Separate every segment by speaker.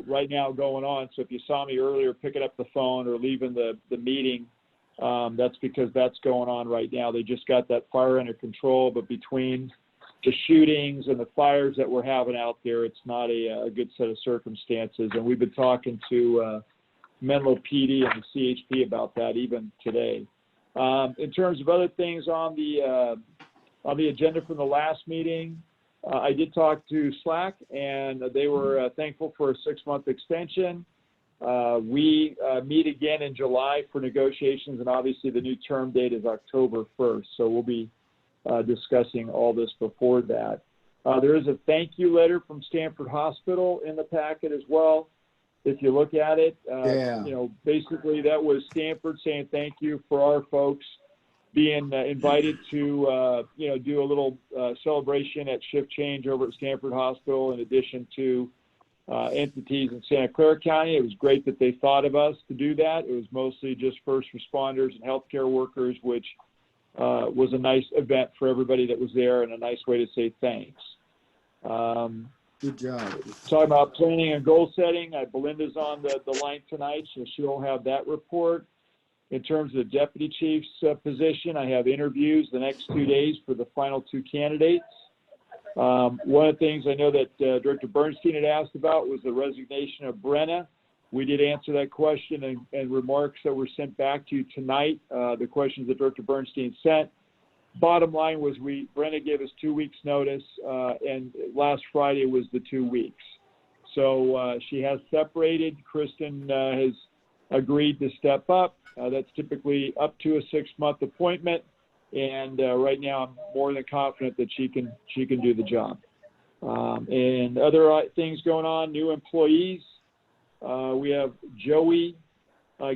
Speaker 1: right now going on. So if you saw me earlier picking up the phone or leaving the meeting, that's because that's going on right now. They just got that fire under control, but between the shootings and the fires that we're having out there, it's not a good set of circumstances. And we've been talking to Menlo PD and the CHP about that even today. In terms of other things on the agenda from the last meeting, I did talk to Slack, and they were thankful for a 6-month extension. We meet again in July for negotiations, and obviously the new term date is October 1st, so we'll be discussing all this before that. There is a thank you letter from Stanford Hospital in the packet as well. If you look at it, you know, basically that was Stanford saying thank you for our folks being invited to, you know, do a little celebration at shift change over at Stanford Hospital, in addition to entities in Santa Clara County. It was great that they thought of us to do that. It was mostly just first responders and healthcare workers, which was a nice event for everybody that was there and a nice way to say thanks.
Speaker 2: Good job.
Speaker 1: Talking about planning and goal setting, Belinda's on the line tonight, so she'll have that report. In terms of the deputy chief's position, I have interviews the next 2 days for the final 2 candidates. One of the things I know that Director Bernstein had asked about was the resignation of Brenna. We did answer that question and remarks that were sent back to you tonight, the questions that Director Bernstein sent. Bottom line was Brenna gave us 2 weeks notice, and last Friday was the 2 weeks. So she has separated. Kristen has agreed to step up. That's typically up to a 6-month appointment. And right now I'm more than confident that she can do the job. And other things going on, new employees. We have Joey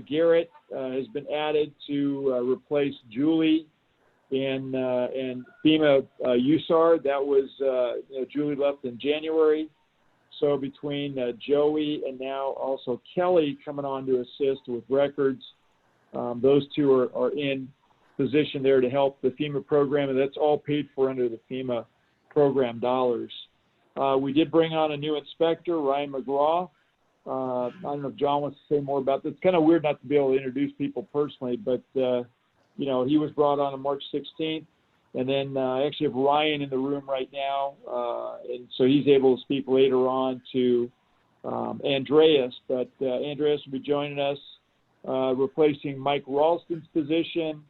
Speaker 1: Garrett has been added to replace Julie in FEMA USAR. That was, you know, Julie left in January. So between Joey and now also Kelly coming on to assist with records, those two are in position there to help the FEMA program, and that's all paid for under the FEMA program dollars. We did bring on a new inspector, Ryan Mcgraw. I don't know if John wants to say more about this. It's kind of weird not to be able to introduce people personally, but you know, he was brought on March 16th. And then I actually have Ryan in the room right now, and so he's able to speak later on to Andreas. But Andreas will be joining us, replacing Mike Ralston's position.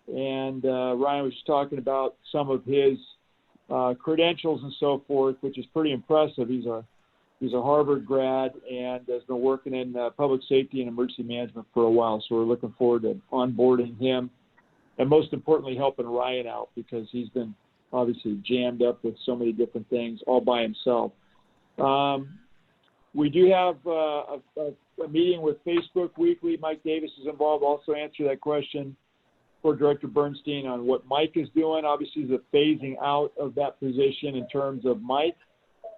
Speaker 1: And Ryan was talking about some of his credentials and so forth, which is pretty impressive. He's a Harvard grad and has been working in public safety and emergency management for a while. So we're looking forward to onboarding him. And most importantly, helping Ryan out, because he's been obviously jammed up with so many different things all by himself. We do have a meeting with Facebook weekly. Mike Davis is involved. Also answer that question for Director Bernstein on what Mike is doing. Obviously, the phasing out of that position in terms of Mike,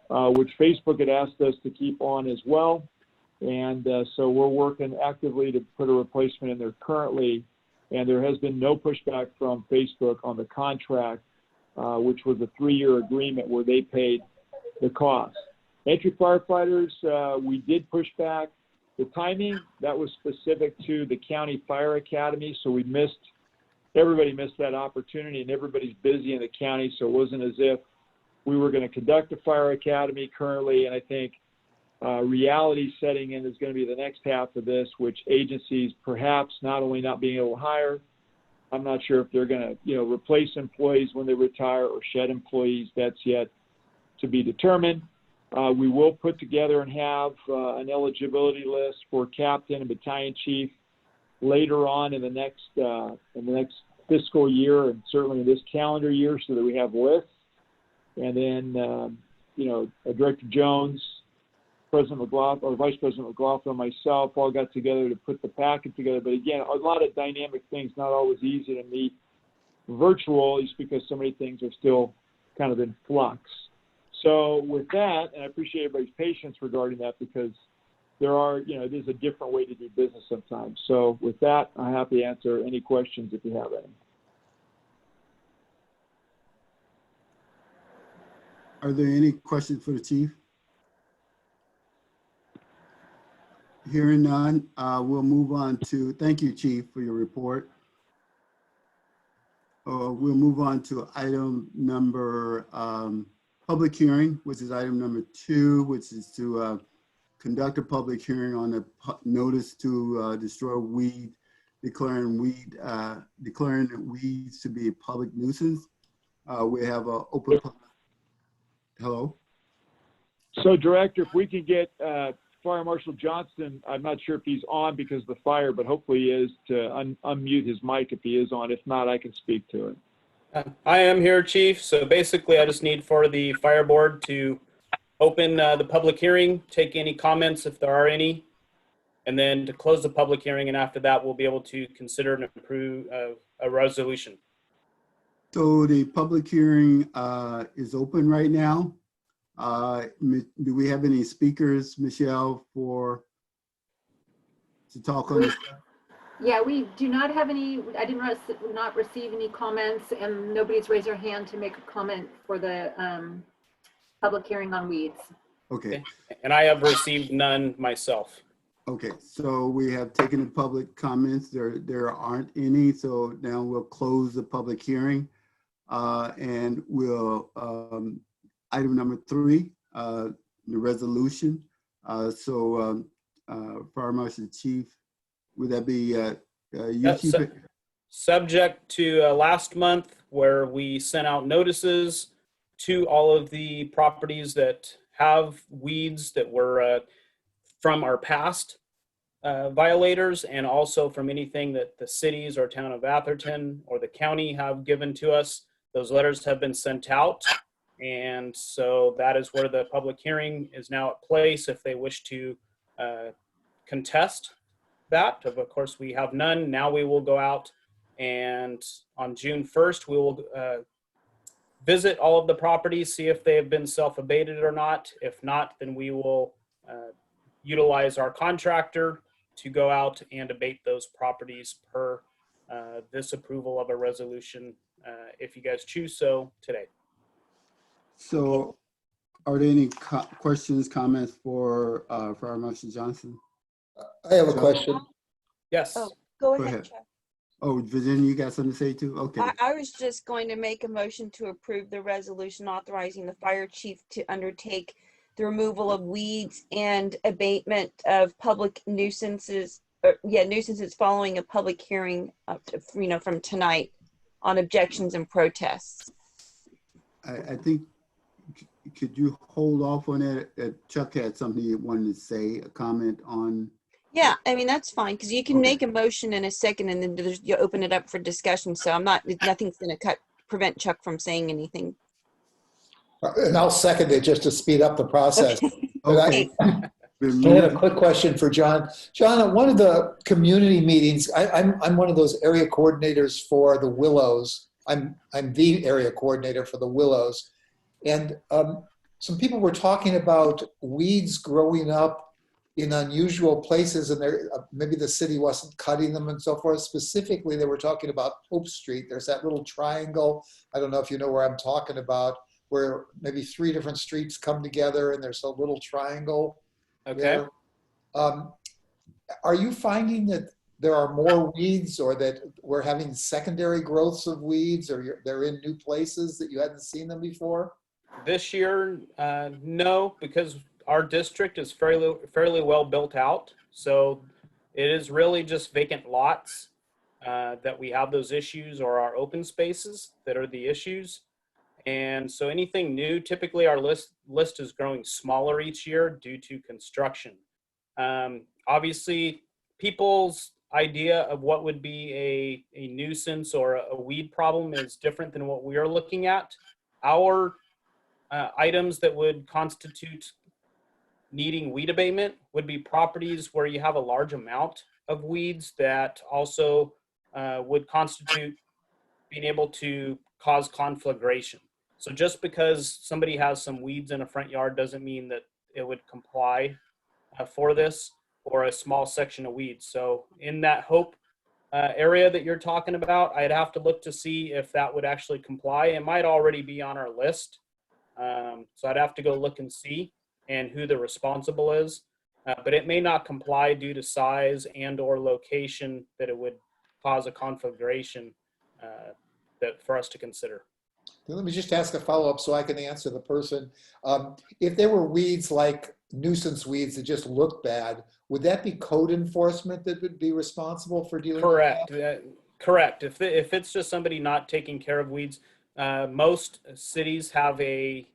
Speaker 1: which Facebook had asked us to keep on as well. And so we're working actively to put a replacement in there currently. And there has been no pushback from Facebook on the contract, which was a 3-year agreement where they paid the cost. Entry firefighters, we did push back the timing. That was specific to the County Fire Academy, so everybody missed that opportunity, and everybody's busy in the county, so it wasn't as if we were going to conduct a fire academy currently. And I think reality setting in is going to be the next half of this, which agencies perhaps not only not being able to hire, I'm not sure if they're going to, you know, replace employees when they retire or shed employees. That's yet to be determined. We will put together and have an eligibility list for captain and battalion chief later on in the next fiscal year, and certainly in this calendar year, so that we have lists. And then, you know, Director Jones, President McLaughlin, or Vice President McLaughlin, and myself all got together to put the packet together. But again, a lot of dynamic things, not always easy to meet virtual, just because so many things are still kind of in flux. So with that, and I appreciate everybody's patience regarding that, because there are, you know, it is a different way to do business sometimes. So with that, I'm happy to answer any questions if you have any.
Speaker 2: Are there any questions for the chief? Hearing none, we'll move on to, thank you, Chief, for your report. We'll move on to item number, public hearing, which is item number 2, which is to conduct a public hearing on the notice to destroy weed, declaring weeds to be a public nuisance. We have a open, hello?
Speaker 1: So Director, if we can get Fire Marshal Johnston, I'm not sure if he's on because of the fire, but hopefully he is, to unmute his mic if he is on. If not, I can speak to it.
Speaker 3: I am here, Chief. So basically, I just need for the fire board to open the public hearing, take any comments if there are any, and then to close the public hearing. And after that, we'll be able to consider and approve a resolution.
Speaker 2: So the public hearing is open right now. Do we have any speakers, Michelle, to talk on this?
Speaker 4: Yeah, we do not have any. I did not receive any comments, and nobody's raised their hand to make a comment for the public hearing on weeds.
Speaker 2: Okay.
Speaker 3: And I have received none myself.
Speaker 2: Okay, so we have taken the public comments. There aren't any, so now we'll close the public hearing. And we'll, item number 3, the resolution. Fire Marshal Chief, would that be you, Chief?
Speaker 3: Subject to last month where we sent out notices to all of the properties that have weeds that were from our past violators, and also from anything that the cities or town of Atherton or the county have given to us. Those letters have been sent out. And so that is where the public hearing is now at place if they wish to contest that. Of course, we have none. Now we will go out, and on June 1st, we will visit all of the properties, see if they have been self-abated or not. If not, then we will utilize our contractor to go out and abate those properties per this approval of a resolution, if you guys choose so today.
Speaker 2: So are there any questions, comments for Fire Marshal Johnson?
Speaker 5: I have a question.
Speaker 3: Yes.
Speaker 6: Oh, go
Speaker 2: Go
Speaker 6: ahead,
Speaker 2: ahead.
Speaker 6: Chuck.
Speaker 2: Oh, Virginia, you got something to say too? Okay.
Speaker 6: I was just going to make a motion to approve the resolution authorizing the fire chief to undertake the removal of weeds and abatement of public nuisances, nuisances following a public hearing, from tonight on objections and protests.
Speaker 2: I think, could you hold off on that? Chuck had something he wanted to say, a comment on.
Speaker 6: Yeah, I mean, that's fine, because you can
Speaker 2: Okay.
Speaker 6: make a motion in a second and then you open it up for discussion. So nothing's going to prevent Chuck from saying anything.
Speaker 5: And I'll second it just to speed up the process. But
Speaker 2: Okay.
Speaker 5: I had a quick question for John. John, at one of the community meetings, I'm one of those area coordinators for the Willows. I'm the area coordinator for the Willows. And some people were talking about weeds growing up in unusual places, and maybe the city wasn't cutting them and so forth. Specifically, they were talking about Hope Street. There's that little triangle. I don't know if you know where I'm talking about, where maybe 3 different streets come together and there's a little triangle.
Speaker 3: Okay.
Speaker 5: There. Are you finding that there are more weeds, or that we're having secondary growths of weeds, or they're in new places that you hadn't seen them before?
Speaker 3: This year, no, because our district is fairly well built out. So it is really just vacant lots that we have those issues, or our open spaces that are the issues. And so anything new, typically our list is growing smaller each year due to construction. Obviously, people's idea of what would be a nuisance or a weed problem is different than what we are looking at. Our items that would constitute needing weed abatement would be properties where you have a large amount of weeds that also would constitute being able to cause conflagration. So just because somebody has some weeds in a front yard doesn't mean that it would comply for this, or a small section of weeds. So in that Hope area that you're talking about, I'd have to look to see if that would actually comply. It might already be on our list. So I'd have to go look and see, and who the responsible is. but it may not comply due to size and or location that it would cause a conflagration that for us to consider.
Speaker 5: Let me just ask a follow-up so I can answer the person. If there were weeds like nuisance weeds that just look bad, would that be code enforcement that would be responsible for dealing with that?
Speaker 3: Correct. Correct. If it's just somebody not taking care of weeds, most cities have a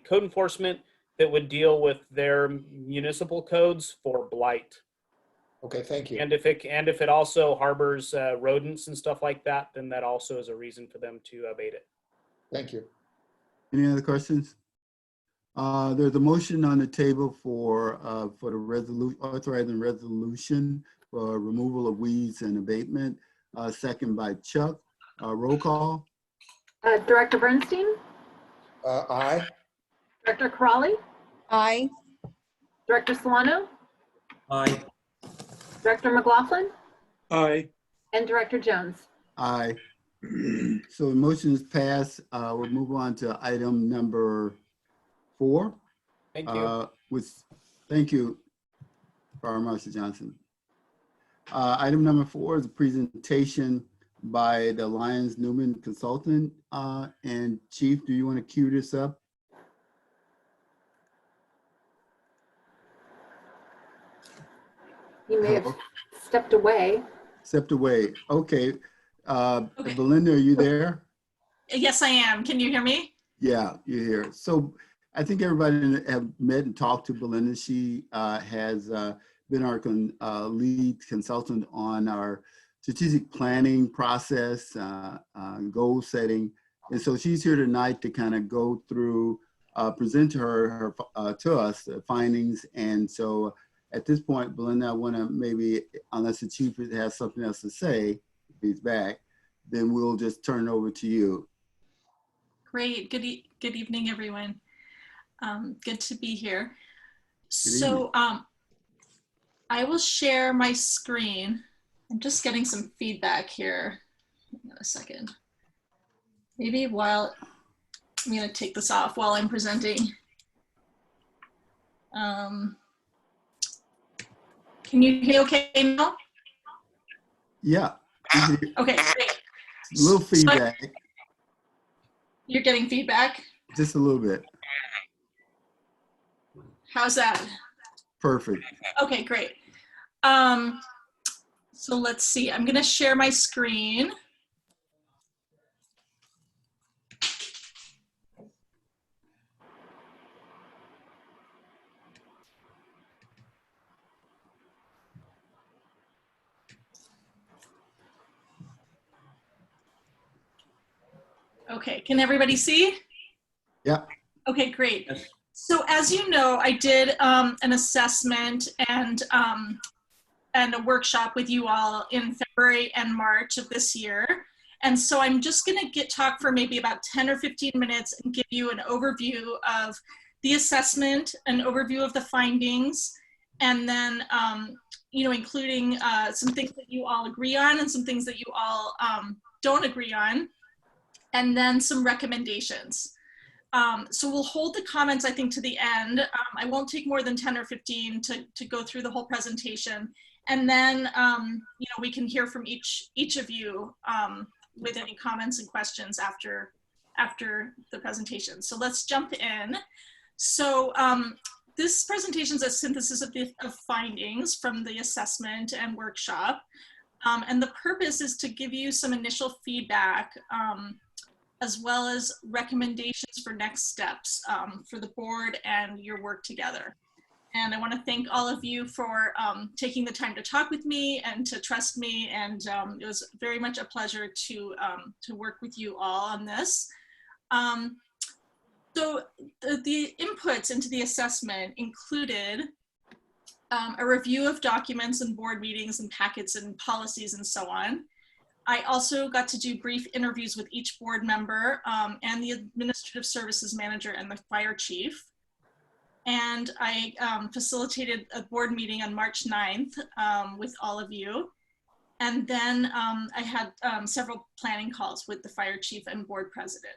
Speaker 3: code enforcement that would deal with their municipal codes for blight.
Speaker 5: Okay, thank you.
Speaker 3: And if it also harbors rodents and stuff like that, then that also is a reason for them to abate it.
Speaker 5: Thank you.
Speaker 2: Any other questions? There's a motion on the table for the resolution, authorizing resolution for removal of weeds and abatement. Second by Chuck. Roll call.
Speaker 4: Director Bernstein,
Speaker 5: Aye.
Speaker 4: Director Corrali,
Speaker 6: Aye.
Speaker 4: Director Solano,
Speaker 7: Aye.
Speaker 4: Director McLaughlin,
Speaker 7: Aye.
Speaker 4: and Director Jones.
Speaker 2: Aye. So the motion is passed. We'll move on to item number 4.
Speaker 3: Thank you.
Speaker 2: Thank you, Fire Marshal Johnson. Item number 4 is a presentation by the Lyons Newman consultant. And Chief, do you want to cue this up?
Speaker 4: You may have stepped away.
Speaker 2: Stepped away. Okay.
Speaker 8: Okay.
Speaker 2: Belinda, are you there?
Speaker 8: Yes, I am. Can you hear me?
Speaker 2: Yeah, you're here. So I think everybody have met and talked to Belinda. She has been our lead consultant on our strategic planning process, goal setting. And so she's here tonight to kind of go through, present to us the findings. And so at this point, Belinda, I want to maybe, unless the chief has something else to say, if he's back, then we'll just turn it over to you.
Speaker 8: Great. Good evening, everyone. Good to be here.
Speaker 2: Good
Speaker 8: So I will share my screen. I'm just getting some feedback here. Hang on a second. Maybe I'm going to take this off while I'm presenting. Can you hear okay now?
Speaker 2: Yeah.
Speaker 8: Okay, great.
Speaker 2: A little feedback,
Speaker 8: You're getting feedback?
Speaker 2: just a little bit.
Speaker 8: How's that?
Speaker 2: Perfect.
Speaker 8: Okay, great. So let's see, I'm gonna share my screen. Okay, can everybody see?
Speaker 2: Yeah.
Speaker 8: Okay, great.
Speaker 7: Yes.
Speaker 8: So as you know, I did an assessment and a workshop with you all in February and March of this year. And so I'm just gonna talk for maybe about 10 or 15 minutes and give you an overview of the assessment, an overview of the findings, and then, you know, including some things that you all agree on and some things that you all don't agree on, and then some recommendations. So we'll hold the comments, I think, to the end. I won't take more than 10 or 15 to go through the whole presentation. And then, you know, we can hear from each of you with any comments and questions after the presentation. So let's jump in. So this presentation is a synthesis of findings from the assessment and workshop. And the purpose is to give you some initial feedback as well as recommendations for next steps for the board and your work together. And I want to thank all of you for taking the time to talk with me and to trust me. And it was very much a pleasure to work with you all on this. So the inputs into the assessment included a review of documents and board meetings and packets and policies and so on. I also got to do brief interviews with each board member and the administrative services manager and the fire chief. And I facilitated a board meeting on March 9th with all of you. And then I had several planning calls with the fire chief and board president.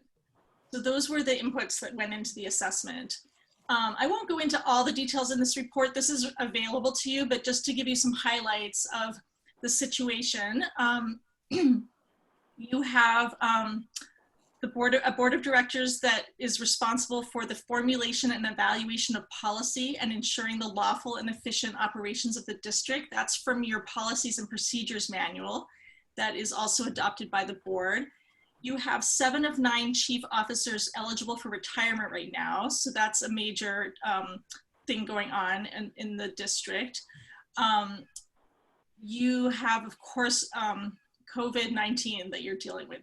Speaker 8: So those were the inputs that went into the assessment. I won't go into all the details in this report. This is available to you, but just to give you some highlights of the situation. You have a board of directors that is responsible for the formulation and evaluation of policy and ensuring the lawful and efficient operations of the district. That's from your policies and procedures manual that is also adopted by the board. You have 7 of 9 chief officers eligible for retirement right now. So that's a major thing going on in the district. You have, of course, COVID-19 that you're dealing with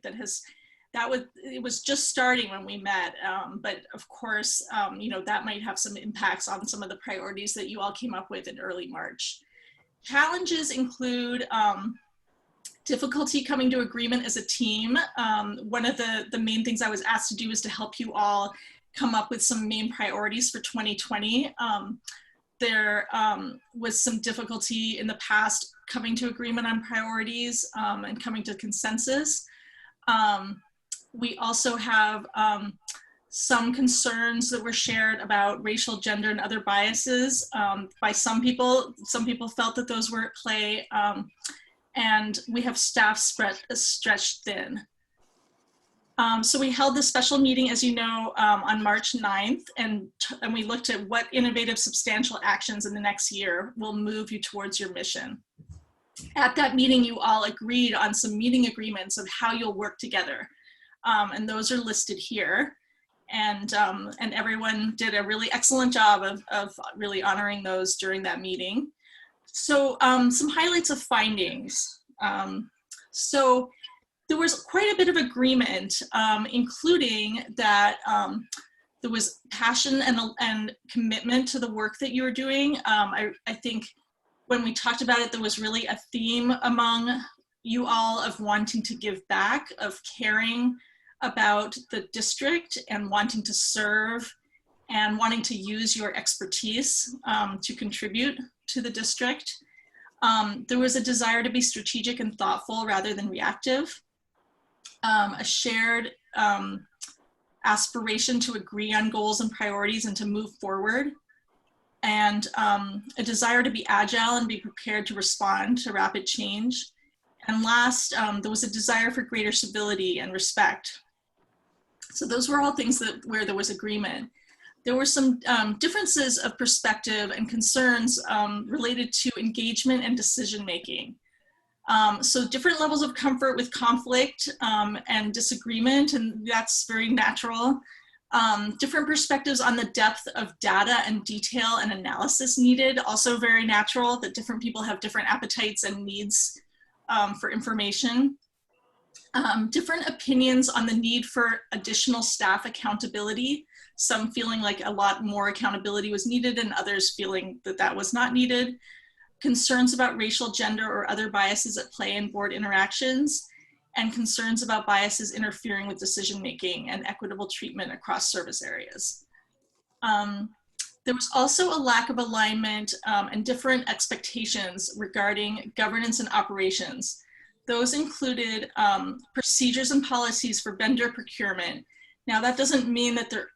Speaker 8: it was just starting when we met, but of course, that might have some impacts on some of the priorities that you all came up with in early March. Challenges include difficulty coming to agreement as a team. One of the main things I was asked to do is to help you all come up with some main priorities for 2020. There was some difficulty in the past coming to agreement on priorities and coming to consensus. We also have some concerns that were shared about racial, gender, and other biases by some people. Some people felt that those were at play, and we have staff stretched thin. So we held this special meeting, as you know, on March 9th, and we looked at what innovative, substantial actions in the next year will move you towards your mission. At that meeting, you all agreed on some meeting agreements of how you'll work together. And those are listed here. And everyone did a really excellent job of really honoring those during that meeting. So some highlights of findings. So there was quite a bit of agreement, including that there was passion and commitment to the work that you were doing. I think when we talked about it, there was really a theme among you all of wanting to give back, of caring about the district and wanting to serve and wanting to use your expertise to contribute to the district. There was a desire to be strategic and thoughtful rather than reactive. A shared aspiration to agree on goals and priorities and to move forward. And a desire to be agile and be prepared to respond to rapid change. And last, there was a desire for greater civility and respect. So those were all things where there was agreement. There were some differences of perspective and concerns related to engagement and decision-making. So different levels of comfort with conflict and disagreement, and that's very natural. Different perspectives on the depth of data and detail and analysis needed, also very natural, that different people have different appetites and needs for information. Different opinions on the need for additional staff accountability, some feeling like a lot more accountability was needed and others feeling that that was not needed. Concerns about racial, gender, or other biases at play in board interactions, and concerns about biases interfering with decision-making and equitable treatment across service areas. There was also a lack of alignment and different expectations regarding governance and operations. Those included procedures and policies for vendor procurement. Now that doesn't mean that there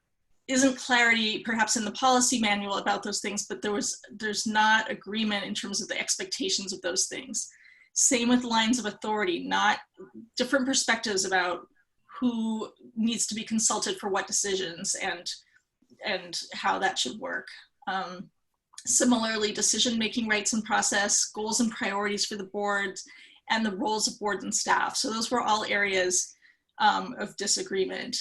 Speaker 8: isn't clarity perhaps in the policy manual about those things, but there's not agreement in terms of the expectations of those things. Same with lines of authority, not different perspectives about who needs to be consulted for what decisions and how that should work. Similarly, decision-making rights and process, goals and priorities for the board, and the roles of board and staff. So those were all areas of disagreement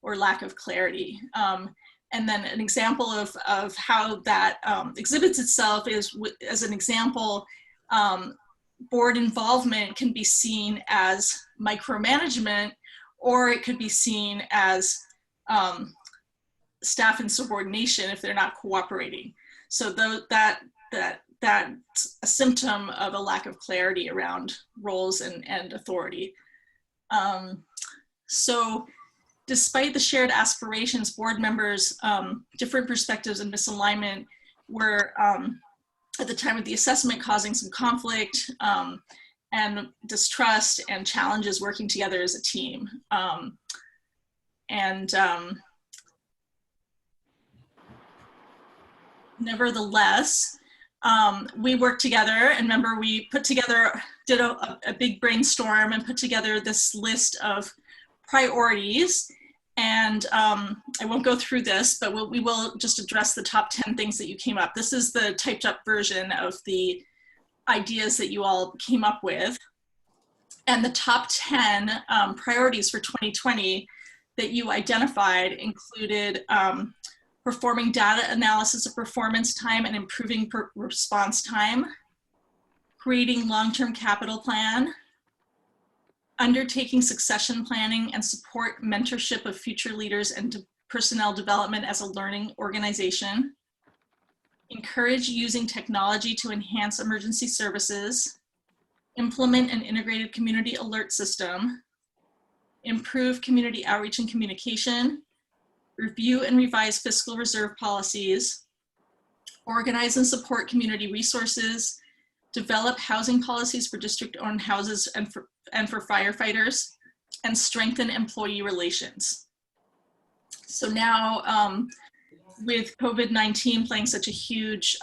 Speaker 8: or lack of clarity. And then an example of how that exhibits itself is, as an example, board involvement can be seen as micromanagement, or it could be seen as staff insubordination if they're not cooperating. So that's a symptom of a lack of clarity around roles and authority. So despite the shared aspirations, board members, different perspectives and misalignment were at the time of the assessment causing some conflict and distrust and challenges working together as a team. Nevertheless, we worked together, and remember we did a big brainstorm and put together this list of priorities. And I won't go through this, but we will just address the top 10 things that you came up. This is the typed up version of the ideas that you all came up with. And the top 10 priorities for 2020 that you identified included performing data analysis of performance time and improving response time, creating long-term capital plan, undertaking succession planning and support mentorship of future leaders and personnel development as a learning organization, encourage using technology to enhance emergency services, implement an integrated community alert system, improve community outreach and communication, review and revise fiscal reserve policies, organize and support community resources, develop housing policies for district-owned houses and for firefighters, and strengthen employee relations. So now, with COVID-19 playing such a huge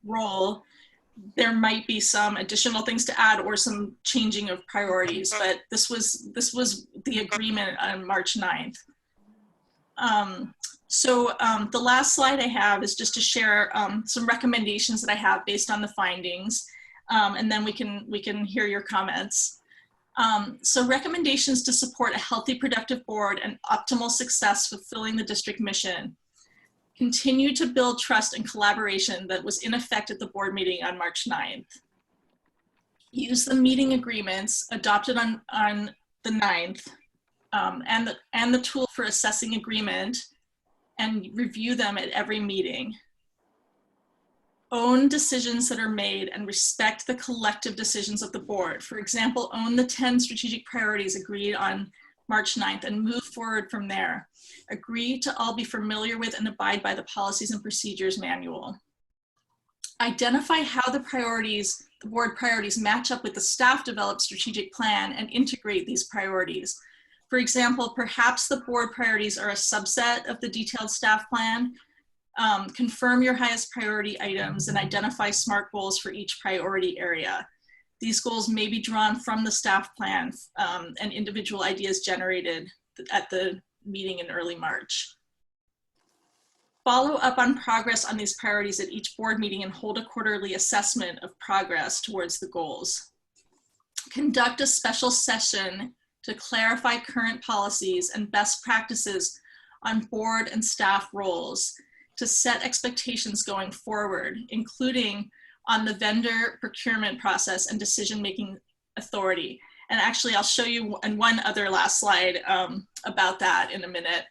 Speaker 8: role, there might be some additional things to add or some changing of priorities, but this was the agreement on March 9th. The last slide I have is just to share some recommendations that I have based on the findings, and then we can hear your comments. So recommendations to support a healthy, productive board and optimal success fulfilling the district mission. Continue to build trust and collaboration that was in effect at the board meeting on March 9th. Use the meeting agreements adopted on the 9th and the tool for assessing agreement and review them at every meeting. Own decisions that are made and respect the collective decisions of the board. For example, own the 10 strategic priorities agreed on March 9th and move forward from there. Agree to all be familiar with and abide by the policies and procedures manual. Identify how the board priorities match up with the staff developed strategic plan and integrate these priorities. For example, perhaps the board priorities are a subset of the detailed staff plan. Confirm your highest priority items and identify SMART goals for each priority area. These goals may be drawn from the staff plan and individual ideas generated at the meeting in early March. Follow up on progress on these priorities at each board meeting and hold a quarterly assessment of progress towards the goals. Conduct a special session to clarify current policies and best practices on board and staff roles to set expectations going forward, including on the vendor procurement process and decision-making authority. And actually, I'll show you in one other last slide about that in a minute.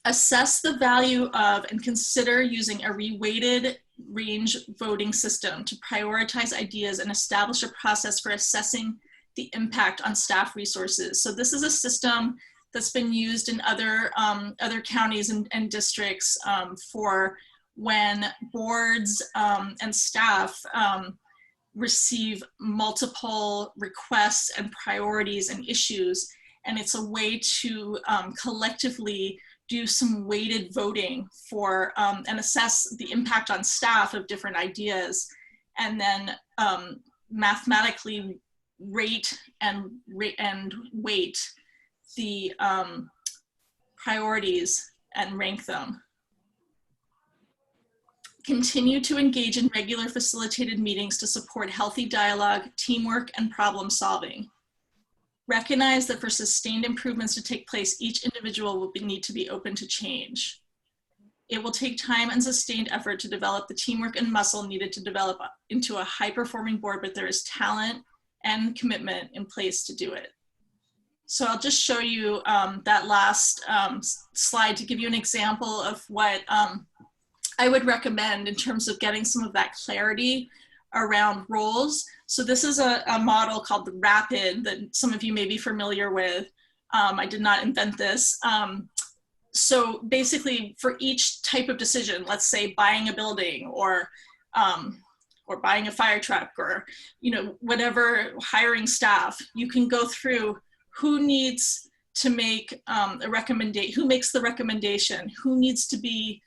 Speaker 8: Assess the value of and consider using a reweighted range voting system to prioritize ideas and establish a process for assessing the impact on staff resources. So this is a system that's been used in other counties and districts for when boards and staff receive multiple requests and priorities and issues. And it's a way to collectively do some weighted voting for and assess the impact on staff of different ideas, and then mathematically rate and weight the priorities and rank them. Continue to engage in regular facilitated meetings to support healthy dialogue, teamwork, and problem solving. Recognize that for sustained improvements to take place, each individual will need to be open to change. It will take time and sustained effort to develop the teamwork and muscle needed to develop into a high-performing board, but there is talent and commitment in place to do it. So I'll just show you that last slide to give you an example of what I would recommend in terms of getting some of that clarity around roles. So this is a model called the RAPID that some of you may be familiar with. I did not invent this. So basically for each type of decision, let's say buying a building or buying a fire truck or, whatever, hiring staff, you can go through who needs to make a recommendation, who makes the recommendation, who needs to be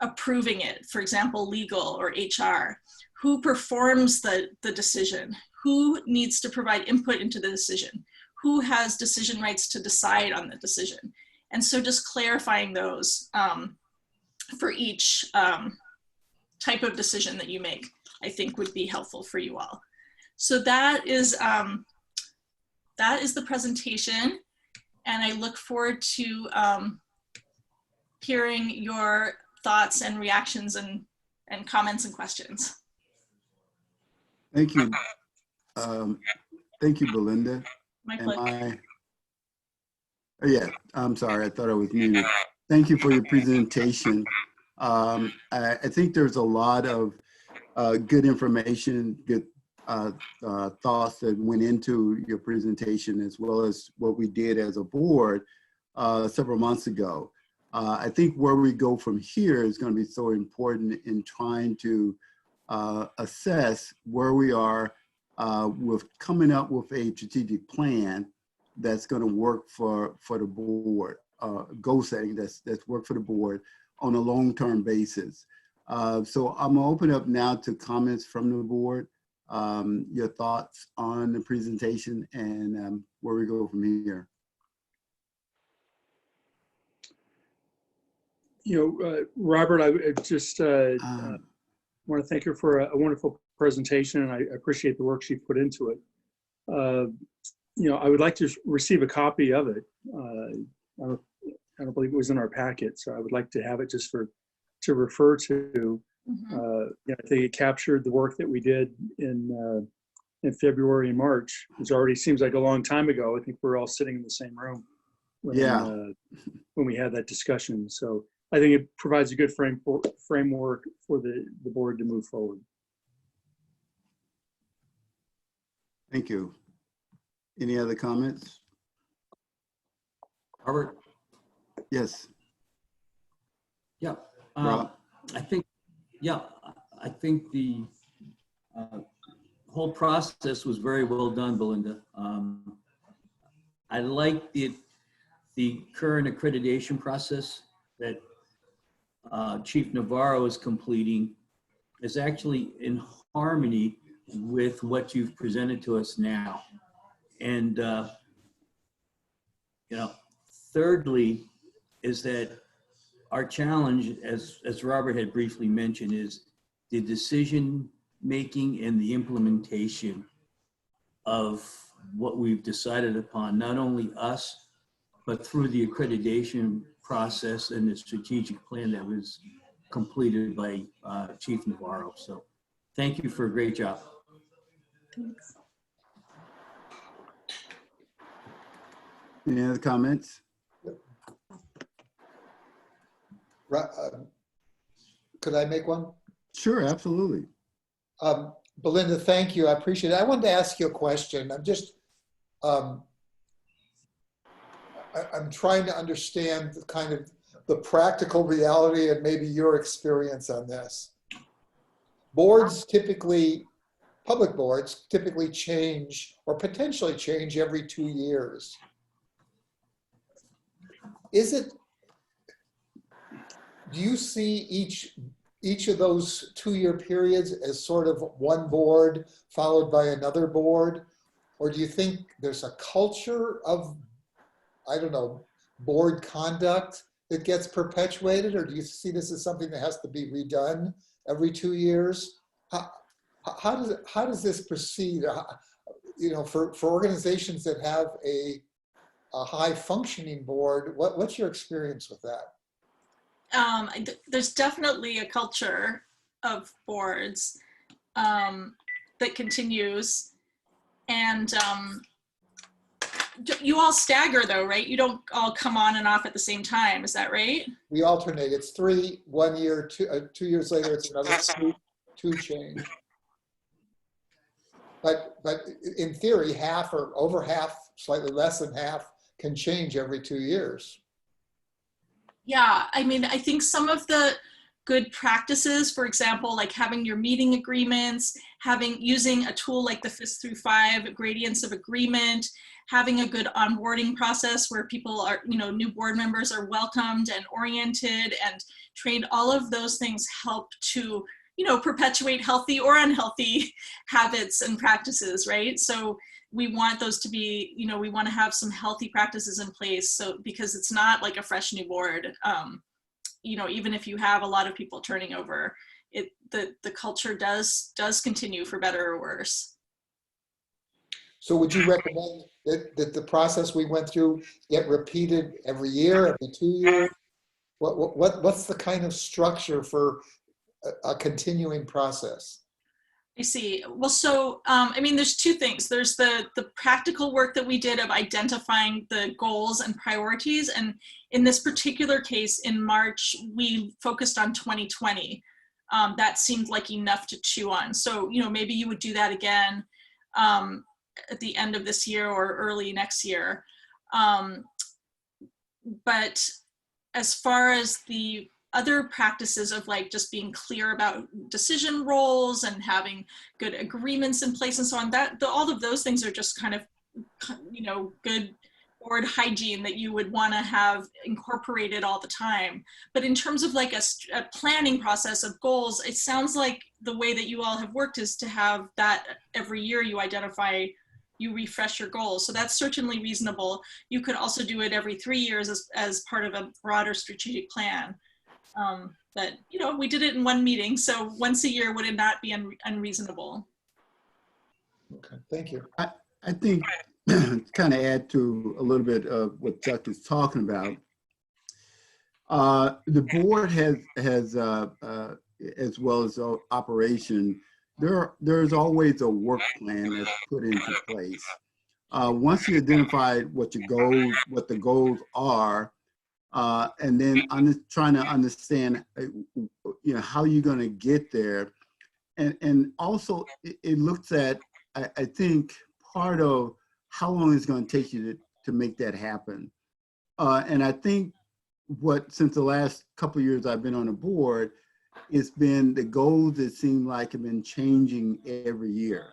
Speaker 8: approving it, for example, legal or HR? Who performs the decision? Who needs to provide input into the decision? Who has decision rights to decide on the decision? And so just clarifying those for each type of decision that you make, I think would be helpful for you all. So that is the presentation, and I look forward to hearing your thoughts and reactions and comments and questions.
Speaker 2: Thank you. Thank you, Belinda.
Speaker 8: My pleasure.
Speaker 2: Oh, yeah, I'm sorry. I thought I was muted. Thank you for your presentation. I think there's a lot of good information, good thoughts that went into your presentation, as well as what we did as a board several months ago. I think where we go from here is going to be so important in trying to assess where we are with coming up with a strategic plan that's going to work for the board, goal setting that's work for the board on a long-term basis. So I'm gonna open up now to comments from the board, your thoughts on the presentation, and where we go from here.
Speaker 7: Robert, I just want to thank you for a wonderful presentation, and I appreciate the work she put into it. I would like to receive a copy of it. I don't believe it was in our packet, so I would like to have it just to refer to. I think it captured the work that we did in February and March. It already seems like a long time ago. I think we're all sitting in the same room when we had that discussion. So I think it provides a good framework for the board to move forward.
Speaker 2: Thank you. Any other comments?
Speaker 7: Robert?
Speaker 2: Yes.
Speaker 9: Yeah.
Speaker 2: Rob?
Speaker 9: I think the whole process was very well done, Belinda. I like the current accreditation process that Chief Navarro is completing is actually in harmony with what you've presented to us now. And, thirdly, is that our challenge, as Robert had briefly mentioned, is the decision making and the implementation of what we've decided upon, not only us, but through the accreditation process and the strategic plan that was completed by Chief Navarro. So thank you for a great job.
Speaker 8: Thanks.
Speaker 2: Any other comments?
Speaker 5: Could I make one?
Speaker 2: Sure, absolutely.
Speaker 5: Belinda, thank you. I appreciate it. I wanted to ask you a question. I'm just, I'm trying to understand the kind of the practical reality and maybe your experience on this. Boards typically, public boards typically change or potentially change every 2 years. Do you see each of those 2-year periods as sort of one board followed by another board? Or do you think there's a culture of, I don't know, board conduct that gets perpetuated? Or do you see this as something that has to be redone every 2 years? How does this proceed? For organizations that have a high functioning board, what's your experience with that?
Speaker 8: There's definitely a culture of boards that continues, and you all stagger though, right? You don't all come on and off at the same time, is that right?
Speaker 5: We alternate. It's 3 1 year, 2 years later it's another two change. But in theory, half or over half, slightly less than half, can change every 2 years.
Speaker 8: Yeah, I mean, I think some of the good practices, for example, like having your meeting agreements, using a tool like the FIS through 5 gradients of agreement, having a good onboarding process where people are, new board members are welcomed and oriented and trained. All of those things help to, perpetuate healthy or unhealthy habits and practices, right? So we want those to be, we want to have some healthy practices in place. So, because it's not like a fresh new board, even if you have a lot of people turning over, the culture does continue for better or worse.
Speaker 5: So would you recommend that the process we went through get repeated every year, every 2 years? What's the kind of structure for a continuing process?
Speaker 8: I see. Well, so, there's two things. There's the practical work that we did of identifying the goals and priorities. And in this particular case, in March, we focused on 2020. That seemed like enough to chew on. So, maybe you would do that again at the end of this year or early next year. But as far as the other practices of like just being clear about decision roles and having good agreements in place and so on, all of those things are just kind of, good board hygiene that you would want to have incorporated all the time. But in terms of like a planning process of goals, it sounds like the way that you all have worked is to have that every year you refresh your goals. So that's certainly reasonable. You could also do it every 3 years as part of a broader strategic plan. But, we did it in one meeting, so once a year would it not be unreasonable?
Speaker 5: Okay, thank you.
Speaker 2: I think kind of add to a little bit of what Chuck is talking about. The board has as well as operation, there's always a work plan that's put into place. Once you identify what the goals are, and then trying to understand, how you're going to get there, and also it looks at, I think, part of how long it's going to take you to make that happen. And I think since the last couple of years I've been on the board, it's been the goals that seem like have been changing every year.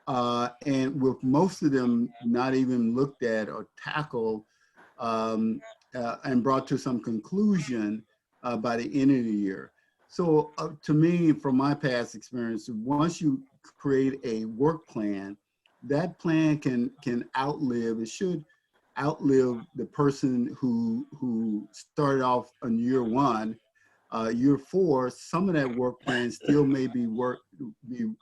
Speaker 2: And with most of them not even looked at or tackled and brought to some conclusion by the end of the year. So to me, from my past experience, once you create a work plan, that plan it should outlive the person who started off on year 1. Year 4, some of that work plan still may be work you're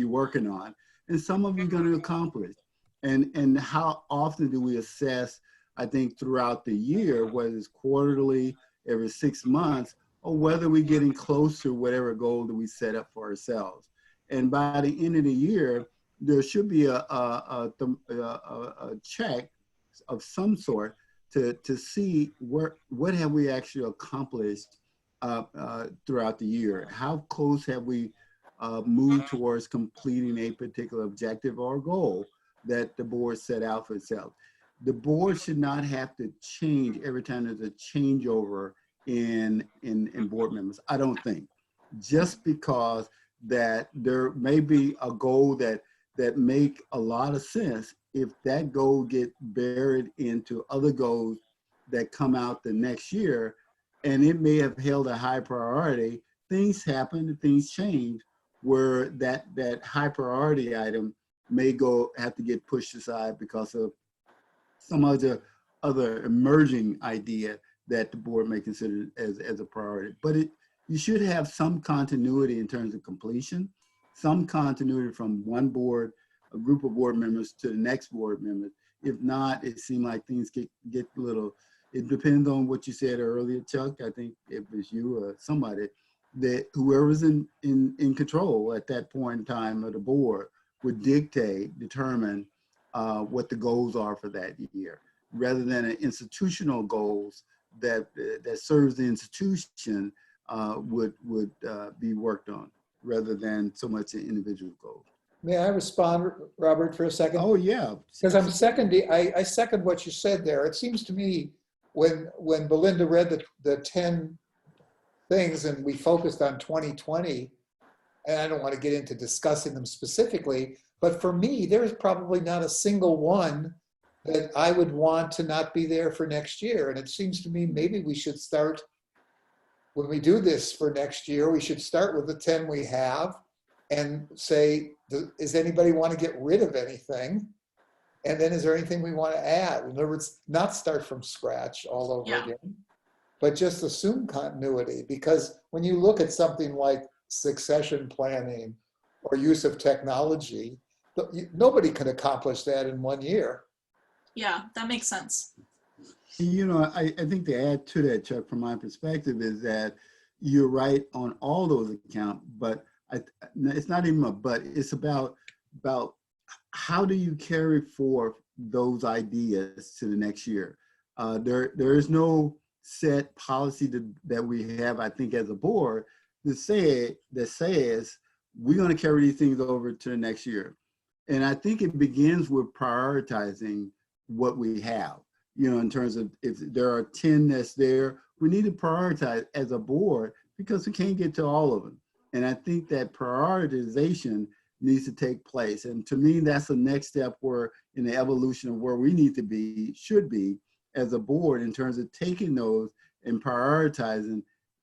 Speaker 2: working on, and some of you're going to accomplish. And how often do we assess, I think, throughout the year, whether it's quarterly, every 6 months, or whether we're getting close to whatever goal that we set up for ourselves. And by the end of the year, there should be a check of some sort to see what have we actually accomplished throughout the year. How close have we moved towards completing a particular objective or goal that the board set out for itself. The board should not have to change every time there's a changeover in board members. I don't think. Just because that there may be a goal that make a lot of sense, if that goal get buried into other goals that come out the next year, and it may have held a high priority, things happen, things change, where that high priority item may have to get pushed aside because of some other emerging idea that the board may consider as a priority. But you should have some continuity in terms of completion, some continuity from one board, a group of board members to the next board member. If not, it seems like things get a little, it depends on what you said earlier, Chuck. I think it was you or somebody, that whoever's in control at that point in time of the board would determine what the goals are for that year, rather than an institutional goals that serves the institution would be worked on, rather than so much an individual goal.
Speaker 5: May I respond, Robert, for a second?
Speaker 2: Oh yeah,
Speaker 5: because I second what you said there. It seems to me when Belinda read the 10 things and we focused on 2020, and I don't want to get into discussing them specifically, but for me, there's probably not a single one that I would want to not be there for next year. And it seems to me maybe we should start, when we do this for next year, we should start with the 10 we have and say, does anybody want to get rid of anything? And then is there anything we want to add? In other words, not start from scratch all over
Speaker 8: Yeah.
Speaker 5: again, but just assume continuity. Because when you look at something like succession planning or use of technology, nobody can accomplish that in 1 year.
Speaker 8: Yeah, that makes sense.
Speaker 2: You know, I think to add to that, Chuck, from my perspective, is that you're right on all those accounts, but it's not even a but, it's about how do you carry forth those ideas to the next year? There is no set policy that we have, I think, as a board that says we're going to carry these things over to the next year. And I think it begins with prioritizing what we have, you know, in terms of if there are 10 that's there, we need to prioritize as a board because we can't get to all of them. And I think that prioritization needs to take place. And to me, that's the next step where in the evolution of where we need to be, should be as a board in terms of taking those and prioritizing,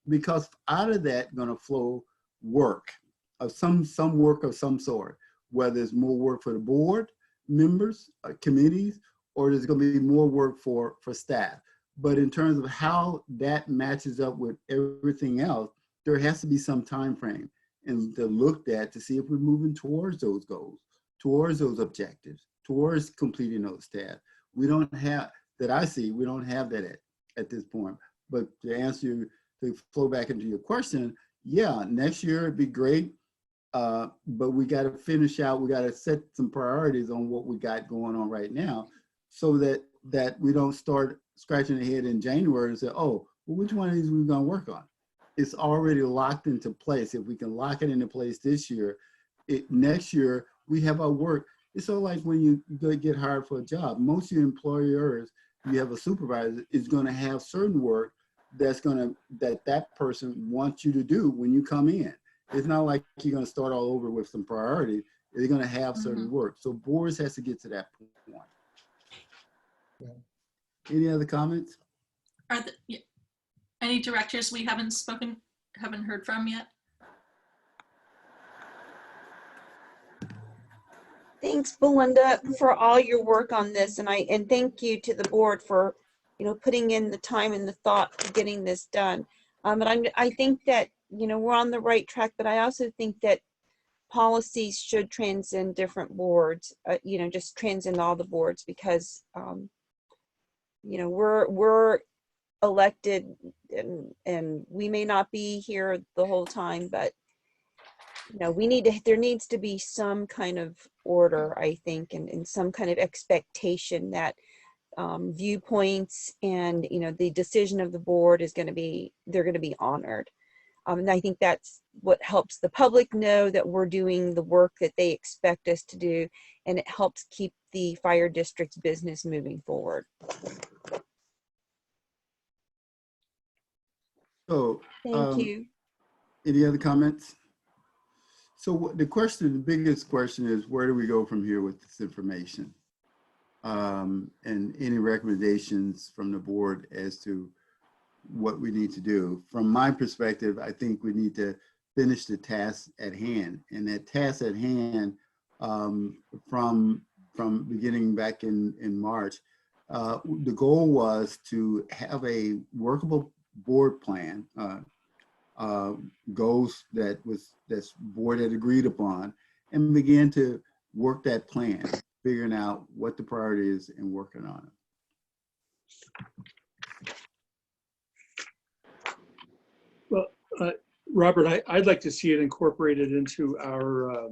Speaker 2: because out of that going to flow work of some work of some sort, whether it's more work for the board members, committees, or there's going to be more work for staff. But in terms of how that matches up with everything else, there has to be some time frame and to look at to see if we're moving towards those goals, towards those objectives, towards completing those tasks. We don't have, that I see, we don't have that at this point. But to answer you, to flow back into your question, yeah, next year it'd be great. But we got to finish out, we got to set some priorities on what we got going on right now so that we don't start scratching our head in January and say, oh, well, which one of these are we going to work on? It's already locked into place. If we can lock it into place this year, next year we have our work. It's sort of like when you get hired for a job. Most of your employers, you have a supervisor, is going to have certain work that person wants you to do when you come in. It's not like you're going to start all over with some priority. They're going to have certain work. So boards has to get to that point. Yeah. Any other comments?
Speaker 8: Are there any directors we haven't heard from yet?
Speaker 6: Thanks, Belinda, for all your work on this, and thank you to the board for, you know, putting in the time and the thought to getting this done. But I think that, you know, we're on the right track, but I also think that policies should transcend different boards, you know, just transcend all the boards, because, you know, we're elected and we may not be here the whole time, but, you know, there needs to be some kind of order, I think, and some kind of expectation that viewpoints and, you know, the decision of the board is they're going to be honored. And I think that's what helps the public know that we're doing the work that they expect us to do, and it helps keep the fire district's business moving forward.
Speaker 2: So,
Speaker 6: thank you.
Speaker 2: Any other comments? So the biggest question is, where do we go from here with this information? And any recommendations from the board as to what we need to do. From my perspective, I think we need to finish the task at hand. And that task at hand, from beginning back in March, the goal was to have a workable board plan, goals that's board had agreed upon, and begin to work that plan, figuring out what the priority is and working on it.
Speaker 7: Well, Robert, I'd like to see it incorporated into our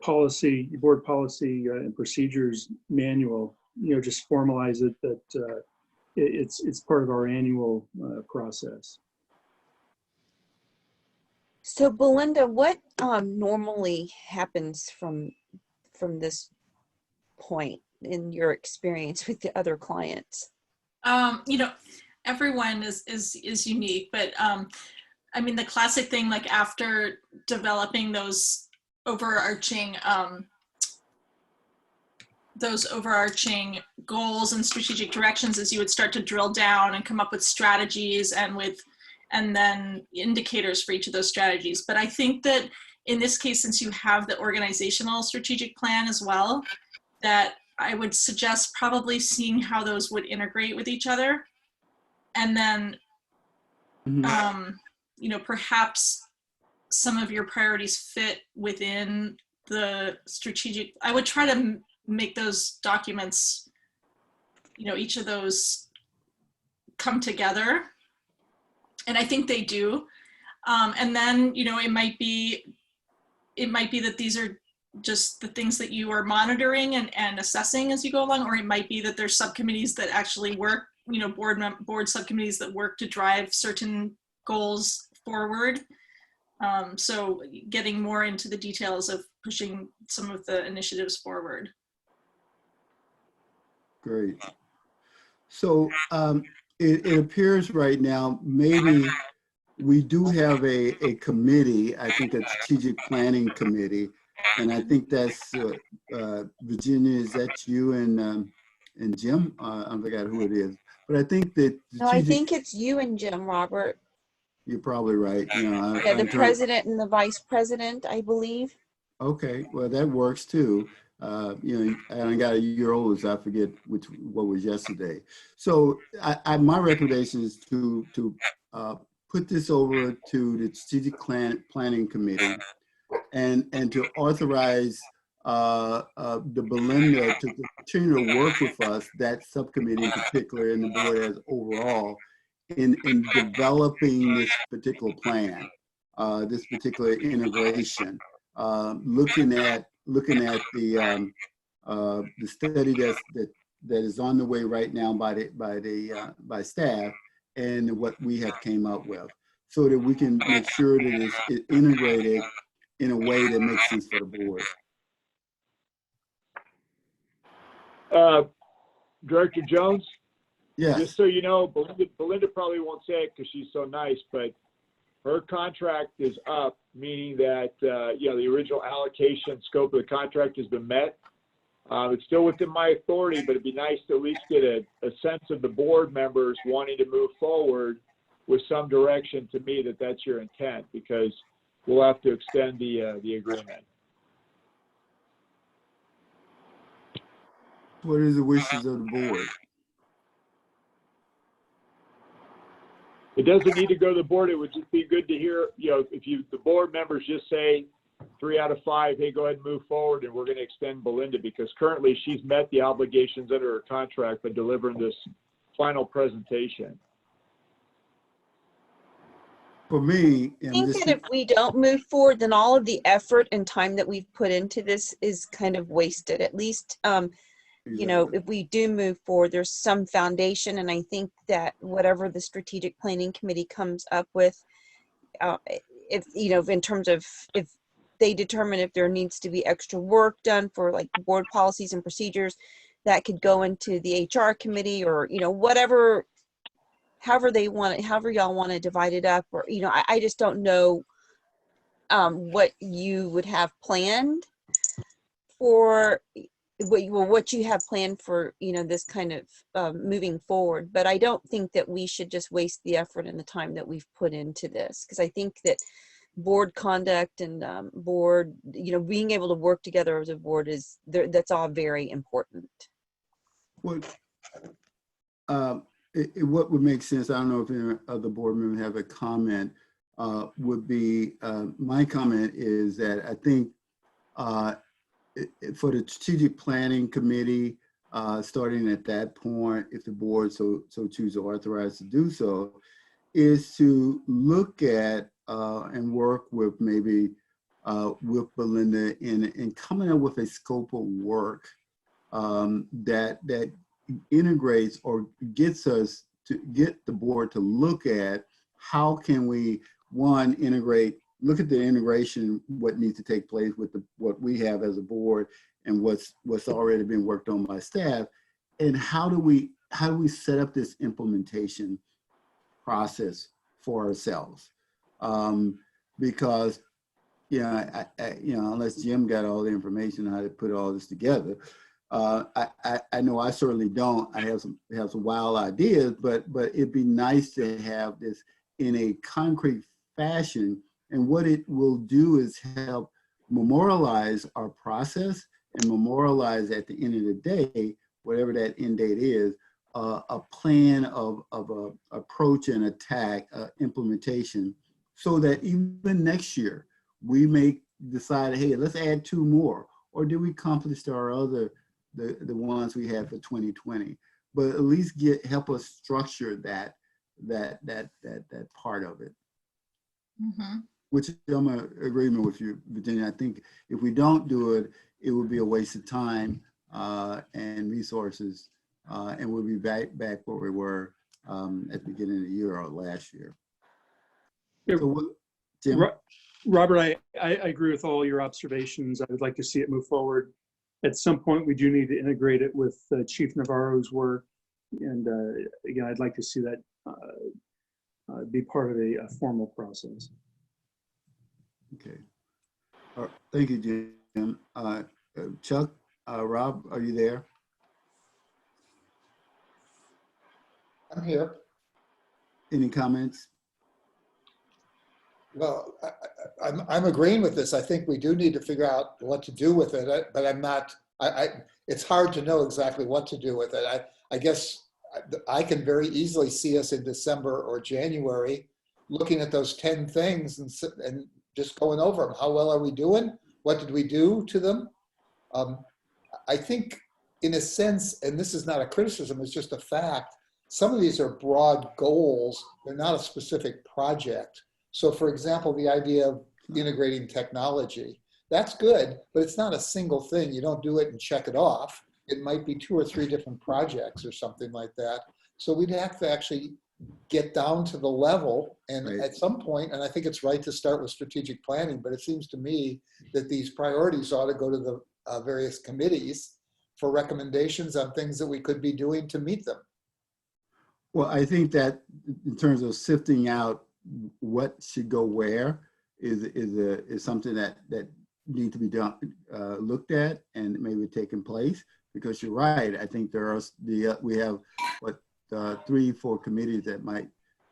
Speaker 7: policy, board policy and procedures manual. You know, just formalize it that it's part of our annual process.
Speaker 6: So Belinda, what normally happens from this point in your experience with the other clients?
Speaker 8: You know, everyone is unique, but I mean, the classic thing, like after developing those overarching goals and strategic directions, is you would start to drill down and come up with strategies and then indicators for each of those strategies. But I think that in this case, since you have the organizational strategic plan as well, that I would suggest probably seeing how those would integrate with each other. And then, you know, perhaps some of your priorities fit within the strategic. I would try to make those documents, you know, each of those come together. And I think they do. And then, you know, it might be that these are just the things that you are monitoring and assessing as you go along, or it might be that there's subcommittees that actually work, you know, board subcommittees that work to drive certain goals forward. So getting more into the details of pushing some of the initiatives forward.
Speaker 2: Great. So it appears right now, maybe we do have a committee, I think a strategic planning committee. And I think that's Virginia, is that you and Jim? I forgot who it is. But I think that
Speaker 6: No, I think it's you and Jim, Robert.
Speaker 2: You're probably right. You know,
Speaker 6: Yeah, the president and the vice president, I believe.
Speaker 2: Okay, well, that works too. You know, I got a year old, so I forget what was yesterday. So my recommendation is to put this over to the strategic planning committee and to authorize the Belinda to continue to work with us, that subcommittee in particular, and the board as overall, in developing this particular plan, this particular integration, looking at the study that is on the way right now by staff, and what we have came up with, so that we can make sure that it's integrated in a way that makes sense for the board.
Speaker 1: Director Jones?
Speaker 2: Yes.
Speaker 1: Just so you know, Belinda probably won't say it because she's so nice, but her contract is up, meaning that, you know, the original allocation scope of the contract has been met. It's still within my authority, but it'd be nice to at least get a sense of the board members wanting to move forward with some direction to me that that's your intent, because we'll have to extend the agreement.
Speaker 2: What is the wishes of the board?
Speaker 1: It doesn't need to go to the board. It would just be good to hear, you know, if the board members just say 3 out of 5, hey, go ahead and move forward, and we're going to extend Belinda, because currently she's met the obligations under her contract by delivering this final presentation.
Speaker 2: For me,
Speaker 6: I think that if we don't move forward, then all of the effort and time that we've put into this is kind of wasted. At least, you know, if we do move forward, there's some foundation. And I think that whatever the strategic planning committee comes up with, if, you know, in terms of if they determine if there needs to be extra work done for like board policies and procedures, that could go into the HR committee, or, you know, whatever, however they want it, however y'all want to divide it up, or, you know, I just don't know what you would have planned for, what you have planned for, you know, this kind of moving forward. But I don't think that we should just waste the effort and the time that we've put into this, because I think that board conduct and board, you know, being able to work together as a board is there, that's all very important.
Speaker 2: What would make sense, I don't know if any other board members have a comment, would be, my comment is that I think for the strategic planning committee, starting at that point, if the board so choose to authorize to do so, is to look at and work with maybe with Belinda in coming up with a scope of work that integrates or gets us to get the board to look at how can we, one, look at the integration, what needs to take place with what we have as a board and what's already been worked on by staff, and how do we set up this implementation process for ourselves. Because, unless Jim got all the information on how to put all this together, I know I certainly don't. I have some wild ideas, but it'd be nice to have this in a concrete fashion. And what it will do is help memorialize our process and memorialize at the end of the day, whatever that end date is, a plan of a approach and attack implementation, so that even next year we may decide, hey, let's add 2 more, or did we accomplish our other the ones we had for 2020? But at least help us structure that part of it.
Speaker 8: Mm-hmm.
Speaker 2: Which I'm in agreement with you, Virginia. I think if we don't do it, it would be a waste of time and resources, and we'll be back where we were at the beginning of the year or last year.
Speaker 7: Yeah.
Speaker 2: So, Jim?
Speaker 7: Robert, I agree with all your observations. I would like to see it move forward. At some point, we do need to integrate it with Chief Navarro's work. And again, I'd like to see that be part of a formal process.
Speaker 2: Okay. All right. Thank you, Jim. Chuck, Rob, are you there?
Speaker 5: I'm here.
Speaker 2: Any comments?
Speaker 5: Well, I'm agreeing with this. I think we do need to figure out what to do with it, but I'm not, it's hard to know exactly what to do with it. I guess I can very easily see us in December or January looking at those 10 things and just going over them. How well are we doing? What did we do to them? I think in a sense, and this is not a criticism, it's just a fact, some of these are broad goals. They're not a specific project. So for example, the idea of integrating technology, that's good, but it's not a single thing. You don't do it and check it off. It might be 2 or 3 different projects or something like that. So we'd have to actually get down to the level, and
Speaker 2: Right.
Speaker 5: at some point, and I think it's right to start with strategic planning, but it seems to me that these priorities ought to go to the various committees for recommendations on things that we could be doing to meet them.
Speaker 2: Well, I think that in terms of sifting out what should go where is something that need to be done, looked at, and maybe taking place. Because you're right, I think there are we have 3-4 committees that might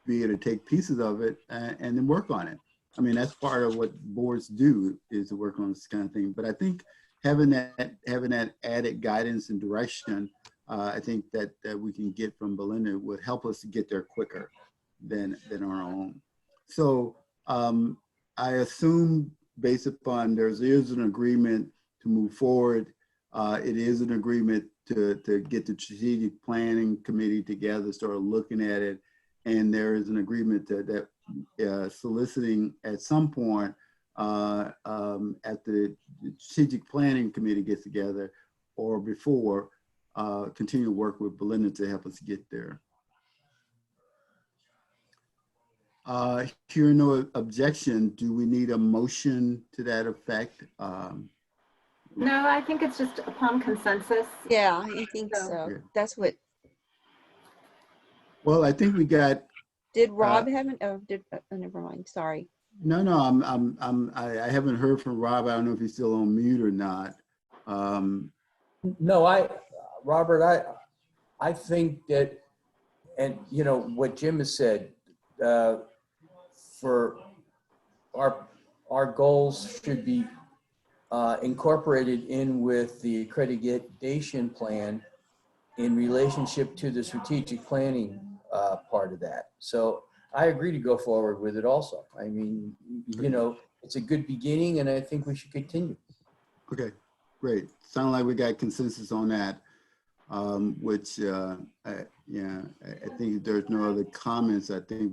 Speaker 2: be able to take pieces of it and then work on it. I mean, that's part of what boards do, is to work on this kind of thing. But I think having that added guidance and direction, I think that we can get from Belinda would help us to get there quicker than our own. So I assume, based upon there is an agreement to move forward. It is an agreement to get the strategic planning committee together, start looking at it, and there is an agreement that soliciting at some point at the strategic planning committee gets together, or before, continue to work with Belinda to help us get there. Hearing no objection, do we need a motion to that effect?
Speaker 4: No, I think it's just upon consensus.
Speaker 6: Yeah, I think so.
Speaker 2: Yeah.
Speaker 6: That's what,
Speaker 2: Well, I think we got.
Speaker 6: did Rob have an, oh, never mind, sorry.
Speaker 2: No, I haven't heard from Rob. I don't know if he's still on mute or not.
Speaker 9: No, Robert, I think that, and you know, what Jim has said, for our goals should be incorporated in with the accreditation plan in relationship to the strategic planning part of that. So I agree to go forward with it also. I mean, you know, it's a good beginning, and I think we should continue.
Speaker 2: Okay, great. Sound like we got consensus on that, which, I think if there's no other comments, I think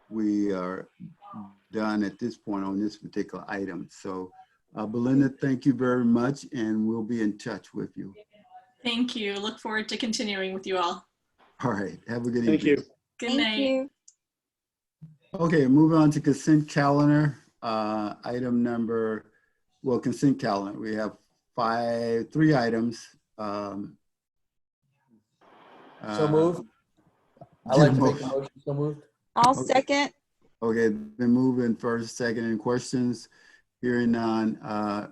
Speaker 2: we are done at this point on this particular item. So Belinda, thank you very much, and we'll be in touch with you.
Speaker 8: Thank you. Look forward to continuing with you all.
Speaker 2: All right, have a good
Speaker 7: Thank
Speaker 2: evening.
Speaker 7: you.
Speaker 8: Good
Speaker 6: Thank
Speaker 8: night.
Speaker 6: you.
Speaker 2: Okay, moving on to consent calendar. Item number, well, consent calendar. We have 3 items.
Speaker 9: So moved. I'd like to make a motion. So moved.
Speaker 6: I'll
Speaker 2: Okay.
Speaker 6: second.
Speaker 2: Okay, been moving first, second, and questions. Hearing none.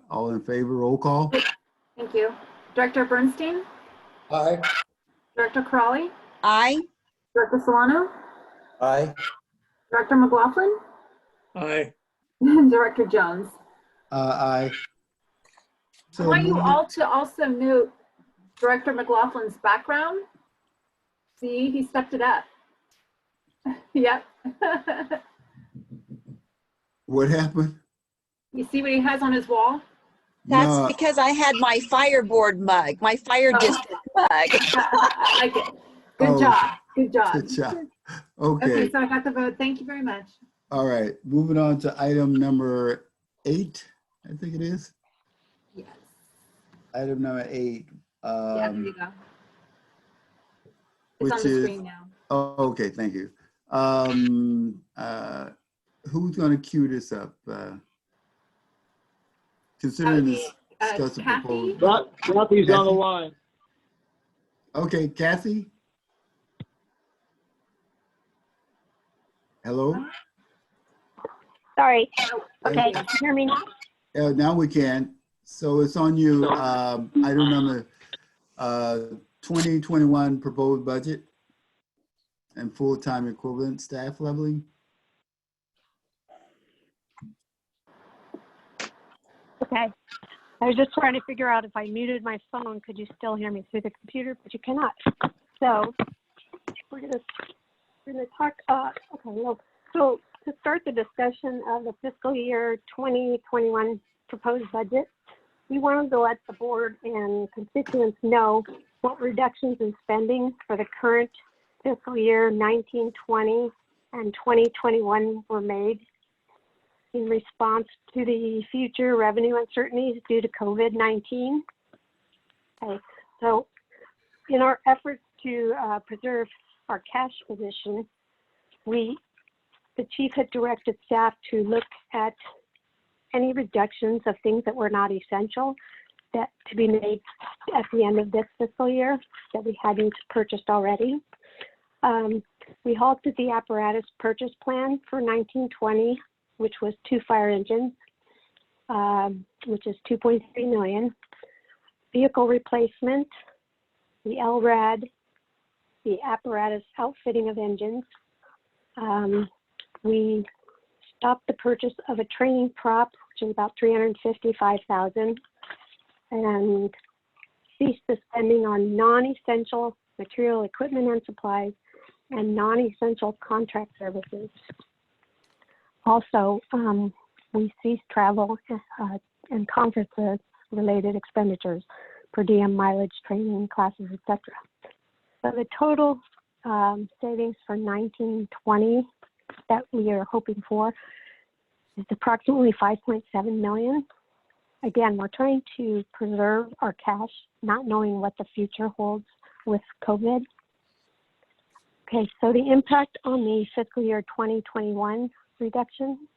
Speaker 2: All in favor, roll call.
Speaker 4: Thank you. Director Bernstein,
Speaker 5: Aye.
Speaker 4: Director Crawley,
Speaker 6: Aye.
Speaker 4: Director Solano,
Speaker 5: Aye.
Speaker 4: Director McLaughlin,
Speaker 7: Aye.
Speaker 4: and Director Jones.
Speaker 2: Aye.
Speaker 4: I
Speaker 2: So
Speaker 4: want you
Speaker 2: moving-
Speaker 4: all to also note Director McLaughlin's background. See, he stepped it up. Yep.
Speaker 2: What happened?
Speaker 4: You see what he has on his wall?
Speaker 6: That's
Speaker 2: No,
Speaker 6: because I had my fire board mug, my fire
Speaker 4: Oh.
Speaker 6: district mug.
Speaker 4: I like it. Good
Speaker 2: Oh,
Speaker 4: job. Good job.
Speaker 2: good job.
Speaker 4: Okay,
Speaker 2: Okay,
Speaker 4: so I got the vote. Thank you very much.
Speaker 2: all right. Moving on to item number 8, I think it is.
Speaker 4: Yes.
Speaker 2: Item number 8.
Speaker 4: Yeah, there you go. It's
Speaker 2: which
Speaker 4: on the
Speaker 2: is-
Speaker 4: screen now.
Speaker 2: Oh, okay, thank you. Who's gonna cue this up? Considering this discuss the
Speaker 4: Kathy?
Speaker 2: proposal.
Speaker 1: Kathy's on the line.
Speaker 2: Okay, Kathy? Hello?
Speaker 10: Sorry.
Speaker 4: Thank
Speaker 10: Okay,
Speaker 4: you.
Speaker 10: can you hear me now?
Speaker 2: Now we can. So it's on you. Item number 2021 proposed budget and full-time equivalent staff leveling.
Speaker 10: Okay. I was just trying to figure out if I muted my phone, could you still hear me through the computer? But you cannot. So we're gonna talk. Okay. Well, so to start the discussion of the fiscal year 2021 proposed budget, we wanted to let the board and constituents know what reductions in spending for the current fiscal year 1920 and 2021 were made in response to the future revenue uncertainties due to COVID-19. Okay, so in our efforts to preserve our cash position, the chief had directed staff to look at any reductions of things that were not essential that to be made at the end of this fiscal year that we hadn't purchased already. We halted the apparatus purchase plan for 1920, which was 2 fire engines, which is $2.3 million. Vehicle replacement, the LRAD, the apparatus outfitting of engines. We stopped the purchase of a training prop, which is about $355,000, and ceased the spending on non-essential material, equipment, and supplies, and non-essential contract services. Also, we ceased travel and conferences related expenditures, per diem mileage, training, classes, etc. So the total savings for 1920 that we are hoping for is approximately $5.7 million. Again, we're trying to preserve our cash, not knowing what the future holds with COVID. Okay, so the impact on the fiscal year 2021 reduction,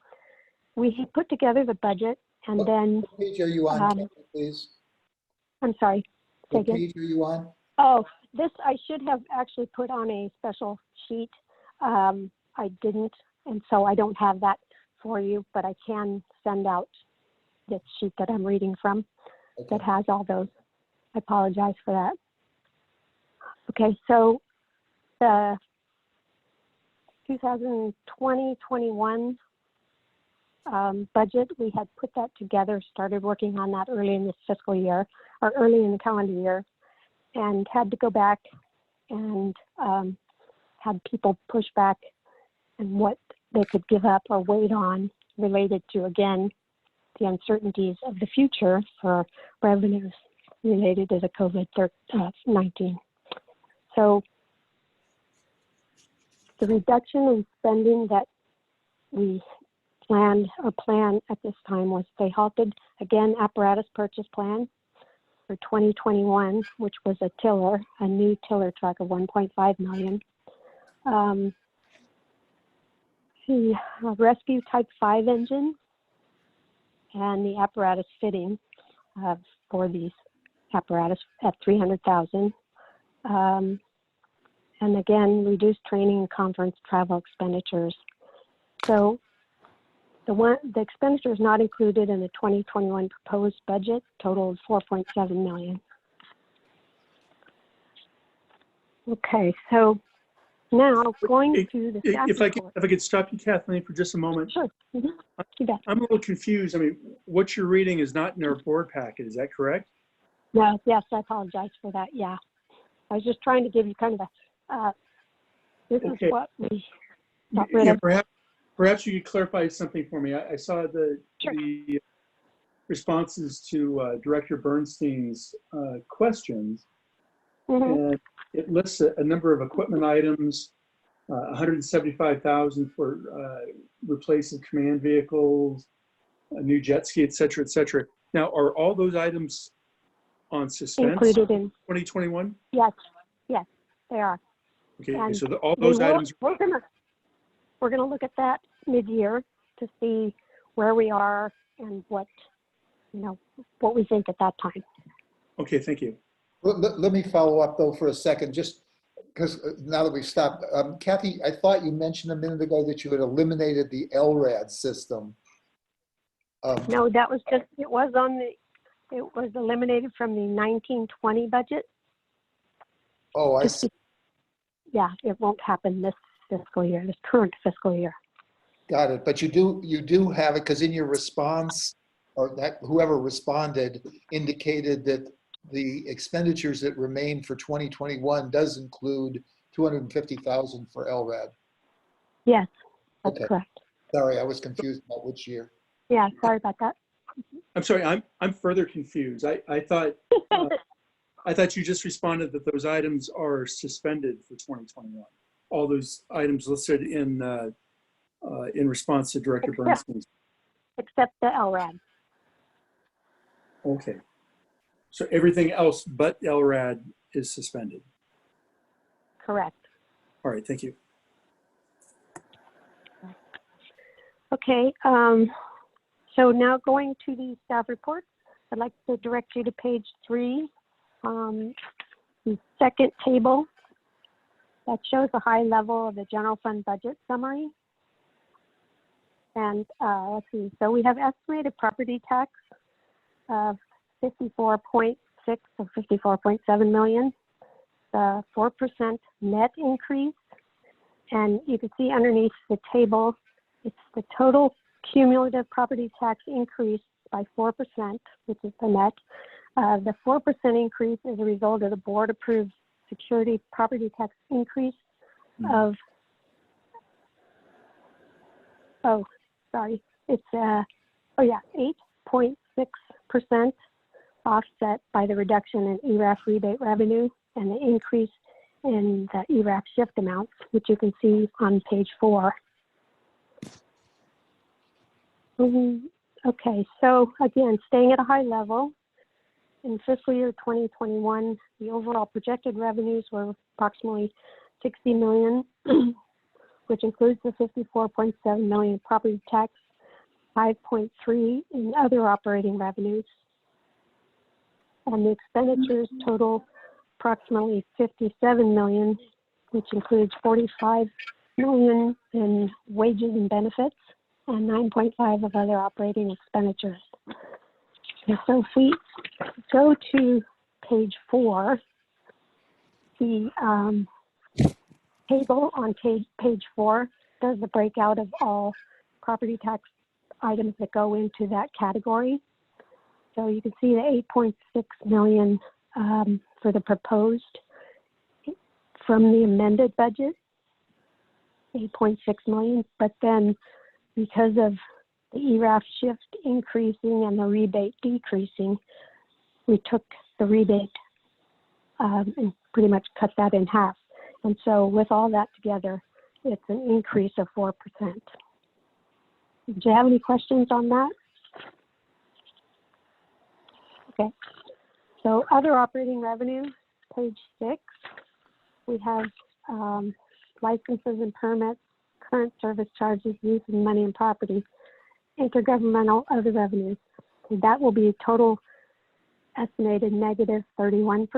Speaker 10: we had put together the budget and then,
Speaker 5: What page are you on, Kathy, please?
Speaker 10: I'm sorry, say
Speaker 5: What
Speaker 10: again.
Speaker 5: page are you on?
Speaker 10: Oh, this I should have actually put on a special sheet. I didn't, and so I don't have that for you, but I can send out this sheet that I'm reading from that
Speaker 5: Okay.
Speaker 10: has all those. I apologize for that. Okay, so the 2020-21 budget, we had put that together, started working on that early in this fiscal year, or early in the calendar year, and had to go back and had people push back and what they could give up or wait on related to, again, the uncertainties of the future for revenues related to the COVID-19. So the reduction in spending that we plan at this time was they halted, again, apparatus purchase plan for 2021, which was a tiller, a new tiller truck of $1.5 million. The rescue type 5 engine and the apparatus fitting for these apparatus at $300,000. and again, reduced training and conference travel expenditures. So the expenditures not included in the 2021 proposed budget totaled $4.7 million. Okay, so now going to the staff
Speaker 7: If
Speaker 10: report.
Speaker 7: I could stop you, Kathleen, for just a moment.
Speaker 10: Sure. You bet.
Speaker 7: I'm a little confused. I mean, what you're reading is not in our board packet. Is that correct?
Speaker 10: No, yes, I apologize for that. Yeah. I was just trying to give you kind of a, this
Speaker 7: Okay.
Speaker 10: is what we got rid of.
Speaker 7: Perhaps you could clarify something for me. I saw
Speaker 10: Sure.
Speaker 7: the responses to Director Bernstein's questions,
Speaker 10: Mhm.
Speaker 7: and it lists a number of equipment items, 175,000 for replacing command vehicles, a new jet ski, et cetera, et cetera. Now, are all those items on suspense
Speaker 10: Included in,
Speaker 7: 2021?
Speaker 10: yes, they are.
Speaker 7: Okay,
Speaker 10: And
Speaker 7: so all those items.
Speaker 10: We're gonna look at that mid-year to see where we are and what we think at that time.
Speaker 7: Okay, thank you.
Speaker 5: Let me follow up though for a second, just because now that we've stopped. Kathy, I thought you mentioned a minute ago that you had eliminated the LRAD system.
Speaker 10: No, that was just, it was eliminated from the 1920 budget.
Speaker 5: Oh, I see.
Speaker 10: Yeah, it won't happen this fiscal year, this current fiscal year.
Speaker 5: Got it. But you do have it, because in your response, or that whoever responded indicated that the expenditures that remain for 2021 does include 250,000 for LRAD.
Speaker 10: Yes, that's
Speaker 5: Okay.
Speaker 10: correct.
Speaker 5: Sorry, I was confused about which year.
Speaker 10: Yeah, sorry about that.
Speaker 7: I'm sorry, I'm further confused. I thought you just responded that those items are suspended for 2021. All those items listed in response to Director Bernstein's.
Speaker 10: Except the LRAD.
Speaker 7: Okay. So everything else but LRAD is suspended.
Speaker 10: Correct.
Speaker 7: All right, thank you.
Speaker 10: Okay, so now going to the staff reports, I'd like to direct you to page 3, the second table that shows the high level of the general fund budget summary. And let's see, so we have estimated property tax of 54.6 or 54.7 million, the 4% net increase. And you can see underneath the table, it's the total cumulative property tax increase by 4%, which is the net. The 4% increase is a result of the board approved security property tax increase of, it's 8.6% offset by the reduction in ERAF rebate revenue and the increase in the ERAF shift amounts, which you can see on page 4. Okay, so again, staying at a high level, in fiscal year 2021, the overall projected revenues were approximately $60 million, which includes the $54.7 million property tax, 5.3 in other operating revenues, and the expenditures total approximately $57 million, which includes $45 million in wages and benefits and 9.5 of other operating expenditures. Okay, so if we go to page 4, the table on page 4 does the breakout of all property tax items that go into that category. So you can see the 8.6 million for the proposed from the amended budget, 8.6 million, but then because of the ERAF shift increasing and the rebate decreasing, we took the rebate and pretty much cut that in half. And so with all that together, it's an increase of 4%. Do you have any questions on that? Okay, so other operating revenue, page 6, we have licenses and permits, current service charges, use of money and property, intergovernmental other revenues. And that will be total estimated negative 31%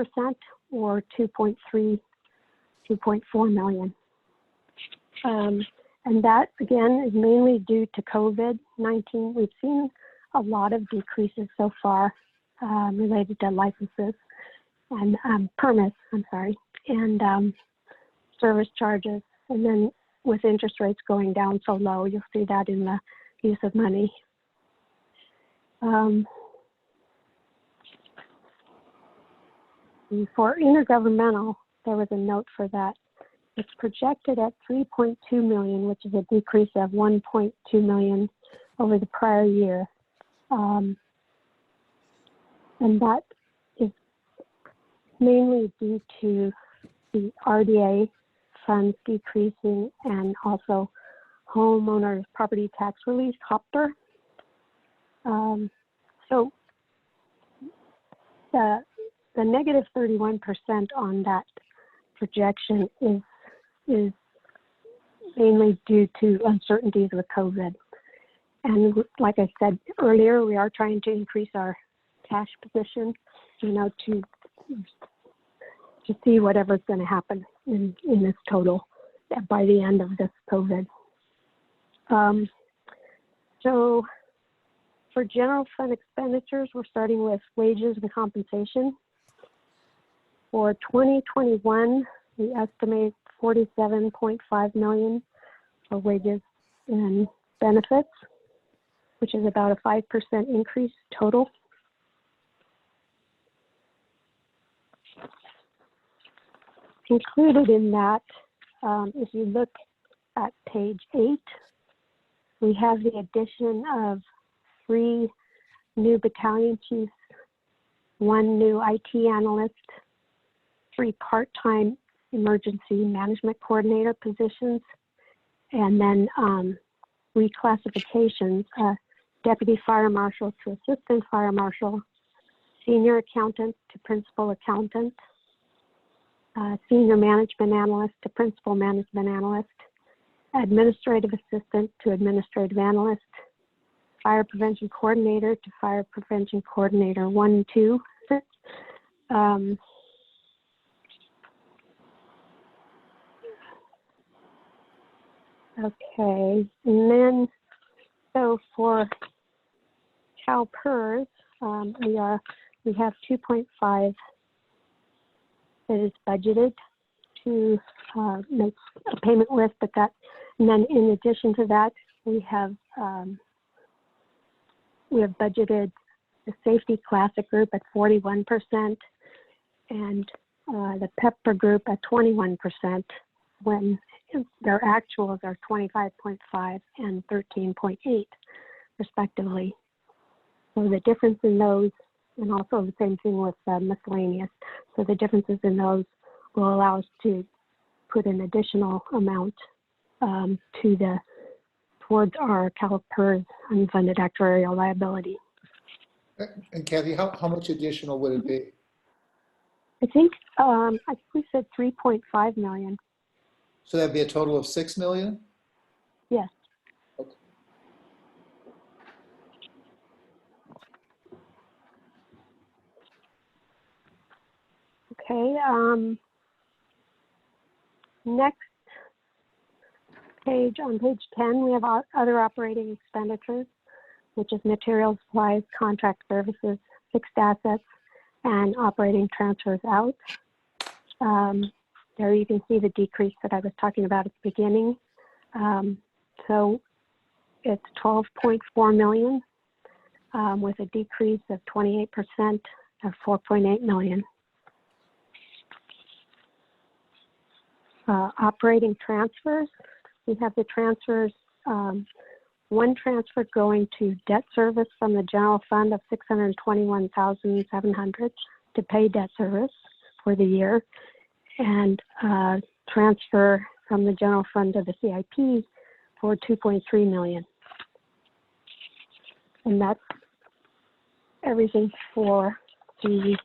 Speaker 10: or $2.3 2.4 million. And that, again, is mainly due to COVID-19. We've seen a lot of decreases so far related to licenses and permits, and service charges. And then with interest rates going down so low, you'll see that in the use of money. For intergovernmental, there was a note for that. It's projected at 3.2 million, which is a decrease of 1.2 million over the prior year. And that is mainly due to the RDA funds decreasing and also homeowners property tax relief, HOPTR. So the negative 31% on that projection is mainly due to uncertainties with COVID. And like I said earlier, we are trying to increase our cash position, to see whatever's going to happen in this total by the end of this COVID. So for general fund expenditures, we're starting with wages and compensation. For 2021, we estimate 47.5 million for wages and benefits, which is about a 5% increase total. Included in that, if you look at page 8, we have the addition of 3 new battalion chiefs, 1 new IT analyst, 3 part-time emergency management coordinator positions, and then reclassifications, deputy fire marshal to assistant fire marshal, senior accountant to principal accountant, senior management analyst to principal management analyst, administrative assistant to administrative analyst, fire prevention coordinator to fire prevention coordinator 1 and 2. Okay, and then so for CalPERS, we have 2.5 that is budgeted to make a payment with, but that, and then in addition to that, we have budgeted the safety classic group at 41% and the PEPR group at 21%, when their actuals are 25.5 and 13.8 respectively. So the difference in those, and also the same thing with miscellaneous. So the differences in those will allow us to put an additional amount towards our CalPERS unfunded actuarial liability.
Speaker 5: And Kathy, how much additional would it be?
Speaker 10: I think we said 3.5 million.
Speaker 5: So that'd be a total of 6 million?
Speaker 10: Yes.
Speaker 5: Okay.
Speaker 10: Okay, next page, on page 10, we have our other operating expenditures, which is materials, supplies, contract services, fixed assets, and operating transfers out. There you can see the decrease that I was talking about at the beginning. So it's 12.4 million with a decrease of 28% of 4.8 million. Operating transfers, we have the transfers, one transfer going to debt service from the general fund of 621,700 to pay debt service for the year, and transfer from the general fund to the CIP for 2.3 million. And that's everything for the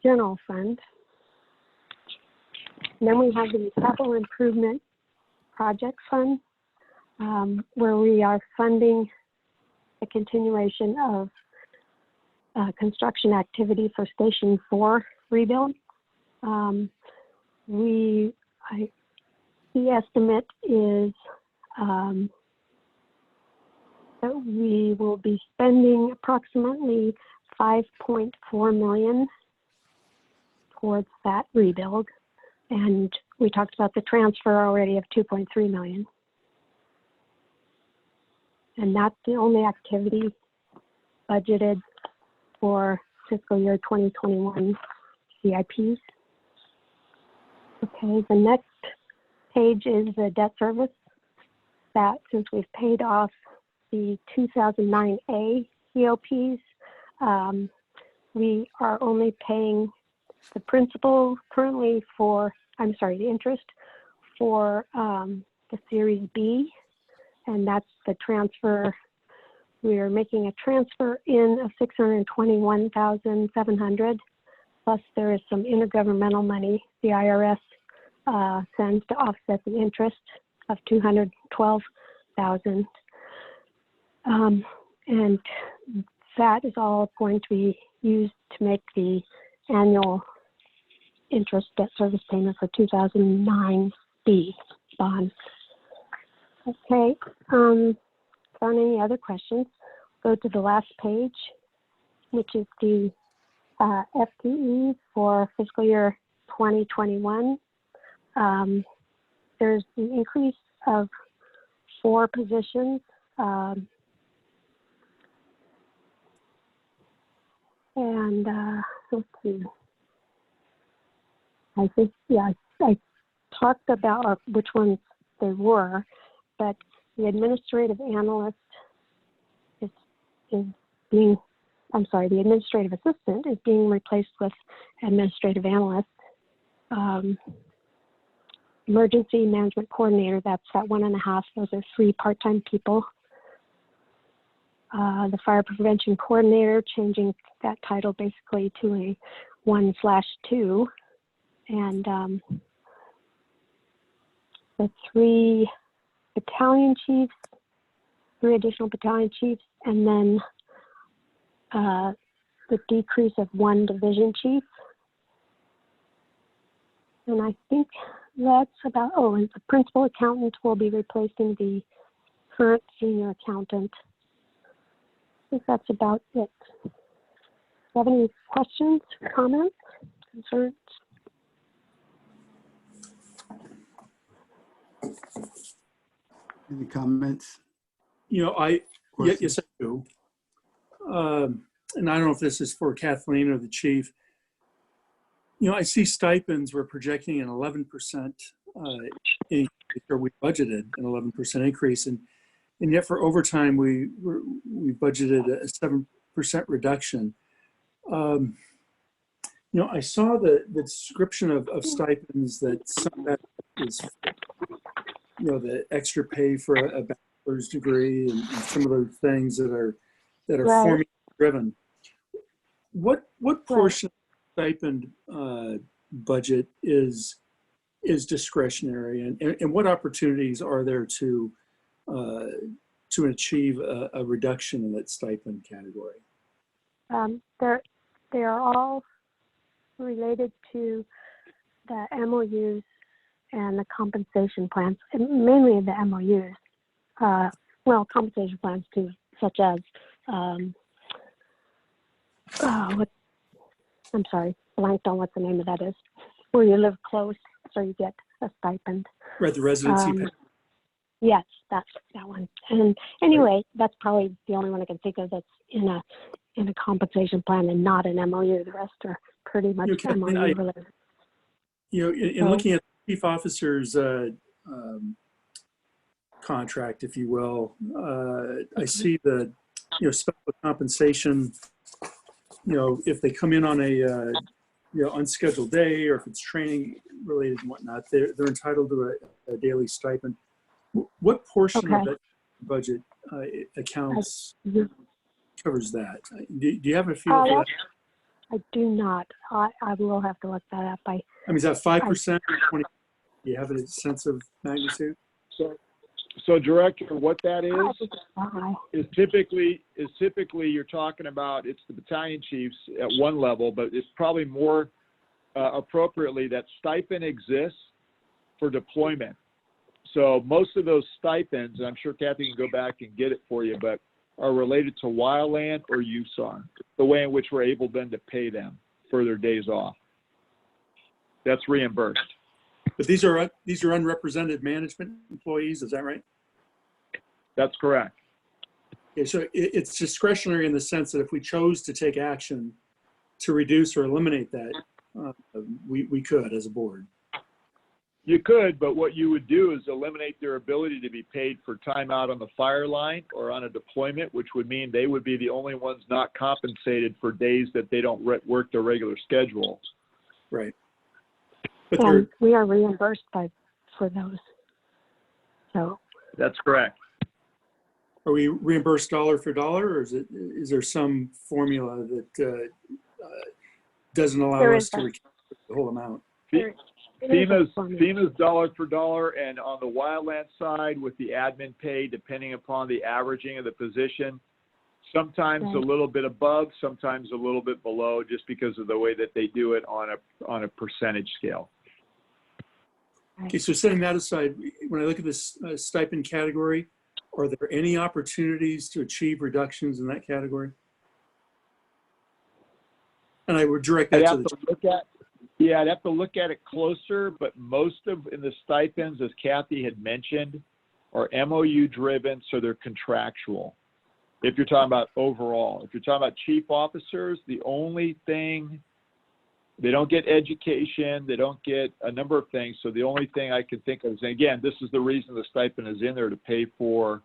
Speaker 10: general fund. And then we have the capital improvement project fund, where we are funding the continuation of construction activity for Station 4 rebuild. We the estimate is that we will be spending approximately $5.4 million towards that rebuild. And we talked about the transfer already of $2.3 million. And that's the only activity budgeted for fiscal year 2021 CIPs. Okay, the next page is the debt service. That since we've paid off the 2009A COPs, we are only paying the principal currently for, I'm sorry, the interest for the Series B, and that's the transfer. We are making a transfer in of $621,700, plus there is some intergovernmental money the IRS sends to offset the interest of $212,000. And that is all going to be used to make the annual interest debt service payment for 2009B bond. Okay, on any other questions, go to the last page, which is the FTE for fiscal year 2021. There's the increase of 4 positions. And let's see. I think, yeah, I talked about which ones they were, but the administrative analyst is being, I'm sorry, the administrative assistant is being replaced with administrative analyst. Emergency management coordinator, that's that 1.5. Those are 3 part-time people. The fire prevention coordinator, changing that title basically to a 1/2. And the 3 battalion chiefs, 3 additional battalion chiefs, and then the decrease of 1 division chief. And I think that's about, oh, and the principal accountant will be replacing the current senior accountant. I think that's about it. Do you have any questions, comments, concerns?
Speaker 2: Any comments?
Speaker 7: You know, yes, I do. And I don't know if this is for Kathleen or the chief. You know, I see stipends, we're projecting an 11% increase, or we budgeted an 11% increase. And yet for overtime, we budgeted a 7% reduction. You know, I saw the description of stipends that some of that is, you know, the extra pay for a bachelor's degree and some of those things that are
Speaker 10: Right.
Speaker 7: formula driven. What portion of the stipend budget is discretionary, and what opportunities are there to achieve a reduction in that stipend category?
Speaker 10: They are all related to the MOUs and the compensation plans, and mainly the MOUs. Well, compensation plans too, such as I'm sorry, blanked on what the name of that is, where you live close, so you get a stipend.
Speaker 7: Right, the residency pay.
Speaker 10: Yes, that's that one. And anyway, that's probably the only one I can think of that's in a compensation plan and not an MOU. The rest are pretty much MOU related.
Speaker 7: You know, in looking at the chief officer's contract, if you will, I see the, you know, special compensation. You know, if they come in on a you know, unscheduled day, or if it's training related and whatnot, they're entitled to a daily stipend. What portion of that budget accounts covers that? Do you have a feel for that?
Speaker 10: I do not. I will have to look that up. I
Speaker 7: mean, is that 5% or 20%? Do you have a sense of magnitude?
Speaker 1: So Director, what that is typically you're talking about, it's the battalion chiefs at one level, but it's probably more appropriately that stipend exists for deployment. So most of those stipends, and I'm sure Kathy can go back and get it for you, but are related to wildland or USAR, the way in which we're able then to pay them for their days off. That's reimbursed.
Speaker 7: But these are unrepresented management employees, is that right?
Speaker 1: That's correct.
Speaker 7: Okay, so it's discretionary in the sense that if we chose to take action to reduce or eliminate that, we could as a board.
Speaker 1: You could, but what you would do is eliminate their ability to be paid for time out on the fire line or on a deployment, which would mean they would be the only ones not compensated for days that they don't work their regular schedule.
Speaker 7: Right. But
Speaker 10: And we are reimbursed for those. So
Speaker 1: That's correct.
Speaker 7: are we reimbursed dollar for dollar, or is there some formula that doesn't allow us to recover the whole amount?
Speaker 1: FEMA's dollar for dollar, and on the wildland side with the admin pay, depending upon the averaging of the position, sometimes a little bit above, sometimes a little bit below, just because of the way that they do it on a percentage scale.
Speaker 7: Okay, so setting that aside, when I look at this stipend category, are there any opportunities to achieve reductions in that category? And I would direct that to the.
Speaker 1: I'd have to look at it closer, but most of in the stipends, as Kathy had mentioned, are MOU driven, so they're contractual. If you're talking about overall, if you're talking about chief officers, the only thing, they don't get education, they don't get a number of things. So the only thing I can think of is, and again, this is the reason the stipend is in there, to pay for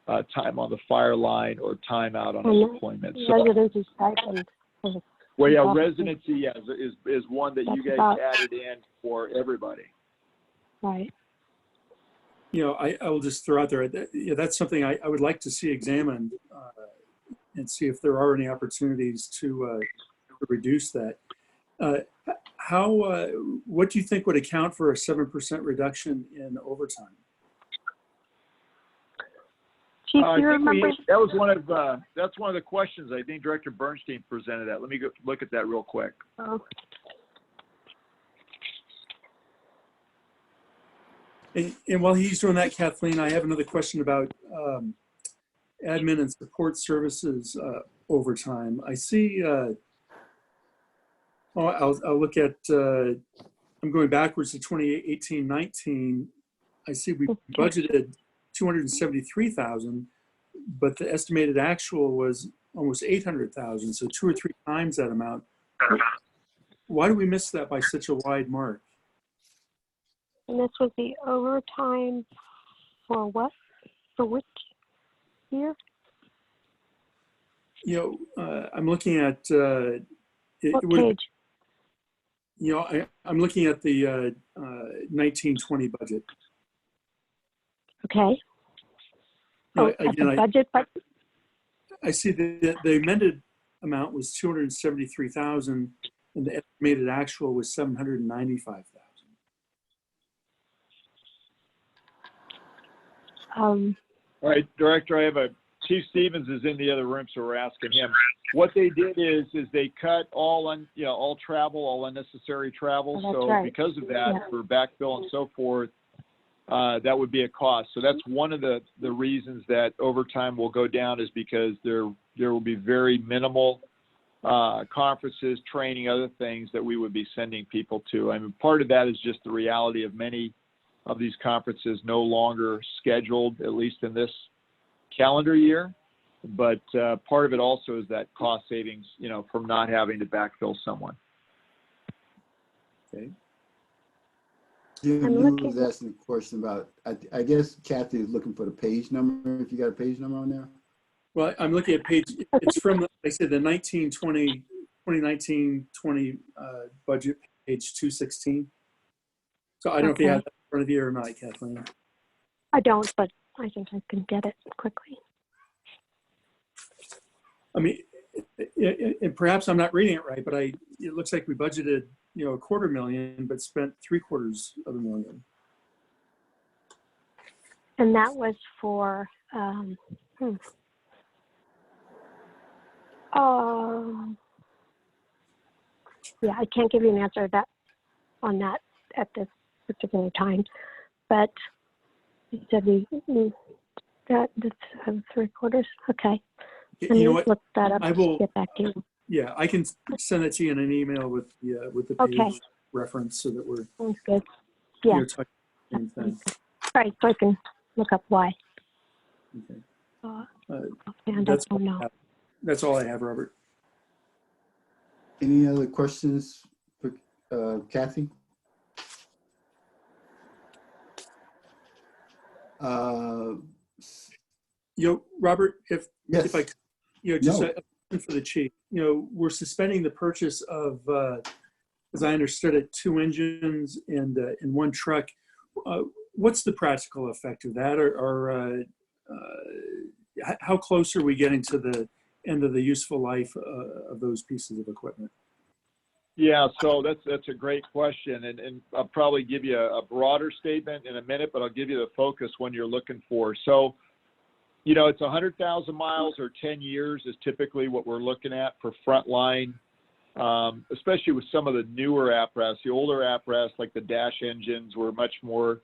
Speaker 1: time on the fire line or time out on a deployment. So,
Speaker 10: residency stipend.
Speaker 1: well, yeah, residency is one that you guys added in for everybody.
Speaker 10: Right.
Speaker 7: You know, I will just throw out there, that's something I would like to see examined and see if there are any opportunities to reduce that. What do you think would account for a 7% reduction in overtime?
Speaker 10: Chief, do you remember?
Speaker 1: That was that's one of the questions. I think Director Bernstein presented that. Let me go look at that real quick.
Speaker 10: Oh.
Speaker 7: And while he's doing that, Kathleen, I have another question about admin and support services overtime. I see, I'll look at, I'm going backwards to 2018-19. I see we budgeted 273,000, but the estimated actual was almost 800,000, so 2 or 3 times that amount. Why do we miss that by such a wide mark?
Speaker 10: And this was the overtime for what? For which year?
Speaker 7: You know, I'm looking at
Speaker 10: What page?
Speaker 7: You know, I'm looking at the 1920 budget.
Speaker 10: Okay.
Speaker 7: Oh,
Speaker 10: at the budget, but
Speaker 7: I see that the amended amount was 273,000, and the estimated actual was 795,000.
Speaker 1: All right, Director, I have Chief Stevens is in the other room, so we're asking him. What they did is they cut all travel, all unnecessary travel.
Speaker 10: Oh,
Speaker 1: so
Speaker 10: right.
Speaker 1: Because of that, for backfill and so forth, that would be a cost. So that's one of the reasons that overtime will go down, is because there will be very minimal conferences, training, other things that we would be sending people to. I mean, part of that is just the reality of many of these conferences no longer scheduled, at least in this calendar year. But part of it also is that cost savings, from not having to backfill someone.
Speaker 7: Okay.
Speaker 2: Jim, you was asking a question about, I guess Kathy is looking for the page number, if you got a page number on there.
Speaker 7: Well, I'm looking at page, it's from, like I said, the 2019-20 budget, page 216. So I don't know if you have that in front of you or not, Kathleen.
Speaker 10: I don't, but I think I can get it quickly.
Speaker 7: I mean, and perhaps I'm not reading it right, but it looks like we budgeted, $250,000, but spent $750,000.
Speaker 10: And that was for, yeah, I can't give you an answer on that at this particular time. But you said we got the 3/4. Okay. Let me
Speaker 7: You know what?
Speaker 10: look that up
Speaker 7: I
Speaker 10: and
Speaker 7: will,
Speaker 10: get back to you.
Speaker 7: yeah, I can send it to you in an email with the
Speaker 10: Okay.
Speaker 7: page reference so that we're,
Speaker 10: Sounds good.
Speaker 7: you
Speaker 10: Yeah.
Speaker 7: know, talking the same thing.
Speaker 10: Right, so I can look up why.
Speaker 7: Okay.
Speaker 10: And I
Speaker 7: That's
Speaker 10: don't know.
Speaker 7: That's all I have, Robert.
Speaker 2: Any other questions for Kathy?
Speaker 7: Robert, if
Speaker 2: Yes.
Speaker 7: I, just
Speaker 2: No.
Speaker 7: a question for the chief, we're suspending the purchase of, as I understood it, 2 engines and 1 truck. What's the practical effect of that? Or how close are we getting to the end of the useful life of those pieces of equipment?
Speaker 1: Yeah, so that's a great question, and I'll probably give you a broader statement in a minute, but I'll give you the focus one you're looking for. So, it's 100,000 miles or 10 years is typically what we're looking at for frontline, especially with some of the newer apparatus. The older apparatus, like the dash engines, were much more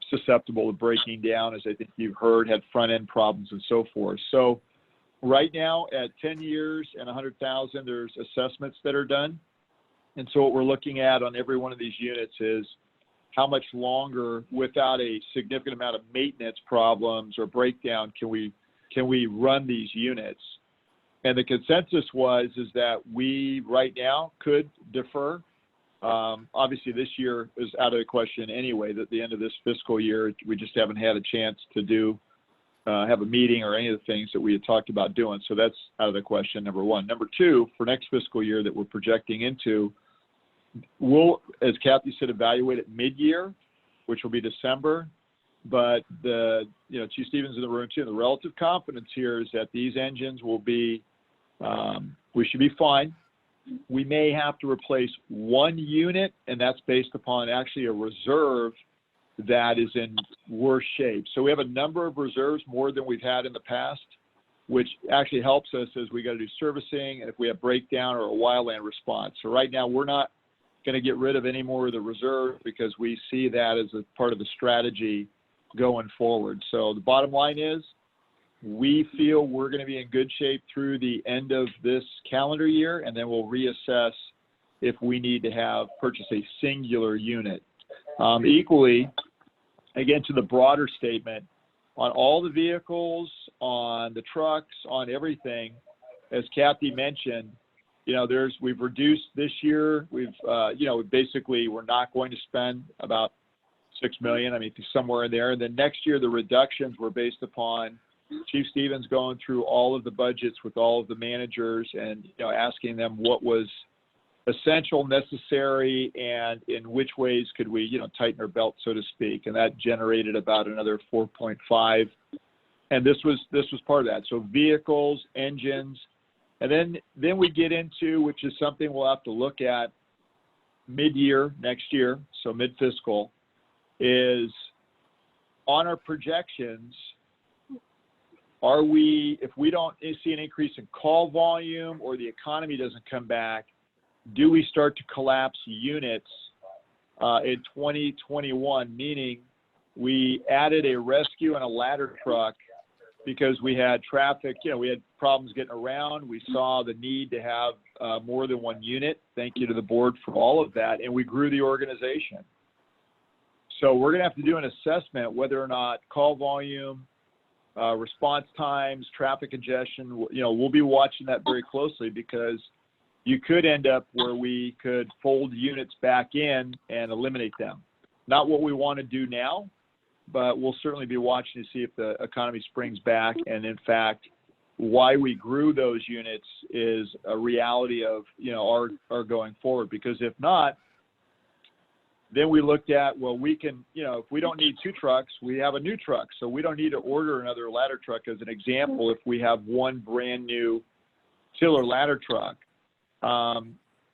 Speaker 1: susceptible to breaking down, as I think you've heard, had front end problems and so forth. So right now at 10 years and 100,000, there's assessments that are done. And so what we're looking at on every one of these units is how much longer, without a significant amount of maintenance problems or breakdown, can we run these units? And the consensus is that we right now could defer. Obviously, this year is out of the question anyway. At the end of this fiscal year, we just haven't had a chance to have a meeting or any of the things that we had talked about doing. So that's out of the question, number one. Number two, for next fiscal year that we're projecting into, we'll, as Kathy said, evaluate it mid-year, which will be December. But Chief Stevens in the room too, and the relative confidence here is that these engines will be, we should be fine. We may have to replace 1 unit, and that's based upon actually a reserve that is in worse shape. So we have a number of reserves, more than we've had in the past, which actually helps us as we got to do servicing and if we have breakdown or a wildland response. So right now we're not going to get rid of any more of the reserve because we see that as a part of the strategy going forward. So the bottom line is we feel we're going to be in good shape through the end of this calendar year, and then we'll reassess if we need to purchase a singular unit. Equally, again, to the broader statement, on all the vehicles, on the trucks, on everything, as Kathy mentioned, we've reduced this year. We're not going to spend about $6 million. I mean, somewhere in there. And then next year, the reductions were based upon Chief Stevens going through all of the budgets with all of the managers and, asking them what was essential, necessary, and in which ways could we, tighten our belt, so to speak. And that generated about another 4.5. And this was part of that. So vehicles, engines, and then we get into, which is something we'll have to look at mid-year next year, so mid-fiscal, is on our projections, if we don't see an increase in call volume or the economy doesn't come back, do we start to collapse units in 2021, meaning we added a rescue and a ladder truck because we had traffic, we had problems getting around. We saw the need to have more than 1 unit. Thank you to the board for all of that. And we grew the organization. So we're going to have to do an assessment whether or not call volume, response times, traffic congestion, we'll be watching that very closely because you could end up where we could fold units back in and eliminate them. Not what we want to do now, but we'll certainly be watching to see if the economy springs back. And in fact, why we grew those units is a reality of, our going forward. Because if not, then we looked at, well, we can, if we don't need 2 trucks, we have a new truck. So we don't need to order another ladder truck as an example if we have 1 brand new tiller ladder truck.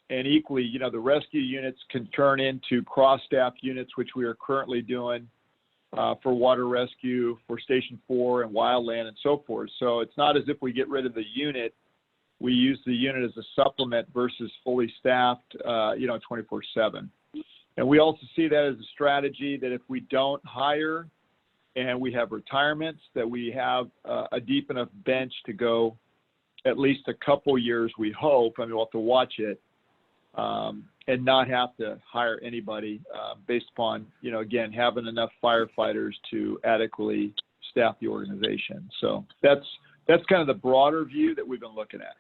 Speaker 1: And equally, the rescue units can turn into cross-staff units, which we are currently doing for water rescue, for Station 4 and wildland and so forth. So it's not as if we get rid of the unit. We use the unit as a supplement versus fully staffed, 24/7. And we also see that as a strategy that if we don't hire and we have retirements, that we have a deep enough bench to go at least a couple years, we hope. I mean, we'll have to watch it, and not have to hire anybody based upon, you know, again, having enough firefighters to adequately staff the organization. So that's kind of the broader view that we've been looking at.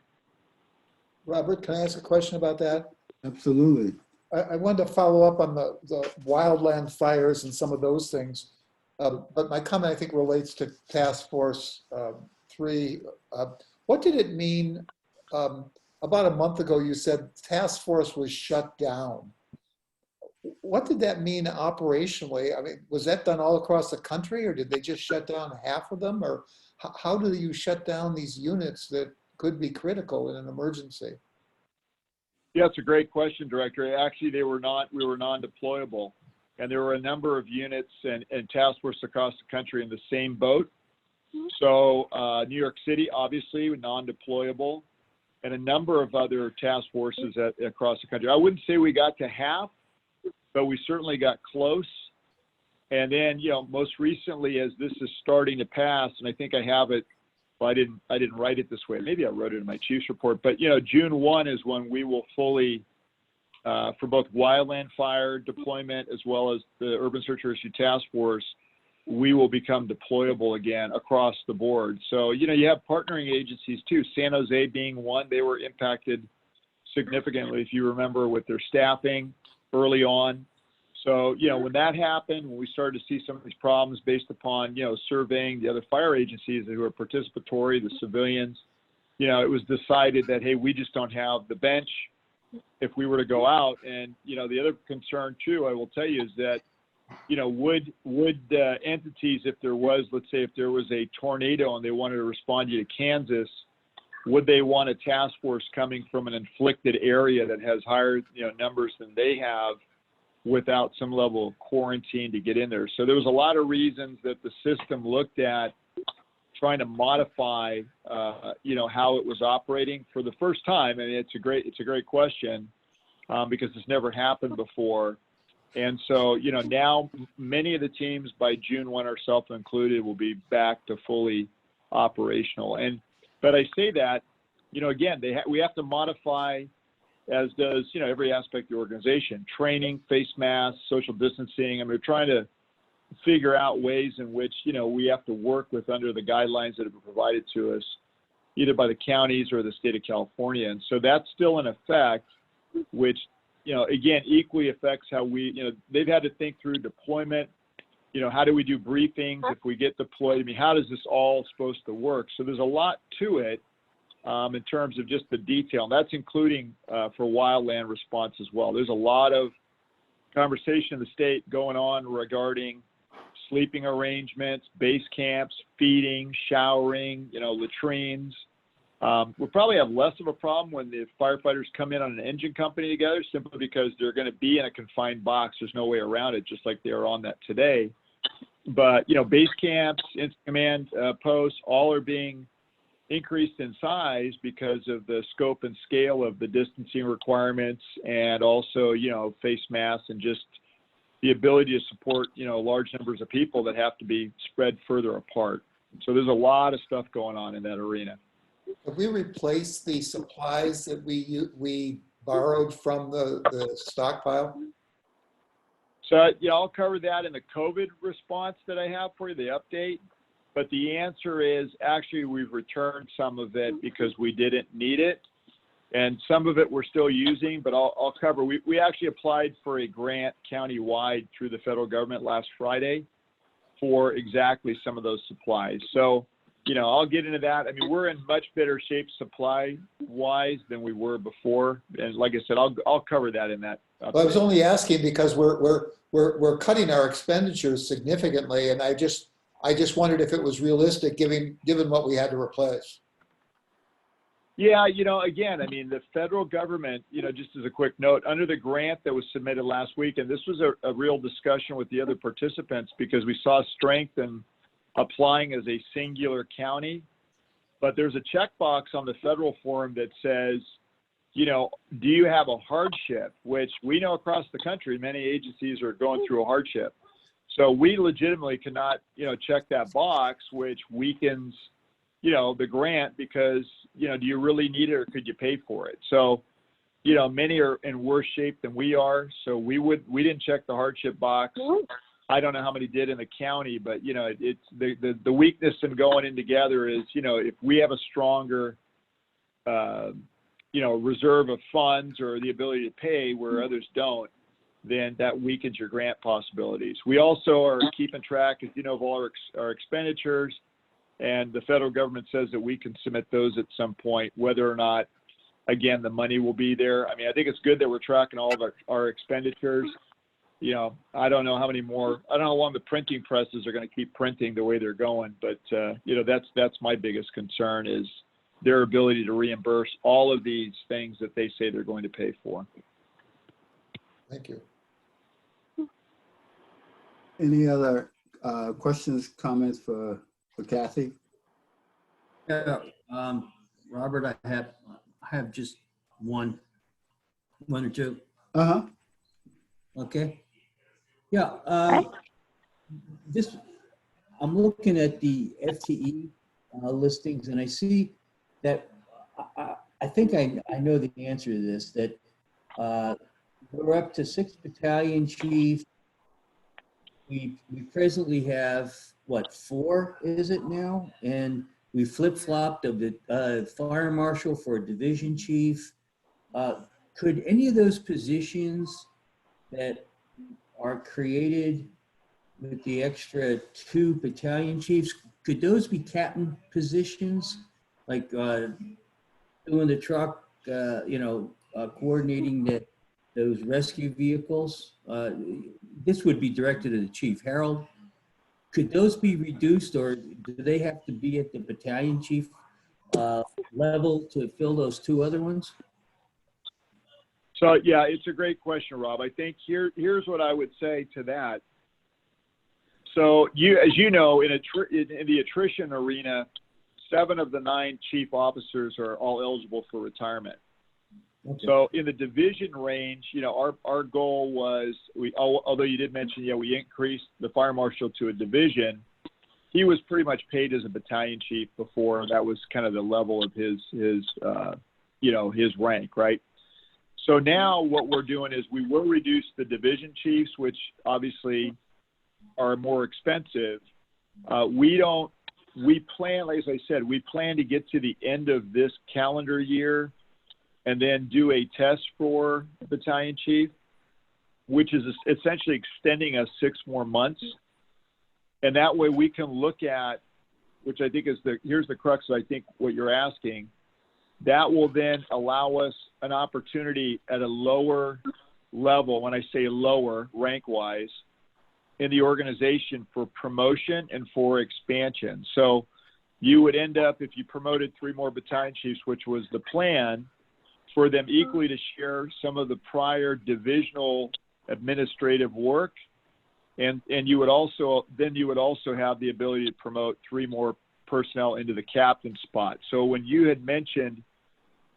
Speaker 5: Robert, can I ask a question about that?
Speaker 2: Absolutely.
Speaker 5: I wanted to follow up on the wildland fires and some of those things. But my comment, I think, relates to Task Force 3. What did it mean? About a month ago, you said Task Force was shut down. What did that mean operationally? I mean, was that done all across the country, or did they just shut down half of them? Or how do you shut down these units that could be critical in an emergency?
Speaker 1: Yeah, it's a great question, Director. Actually, we were non-deployable, and there were a number of units and task force across the country in the same boat. So New York City, obviously, non-deployable, and a number of other task forces across the country. I wouldn't say we got to half, but we certainly got close. And then, you know, most recently, as this is starting to pass, and I think I have it. Well, I didn't write it this way. Maybe I wrote it in my chief's report. But, you know, June 1 is when we will fully, for both wildland fire deployment as well as the Urban Search and Rescue Task Force, we will become deployable again across the board. So, you know, you have partnering agencies too, San Jose being one. They were impacted significantly, if you remember, with their staffing early on. So, you know, when that happened, when we started to see some of these problems based upon, you know, surveying the other fire agencies who are participatory, the civilians, you know, it was decided that, hey, we just don't have the bench if we were to go out. And, you know, the other concern too, I will tell you, is that, you know, would entities, if there was, let's say, if there was a tornado and they wanted to respond to Kansas, would they want a task force coming from an inflicted area that has higher, you know, numbers than they have, without some level of quarantine to get in there? So there was a lot of reasons that the system looked at trying to modify, you know, how it was operating for the first time. And it's a great question because it's never happened before. And so, you know, now many of the teams by June 1, ourselves included, will be back to fully operational. But I say that, you know, again, we have to modify, as does, you know, every aspect of the organization, training, face masks, social distancing. And we're trying to figure out ways in which, you know, we have to work with under the guidelines that have been provided to us, either by the counties or the state of California. And so that's still in effect, which, you know, again, equally affects how we, you know, they've had to think through deployment. You know, how do we do briefings if we get deployed? I mean, how does this all supposed to work? So there's a lot to it. In terms of just the detail, and that's including for wildland response as well. There's a lot of conversation in the state going on regarding sleeping arrangements, base camps, feeding, showering, you know, latrines. We'll probably have less of a problem when the firefighters come in on an engine company together, simply because they're going to be in a confined box. There's no way around it, just like they are on that today. But, you know, base camps, instant command posts, all are being increased in size because of the scope and scale of the distancing requirements, and also, you know, face masks, and just the ability to support, you know, large numbers of people that have to be spread further apart. So there's a lot of stuff going on in that arena.
Speaker 5: Have we replaced the supplies that we borrowed from the stockpile?
Speaker 1: So, yeah, I'll cover that in the COVID response that I have for you, the update. But the answer is, actually, we've returned some of it because we didn't need it. And some of it we're still using, but I'll cover. We actually applied for a grant countywide through the federal government last Friday for exactly some of those supplies. So, you know, I'll get into that. I mean, we're in much better shape supply-wise than we were before. And like I said, I'll cover that in that update.
Speaker 5: Well, I was only asking because we're cutting our expenditures significantly, and I just wondered if it was realistic given what we had to replace.
Speaker 1: Yeah, you know, again, I mean, the federal government, you know, just as a quick note, under the grant that was submitted last week, and this was a real discussion with the other participants because we saw strength in applying as a singular county, but there's a checkbox on the federal form that says, do you have a hardship, which we know across the country, many agencies are going through a hardship. So we legitimately cannot, check that box, which weakens, the grant because, do you really need it or could you pay for it? So, many are in worse shape than we are. So we didn't check the hardship box. I don't know how many did in the county, but, it's the weakness in going in together is, if we have a stronger, reserve of funds or the ability to pay where others don't, then that weakens your grant possibilities. We also are keeping track, as of all our expenditures, and the federal government says that we can submit those at some point, whether or not, again, the money will be there. I mean, I think it's good that we're tracking all of our expenditures. I don't know how many more, I don't know how long the printing presses are going to keep printing the way they're going, but, that's my biggest concern is their ability to reimburse all of these things that they say they're going to pay for.
Speaker 5: Thank you.
Speaker 2: Any other questions, comments for Kathy?
Speaker 9: Yeah, Robert, I have just one or two.
Speaker 2: Uh-huh.
Speaker 9: Okay. Yeah. I'm looking at the FTE listings, and I see that I think I know the answer to this. That we're up to 6 battalion chief. We presently have what, 4 is it now? And we flip-flopped of the fire marshal for a division chief. Could any of those positions that are created with the extra 2 battalion chiefs, could those be captain positions? Like doing the truck, coordinating those rescue vehicles? This would be directed at the chief. Harold, could those be reduced, or do they have to be at the battalion chief level to fill those 2 other ones?
Speaker 1: So, yeah, it's a great question, Rob. I think here's what I would say to that. So, as you know, in the attrition arena, 7 of the 9 chief officers are all eligible for retirement. Okay. So in the division range, our goal was, although you did mention, we increased the fire marshal to a division. He was pretty much paid as a battalion chief before. That was kind of the level of his rank, right? So now what we're doing is we will reduce the division chiefs, which obviously are more expensive. We plan, like as I said, we plan to get to the end of this calendar year and then do a test for battalion chief, which is essentially extending us 6 more months. And that way we can look at, which I think is here's the crux of, I think, what you're asking. That will then allow us an opportunity at a lower level, when I say lower, rank-wise, in the organization for promotion and for expansion. So you would end up, if you promoted 3 more battalion chiefs, which was the plan, for them equally to share some of the prior divisional administrative work, and you would also have the ability to promote 3 more personnel into the captain spot. So when you had mentioned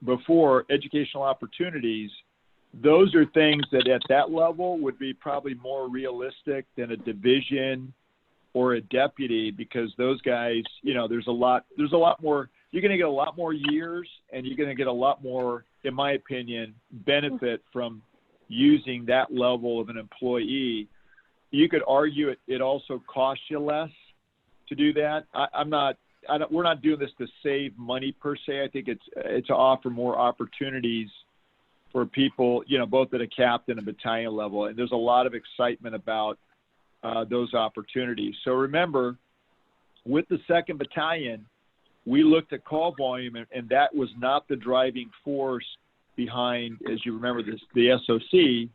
Speaker 1: before educational opportunities, those are things that at that level would be probably more realistic than a division or a deputy, because those guys, there's a lot more, you're going to get a lot more years, and you're going to get a lot more, in my opinion, benefit from using that level of an employee. You could argue it also costs you less to do that. We're not doing this to save money per se. I think it's to offer more opportunities for people, both at a captain and battalion level. And there's a lot of excitement about those opportunities. So remember, with the 2nd Battalion, we looked at call volume, and that was not the driving force behind, as you remember, the SOC.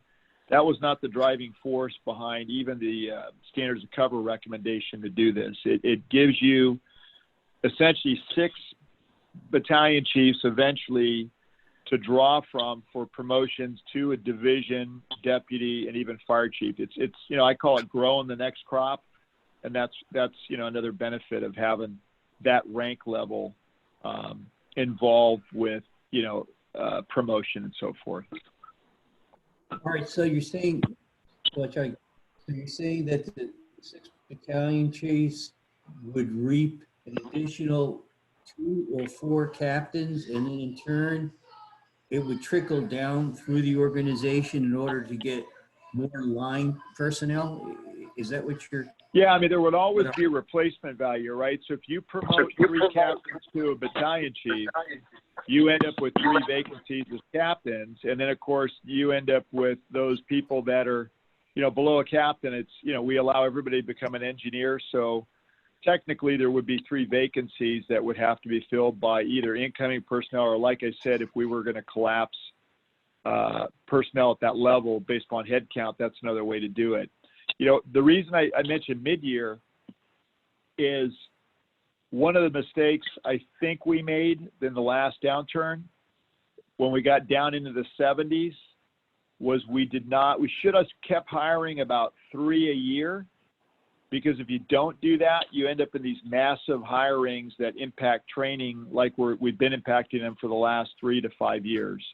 Speaker 1: That was not the driving force behind even the standards of cover recommendation to do this. It gives you essentially 6 battalion chiefs eventually to draw from for promotions to a division, deputy, and even fire chief. It's I call it growing the next crop, and that's another benefit of having that rank level involved with promotion and so forth.
Speaker 9: All right, so you're saying, well, Chuck, so you're saying that the 6 battalion chiefs would reap an additional 2 or 4 captains, and then in turn, it would trickle down through the organization in order to get more line personnel? Is that what you're?
Speaker 1: Yeah, I mean, there would always be a replacement value, right? So if you promote 3 captains to a battalion chief, you end up with 3 vacancies as captains. And then, of course, you end up with those people that are, below a captain. It's, we allow everybody to become an engineer. So technically, there would be 3 vacancies that would have to be filled by either incoming personnel or, like I said, if we were going to collapse personnel at that level based upon head count, that's another way to do it. The reason I mentioned mid-year is one of the mistakes I think we made in the last downturn when we got down into the 70s was we should have kept hiring about 3 a year, because if you don't do that, you end up in these massive hirings that impact training like we've been impacting them for the last 3 to 5 years.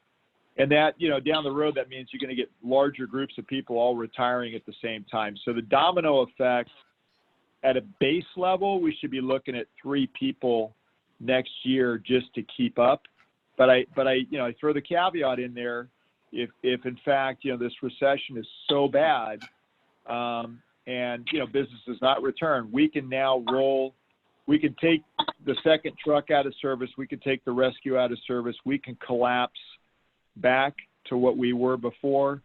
Speaker 1: And that, down the road, that means you're going to get larger groups of people all retiring at the same time. So the domino effect at a base level, we should be looking at 3 people next year just to keep up. But I throw the caveat in there. If in fact, this recession is so bad, and business does not return, we can now we can take the second truck out of service. We can take the rescue out of service. We can collapse back to what we were before,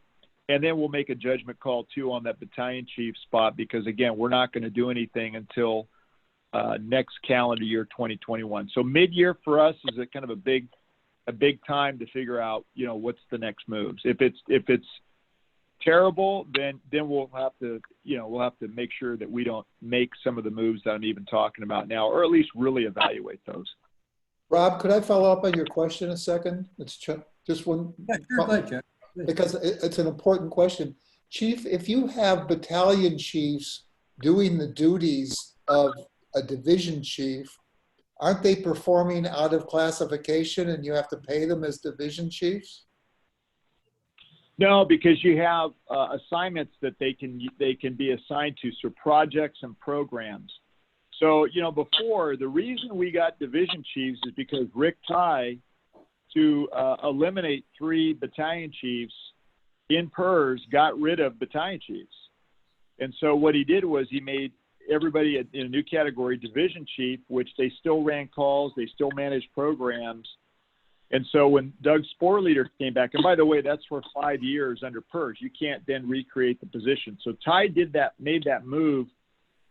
Speaker 1: and then we'll make a judgment call too on that battalion chief spot, because again, we're not going to do anything until next calendar year 2021. So mid-year for us is a kind of a big time to figure out what's the next moves. If it's terrible, then we'll have to make sure that we don't make some of the moves that I'm even talking about now, or at least really evaluate those.
Speaker 5: Rob, could I follow up on your question a second? It's just one.
Speaker 9: Yeah, sure, go ahead, Chuck.
Speaker 5: Because it's an important question. Chief, if you have battalion chiefs doing the duties of a division chief, aren't they performing out of classification and you have to pay them as division chiefs?
Speaker 1: No, because you have assignments that they can be assigned to, so projects and programs. So, before, the reason we got division chiefs is because Rick Tye, to eliminate 3 battalion chiefs in PERS, got rid of battalion chiefs. And so what he did was he made everybody in a new category division chief, which they still ran calls, they still managed programs. And so when Doug Sporleader came back, and by the way, that's for 5 years under PERS, you can't then recreate the position. So Tye made that move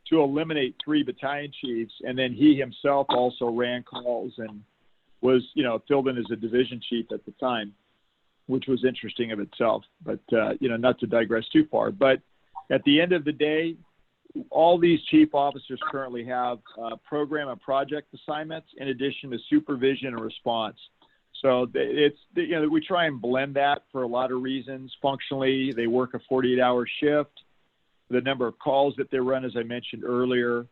Speaker 1: to eliminate 3 battalion chiefs, and then he himself also ran calls and was, filled in as a division chief at the time, which was interesting of itself. But, not to digress too far. But at the end of the day, all these chief officers currently have program and project assignments in addition to supervision and response. So we try and blend that for a lot of reasons. Functionally, they work a 48-hour shift. The number of calls that they run, as I mentioned earlier,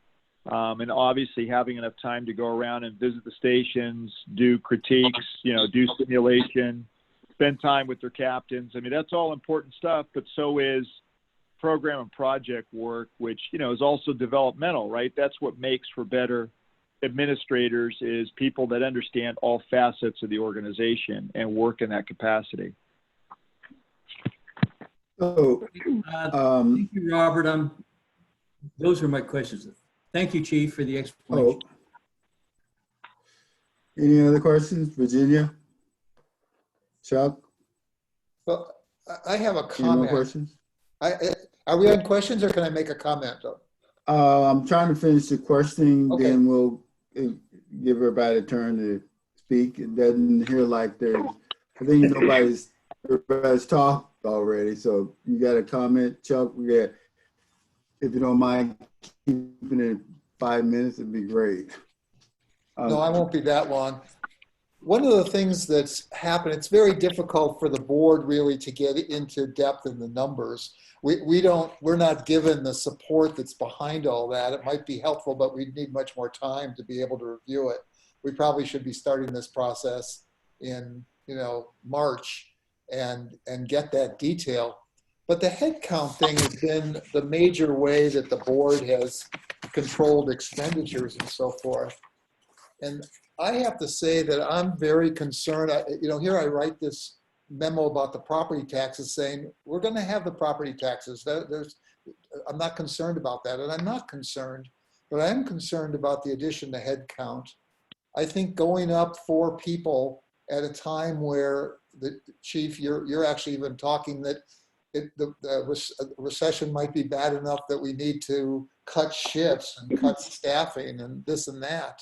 Speaker 1: and obviously having enough time to go around and visit the stations, do critiques, do simulation, spend time with their captains. I mean, that's all important stuff, but so is program and project work, which, is also developmental, right? That's what makes for better administrators, is people that understand all facets of the organization and work in that capacity.
Speaker 2: So,
Speaker 9: Thank you, Robert. Those are my questions. Thank you, Chief, for the explanation.
Speaker 2: Any other questions? Virginia? Chuck?
Speaker 5: Well, I have a
Speaker 2: Any more
Speaker 5: comment.
Speaker 2: questions?
Speaker 5: Are we on questions or can I make a comment?
Speaker 2: I'm trying to finish the questioning,
Speaker 5: Okay.
Speaker 2: then we'll give everybody a turn to speak. It doesn't hear like I think everybody's talked already. So you got a comment, Chuck? If you don't mind keeping it 5 minutes, it'd be great.
Speaker 5: No, I won't be that long. One of the things that's happened, it's very difficult for the board really to get into depth in the numbers. We're not given the support that's behind all that. It might be helpful, but we'd need much more time to be able to review it. We probably should be starting this process in March and get that detail. But the headcount thing has been the major way that the board has controlled expenditures and so forth. And I have to say that I'm very concerned. Here I write this memo about the property taxes saying, we're going to have the property taxes. I'm not concerned about that. And I'm not concerned, but I am concerned about the addition to headcount. I think going up 4 people at a time where the chief, you're actually even talking that the recession might be bad enough that we need to cut shifts and cut staffing and this and that.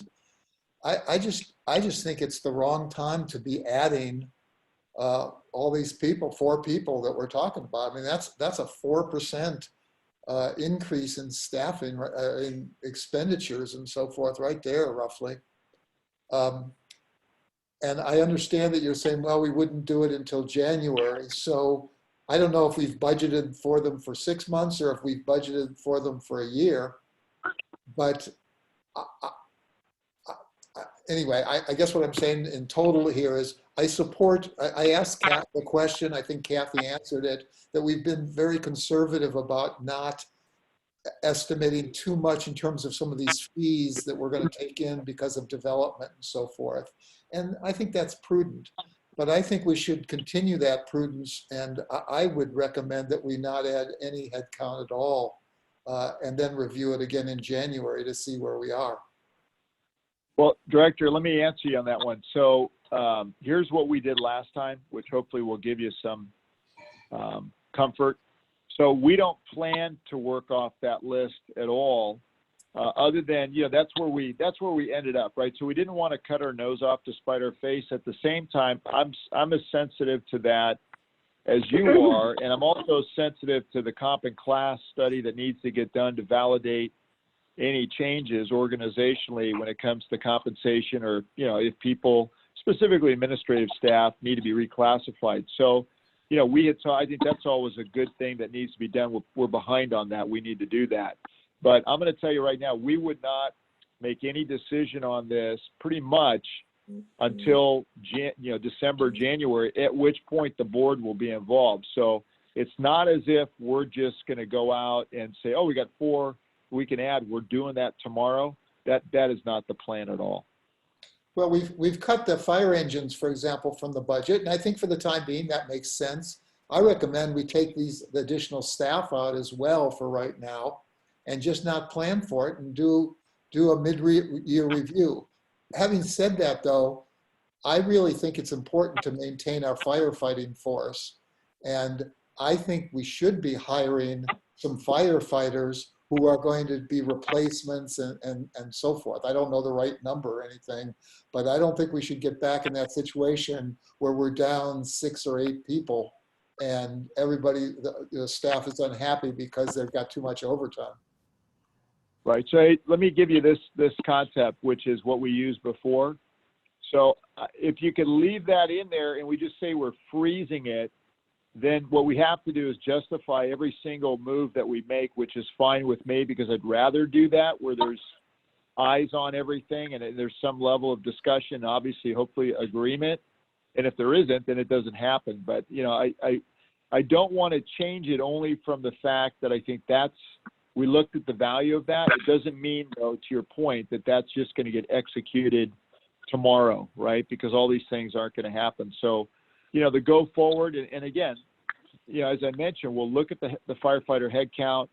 Speaker 5: I just think it's the wrong time to be adding all these people, 4 people that we're talking about. I mean, that's a 4% increase in staffing, in expenditures and so forth, right there, roughly. And I understand that you're saying, well, we wouldn't do it until January. So I don't know if we've budgeted for them for 6 months or if we've budgeted for them for a year. But anyway, I guess what I'm saying in total here is I asked Kat the question, I think Kathy answered it, that we've been very conservative about not estimating too much in terms of some of these fees that we're going to take in because of development and so forth. And I think that's prudent. But I think we should continue that prudence, and I would recommend that we not add any headcount at all, and then review it again in January to see where we are.
Speaker 1: Well, Director, let me answer you on that one. So here's what we did last time, which hopefully will give you some comfort. So we don't plan to work off that list at all, other than, that's where we ended up, right? So we didn't want to cut our nose off to spite our face. At the same time, I'm as sensitive to that as you are, and I'm also sensitive to the comp and class study that needs to get done to validate any changes organizationally when it comes to compensation, or if people, specifically administrative staff, need to be reclassified. So I think that's always a good thing that needs to be done. We're behind on that. We need to do that. But I'm going to tell you right now, we would not make any decision on this pretty much until December, January, at which point the board will be involved. So it's not as if we're just going to go out and say, oh, we got 4 we can add. We're doing that tomorrow. That is not the plan at all.
Speaker 5: Well, we've cut the fire engines, for example, from the budget, and I think for the time being that makes sense. I recommend we take the additional staff out as well for right now, and just not plan for it and do a mid-year review. Having said that, though, I really think it's important to maintain our firefighting force, and I think we should be hiring some firefighters who are going to be replacements and so forth. I don't know the right number or anything, but I don't think we should get back in that situation where we're down 6 or 8 people and everybody, the staff is unhappy because they've got too much overtime.
Speaker 1: Right. So let me give you this concept, which is what we used before. So if you could leave that in there and we just say we're freezing it, then what we have to do is justify every single move that we make, which is fine with me, because I'd rather do that where there's eyes on everything and there's some level of discussion, obviously, hopefully agreement. And if there isn't, then it doesn't happen. But, I don't want to change it only from the fact that I think we looked at the value of that. It doesn't mean, though, to your point, that that's just going to get executed tomorrow, right? Because all these things aren't going to happen. So, the go forward, and again, as I mentioned, we'll look at the firefighter headcount.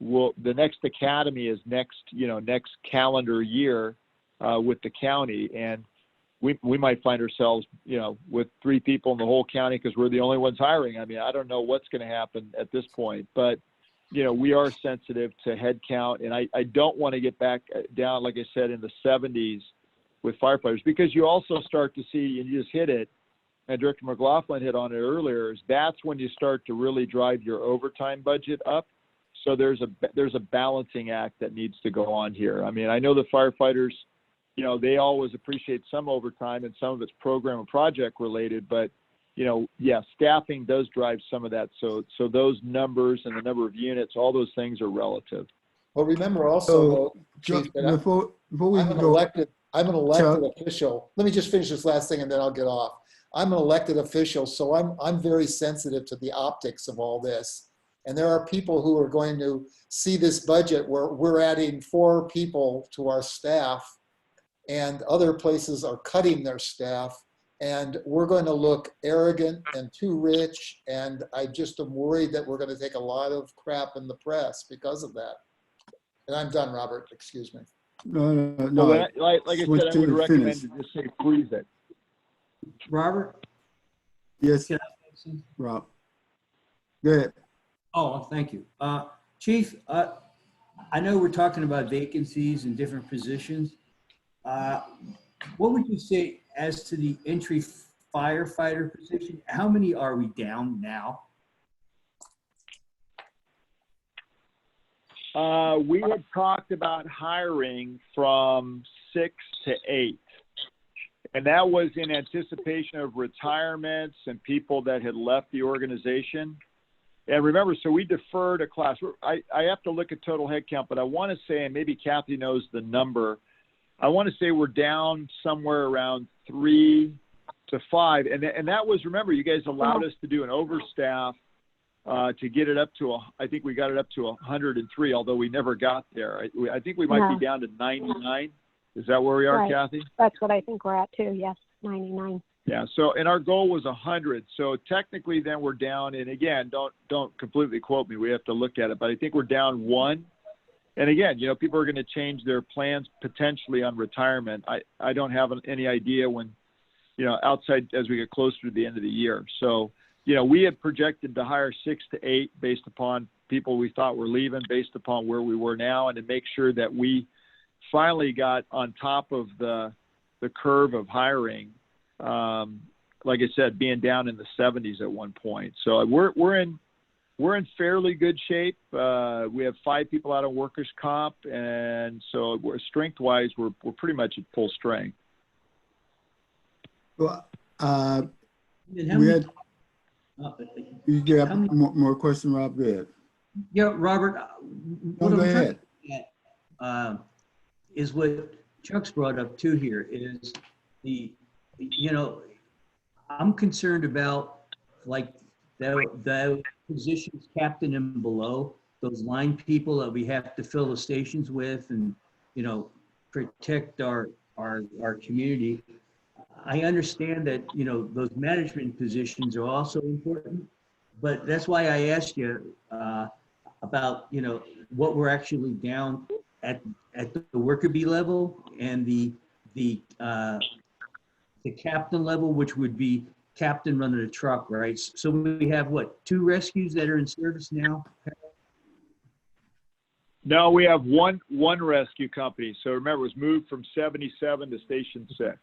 Speaker 1: The next academy is next calendar year with the county, and we might find ourselves, with 3 people in the whole county because we're the only ones hiring. I mean, I don't know what's going to happen at this point, but we are sensitive to headcount, and I don't want to get back down, like I said, in the 70s with firefighters, because you also start to see, and you just hit it, and Director McLaughlin hit on it earlier, is that's when you start to really drive your overtime budget up. So there's a balancing act that needs to go on here. I mean, I know the firefighters, they always appreciate some overtime, and some of it's program and project related, but staffing does drive some of that. So those numbers and the number of units, all those things are relative.
Speaker 5: Well, remember also, Chief,
Speaker 2: before we
Speaker 5: I'm an
Speaker 2: go,
Speaker 5: elected
Speaker 2: Chuck?
Speaker 5: official. Let me just finish this last thing and then I'll get off. I'm an elected official, so I'm very sensitive to the optics of all this. And there are people who are going to see this budget where we're adding 4 people to our staff and other places are cutting their staff. And we're going to look arrogant and too rich. And I just am worried that we're going to take a lot of crap in the press because of that. And I'm done, Robert. Excuse me.
Speaker 2: No.
Speaker 1: Well, like I said, I would recommend to just say freeze it.
Speaker 9: Robert?
Speaker 2: Yes,
Speaker 9: Can I say something?
Speaker 2: Rob. Go ahead.
Speaker 9: Oh, thank you. Chief, I know we're talking about vacancies in different positions. What would you say as to the entry firefighter position? How many are we down now?
Speaker 1: We had talked about hiring from 6 to 8. And that was in anticipation of retirements and people that had left the organization. And remember, so we deferred a class. I have to look at total headcount, but I want to say, and maybe Kathy knows the number, I want to say we're down somewhere around 3 to 5. And that was, remember, you guys allowed us to do an overstaff to get it up to, I think we got it up to 103, although we never got there. I think we might be down to 99. Is that where we are,
Speaker 10: Right.
Speaker 1: Kathy?
Speaker 10: That's what I think we're at too. Yes, 99.
Speaker 1: Yeah. So, and our goal was 100. So technically, then we're down. And again, don't completely quote me. We have to look at it. But I think we're down 1. And again, people are going to change their plans potentially on retirement. I don't have any idea when, outside as we get closer to the end of the year. So, we had projected to hire 6 to 8 based upon people we thought were leaving, based upon where we were now, and to make sure that we finally got on top of the curve of hiring. Like I said, being down in the 70s at one point. So we're in fairly good shape. We have 5 people out of workers' comp, and so strength-wise, we're pretty much at full strength.
Speaker 2: Well,
Speaker 9: And how
Speaker 2: we
Speaker 9: many-
Speaker 2: had, you have more question, Rob? Go ahead.
Speaker 9: Yeah, Robert, what
Speaker 2: go
Speaker 9: I'm trying
Speaker 2: ahead.
Speaker 9: to get at is what Chuck's brought up too here is I'm concerned about like the positions captain and below, those line people that we have to fill the stations with and, protect our community. I understand that, those management positions are also important, but that's why I asked you about, what we're actually down at the worker bee level and the captain level, which would be captain running a truck, right? So we have what, 2 rescues that are in service now?
Speaker 1: No, we have one rescue company. So remember, it was moved from 77 to Station 6.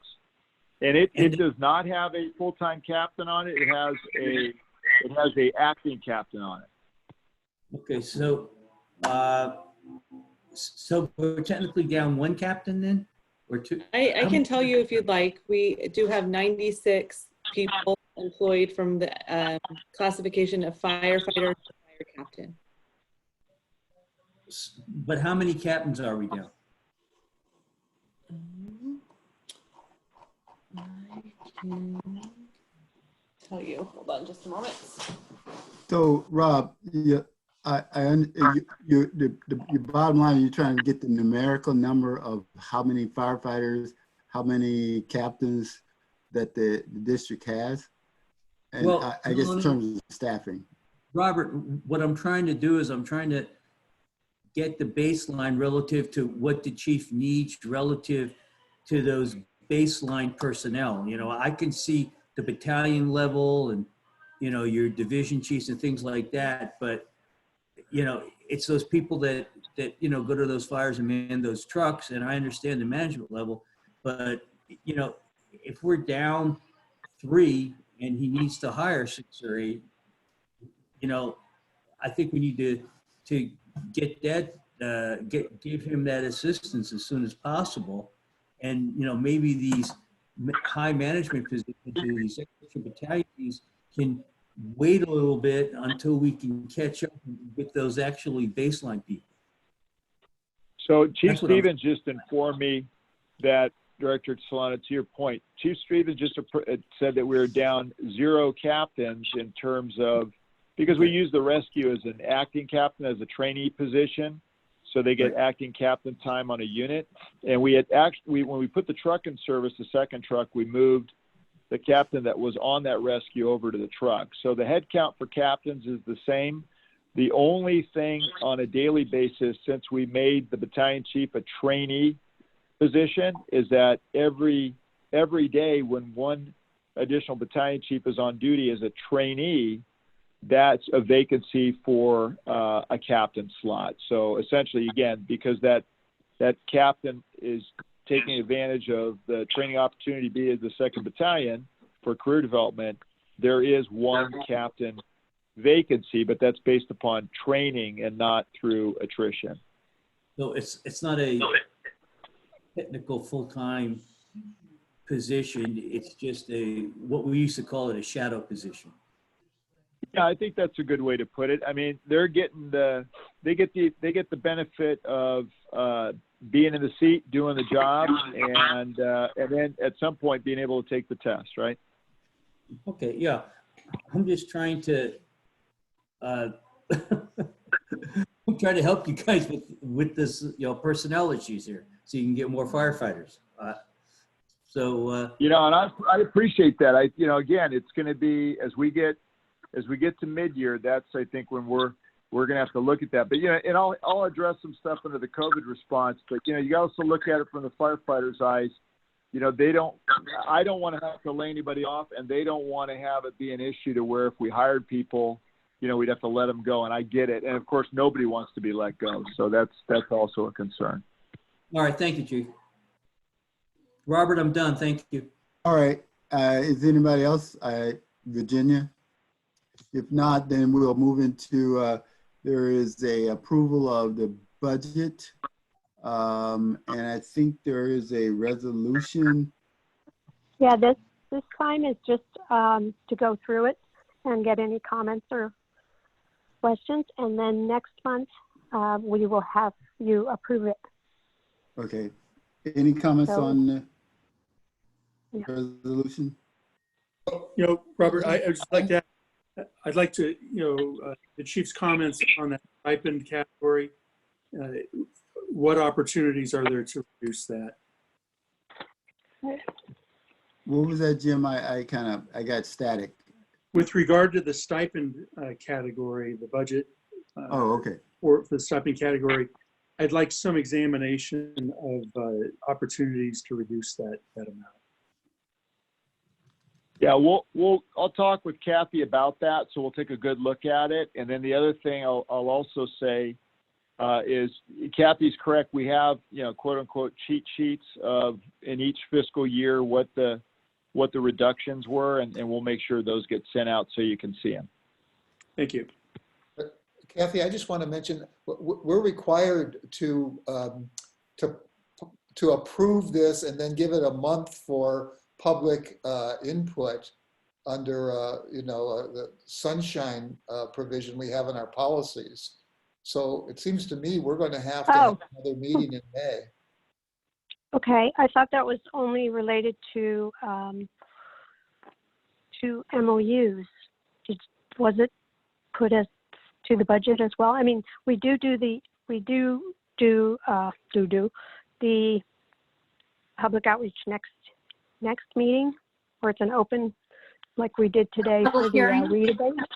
Speaker 1: And it does not have a full-time captain on it. It has a acting captain on it.
Speaker 9: Okay, so we're technically down 1 captain then, or 2?
Speaker 11: I can tell you if you'd like. We do have 96 people employed from the classification of firefighter to fire captain.
Speaker 9: But how many captains are we down?
Speaker 11: I can tell you. Hold on just a moment.
Speaker 2: So, Rob, your bottom line, you're trying to get the numerical number of how many firefighters, how many captains that the district has? And
Speaker 9: Well,
Speaker 2: I guess in terms of staffing.
Speaker 9: Robert, what I'm trying to do is I'm trying to get the baseline relative to what the chief needs relative to those baseline personnel. I can see the battalion level and, your division chiefs and things like that. But, it's those people that go to those fires and man those trucks. And I understand the management level, but, if we're down 3 and he needs to hire 6 or 8, I think we need to get that, give him that assistance as soon as possible. And, maybe these high management positions, these extra battalions can wait a little bit until we can catch up with those actually baseline people.
Speaker 1: So Chief Stevens just informed me that Director Solana, to your point, Chief Stevens just said that we were down 0 captains in terms of, because we use the rescue as an acting captain as a trainee position. So they get acting captain time on a unit. And we had actually, when we put the truck in service, the second truck, we moved the captain that was on that rescue over to the truck. So the head count for captains is the same. The only thing on a daily basis, since we made the battalion chief a trainee position, is that every day when one additional battalion chief is on duty as a trainee, that's a vacancy for a captain slot. So essentially, again, because that captain is taking advantage of the training opportunity to be in the 2nd Battalion for career development, there is one captain vacancy, but that's based upon training and not through attrition.
Speaker 9: So it's not a technical full-time position. It's just what we used to call it, a shadow position.
Speaker 1: Yeah, I think that's a good way to put it. I mean, they're getting they get the benefit of being in the seat, doing the job, and then at some point being able to take the test, right?
Speaker 9: Okay, yeah. I'm just trying to I'm trying to help you guys with this, personnel issues here, so you can get more firefighters.
Speaker 1: And I appreciate that. Again, it's going to be as we get to mid-year, that's, I think, when we're going to have to look at that. But, and I'll address some stuff under the COVID response, but, you also look at it from the firefighters' eyes. I don't want to have to lay anybody off, and they don't want to have it be an issue to where if we hired people, we'd have to let them go, and I get it. And of course, nobody wants to be let go. So that's also a concern.
Speaker 9: All right. Thank you, Chief. Robert, I'm done. Thank you.
Speaker 2: All right. Is anybody else? Virginia? If not, then we'll move into, there is a approval of the budget. And I think there is a resolution.
Speaker 10: Yeah, this time is just to go through it and get any comments or questions. And then next month, we will have you approve it.
Speaker 2: Okay. Any comments on the
Speaker 10: Yeah.
Speaker 2: resolution?
Speaker 7: Robert, I'd like to, the chief's comments on that stipend category. What opportunities are there to reduce that?
Speaker 2: What was that, Jim? I got static.
Speaker 7: With regard to the stipend category, the budget.
Speaker 2: Okay.
Speaker 7: For the stipend category, I'd like some examination of opportunities to reduce that amount.
Speaker 1: Yeah, I'll talk with Kathy about that, so we'll take a good look at it. And then the other thing I'll also say is Kathy's correct. We have, quote unquote cheat sheets of in each fiscal year what the reductions were, and we'll make sure those get sent out so you can see them.
Speaker 7: Thank you.
Speaker 5: Kathy, I just want to mention, we're required to approve this and then give it a month for public input under, the sunshine provision we have in our policies. So it seems to me we're going to have another meeting in May.
Speaker 10: Okay, I thought that was only related to MOUs. Was it put as to the budget as well? I mean, we do the public outreach next meeting, where it's an open, like we did today for the weed abatement.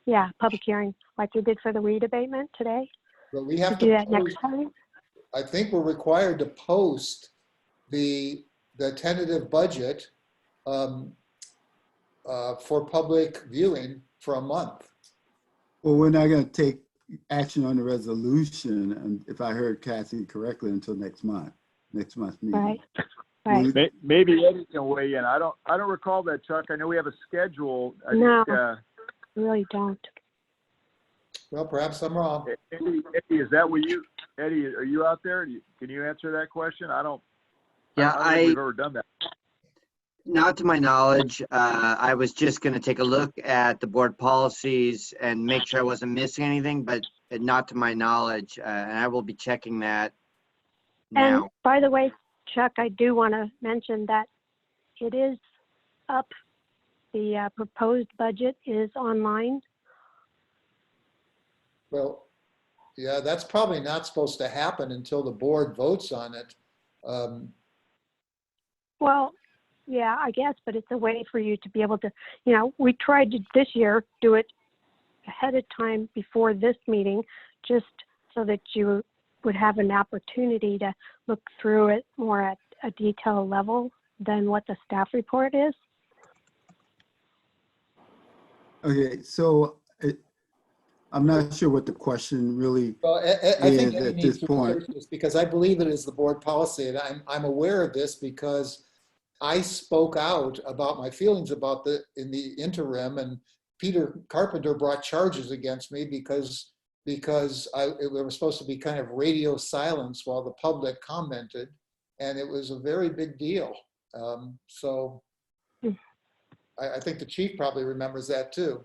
Speaker 10: Yeah, public hearing, like we did for the weed abatement today.
Speaker 5: But we have
Speaker 10: to do that next time.
Speaker 5: I think we're required to post the tentative budget for public viewing for a month.
Speaker 2: Well, we're not going to take action on the resolution, and if I heard Kathy correctly, until next month's meeting.
Speaker 10: Right.
Speaker 1: Maybe Eddie can weigh in. I don't recall that, Chuck. I know we have a schedule.
Speaker 10: No, really don't.
Speaker 5: Well, perhaps I'm wrong.
Speaker 1: Eddie, is that what you? Eddie, are you out there? Can you answer that question? I don't think we've ever done that.
Speaker 12: Not to my knowledge. I was just going to take a look at the board policies and make sure I wasn't missing anything, but not to my knowledge. And I will be checking that now.
Speaker 10: And by the way, Chuck, I do want to mention that it is up. The proposed budget is online.
Speaker 5: Well, yeah, that's probably not supposed to happen until the board votes on it.
Speaker 10: Well, yeah, I guess, but it's a way for you to be able to, you know, we tried to this year do it ahead of time before this meeting, just so that you would have an opportunity to look through it more at a detailed level than what the staff report is.
Speaker 2: Okay, so I'm not sure what the question really
Speaker 5: Well, I think
Speaker 2: is
Speaker 5: Eddie
Speaker 2: at
Speaker 5: needs
Speaker 2: this
Speaker 5: to
Speaker 2: point.
Speaker 5: research this because I believe it is the board policy, and I'm aware of this because I spoke out about my feelings about in the interim, and Peter Carpenter brought charges against me because it was supposed to be kind of radio silence while the public commented, and it was a very big deal. So I think the chief probably remembers that too.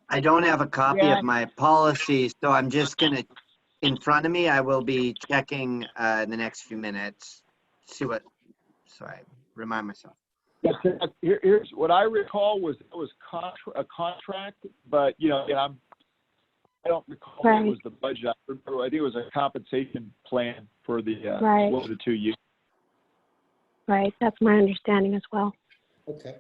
Speaker 12: I don't have a copy of my policy, so I'm just gonna, in front of me, I will be checking in the next few minutes. See what, so I remind myself.
Speaker 1: Here's what I recall was it was a contract, but you know, again, I don't recall it was the budget. I think it was a compensation plan for the one of the 2 years.
Speaker 10: Right, that's my understanding as well.
Speaker 5: Okay.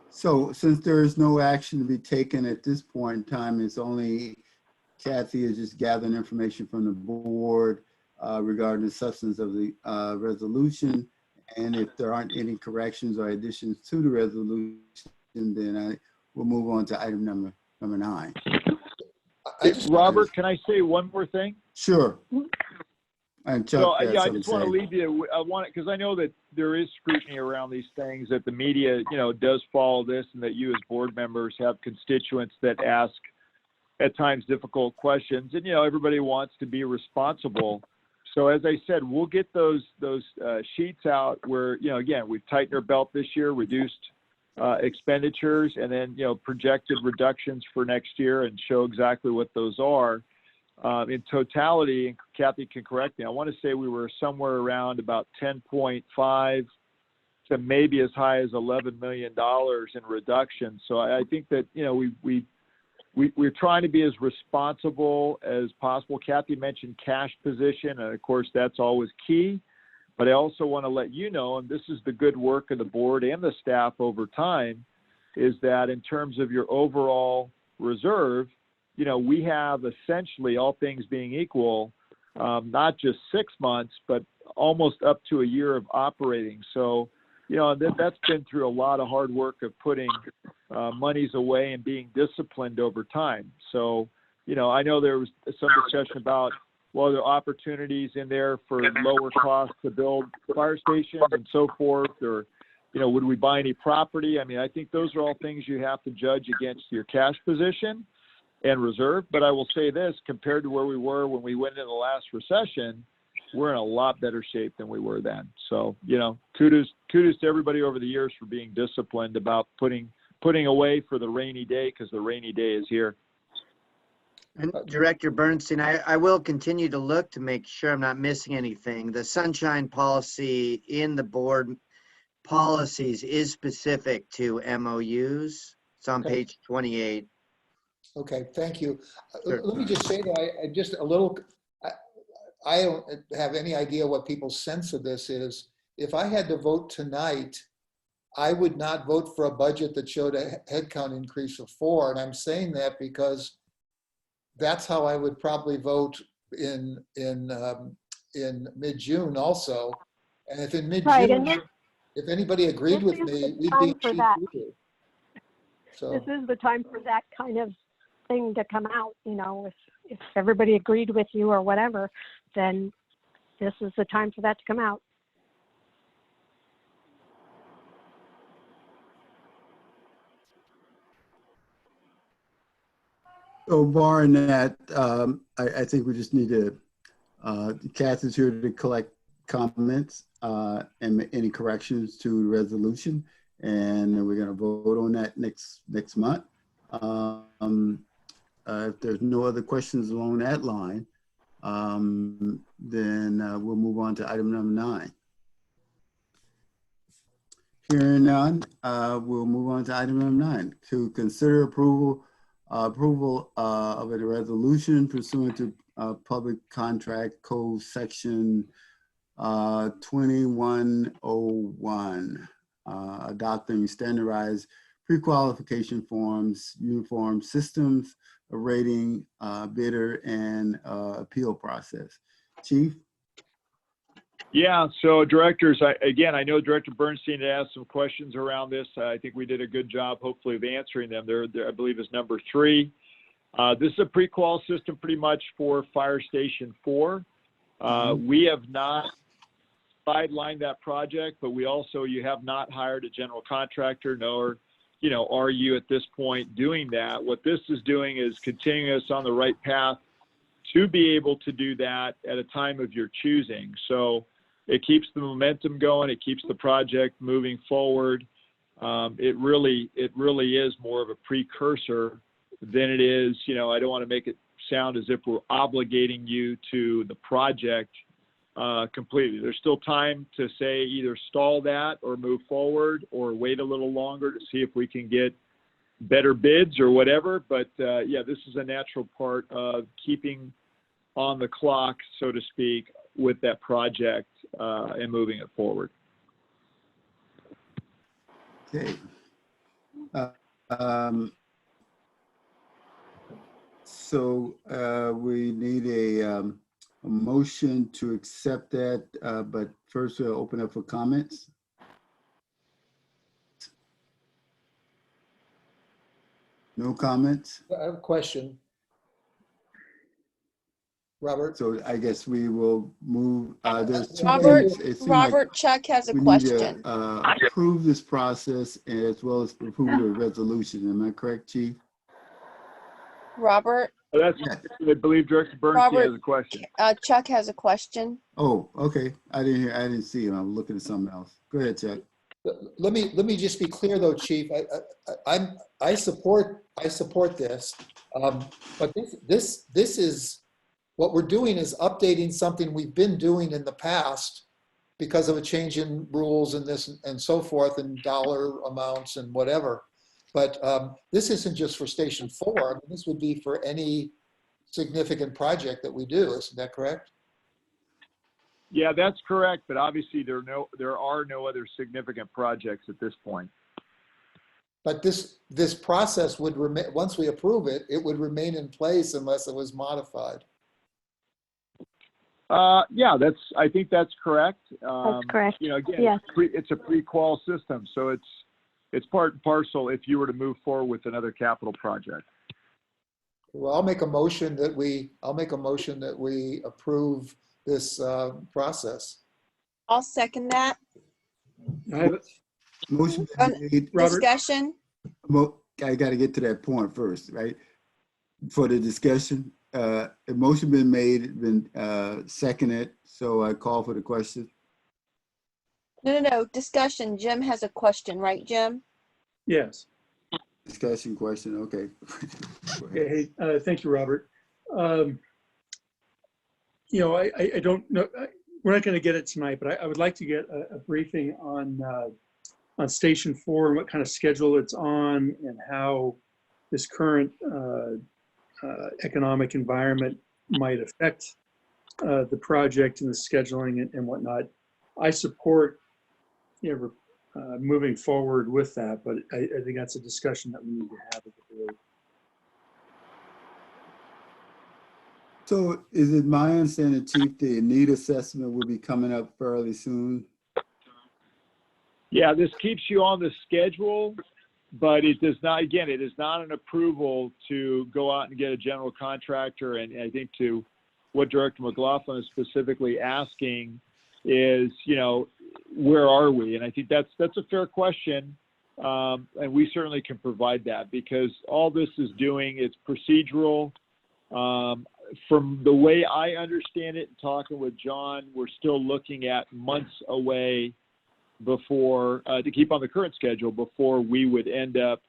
Speaker 2: So since there is no action to be taken at this point in time, it's only Kathy is just gathering information from the board regarding the substance of the resolution. And if there aren't any corrections or additions to the resolution, then I will move on to item number 9.
Speaker 1: Robert, can I say one more thing?
Speaker 2: Sure. And Chuck,
Speaker 1: so, yeah, I just want to leave you. I want it because I know that there is scrutiny around these things, that the media, you know, does follow this, and that you as board members have constituents that ask at times difficult questions, and you know, everybody wants to be responsible. So as I said, we'll get those sheets out where, you know, again, we've tightened our belt this year, reduced expenditures, and then, you know, projected reductions for next year, and show exactly what those are. In totality, and Kathy can correct me, I want to say we were somewhere around about 10.5 to maybe as high as $11 million in reduction. So I think that, you know, we're trying to be as responsible as possible. Kathy mentioned cash position, and of course that's always key. But I also want to let you know, and this is the good work of the board and the staff over time, is that in terms of your overall reserve, you know, we have essentially, all things being equal, not just 6 months, but almost up to a year of operating. So, you know, that's been through a lot of hard work of putting monies away and being disciplined over time. So, you know, I know there was some discussion about, well, there are opportunities in there for lower costs to build fire stations and so forth, or, you know, would we buy any property? I mean, I think those are all things you have to judge against your cash position and reserve. But I will say this, compared to where we were when we went into the last recession, we're in a lot better shape than we were then. So, you know, kudos to everybody over the years for being disciplined about putting away for the rainy day, because the rainy day is here.
Speaker 12: And Director Bernstein, I will continue to look to make sure I'm not missing anything. The sunshine policy in the board policies is specific to MOUs. It's on page 28.
Speaker 5: Okay, thank you.
Speaker 12: Sure.
Speaker 5: Let me just say that I just a little, I don't have any idea what people's sense of this is. If I had to vote tonight, I would not vote for a budget that showed a headcount increase of 4. And I'm saying that because that's how I would probably vote in mid-June also. And if in mid-June, if anybody agreed with me, we'd be
Speaker 10: for that.
Speaker 5: So
Speaker 10: This is the time for that kind of thing to come out. You know, if everybody agreed with you or whatever, then this is the time for that to come out.
Speaker 2: So barring that, I think we just need to, Kathy's here to collect comments and any corrections to the resolution. And we're going to vote on that next month. If there's no other questions along that line, Then we'll move on to item number 9. Hearing none, we'll move on to item number 9, to consider approval of a resolution pursuant to Public Contract Code Section 2101, adopting standardized pre-qualification forms, uniform systems of rating, bidder, and appeal process. Chief?
Speaker 1: Yeah, so directors, I know Director Bernstein had asked some questions around this. I think we did a good job, hopefully, of answering them. There, I believe, is number 3. This is a pre-qual system pretty much for Fire Station 4. We have not sidelined that project, but you have not hired a general contractor, nor, are you at this point doing that. What this is doing is continuing us on the right path to be able to do that at a time of your choosing. So it keeps the momentum going. It keeps the project moving forward. It really is more of a precursor than it is, I don't want to make it sound as if we're obligating you to the project completely. There's still time to say either stall that or move forward or wait a little longer to see if we can get better bids or whatever. But this is a natural part of keeping on the clock, so to speak, with that project and moving it forward.
Speaker 2: Okay. So we need a motion to accept that, but first we'll open up for comments. No comments?
Speaker 5: I have a question. Robert?
Speaker 2: So I guess we will move. There's 2
Speaker 6: Robert,
Speaker 2: things. It seems like
Speaker 6: Robert Chuck has a
Speaker 2: we need
Speaker 6: question.
Speaker 2: to approve this process as well as approve the resolution. Am I correct, Chief?
Speaker 6: Robert,
Speaker 1: I believe Director Bernstein has a question.
Speaker 6: Chuck has a question.
Speaker 2: Oh, okay. I didn't see him. I'm looking at something else. Go ahead, Chuck.
Speaker 5: Let me just be clear though, Chief. I support this, but this is what we're doing is updating something we've been doing in the past because of a change in rules and this and so forth and dollar amounts and whatever. But this isn't just for Station 4. I mean, this would be for any significant project that we do. Isn't that correct?
Speaker 1: Yeah, that's correct. But obviously, there are no other significant projects at this point.
Speaker 5: But this process would remain, once we approve it, it would remain in place unless it was modified.
Speaker 1: I think that's correct.
Speaker 10: That's correct.
Speaker 1: Again,
Speaker 10: Yes.
Speaker 1: it's a pre-qual system, so it's part and parcel if you were to move forward with another capital project.
Speaker 5: Well, I'll make a motion that we approve this process.
Speaker 6: I'll second that.
Speaker 7: I have it.
Speaker 2: Motion been made.
Speaker 7: Robert?
Speaker 6: Discussion.
Speaker 2: I got to get to that point first, right? For the discussion, a motion been made, been seconded. So I call for the question.
Speaker 6: No. Discussion. Jim has a question, right, Jim?
Speaker 7: Yes.
Speaker 2: Discussion question. Okay.
Speaker 7: Hey, thank you, Robert. I don't know. We're not going to get it tonight, but I would like to get a briefing on Station 4 and what kind of schedule it's on and how this current economic environment might affect the project and the scheduling and whatnot. I support moving forward with that, but I think that's a discussion that we need to have with the board.
Speaker 2: So is it my understanding, Chief, the need assessment will be coming up fairly soon?
Speaker 1: Yeah, this keeps you on the schedule, but it does not, again, it is not an approval to go out and get a general contractor. And I think to what Director McLaughlin is specifically asking is, where are we? And I think that's a fair question. And we certainly can provide that because all this is doing, it's procedural. From the way I understand it, talking with John, we're still looking at months away before, to keep on the current schedule, before we would end up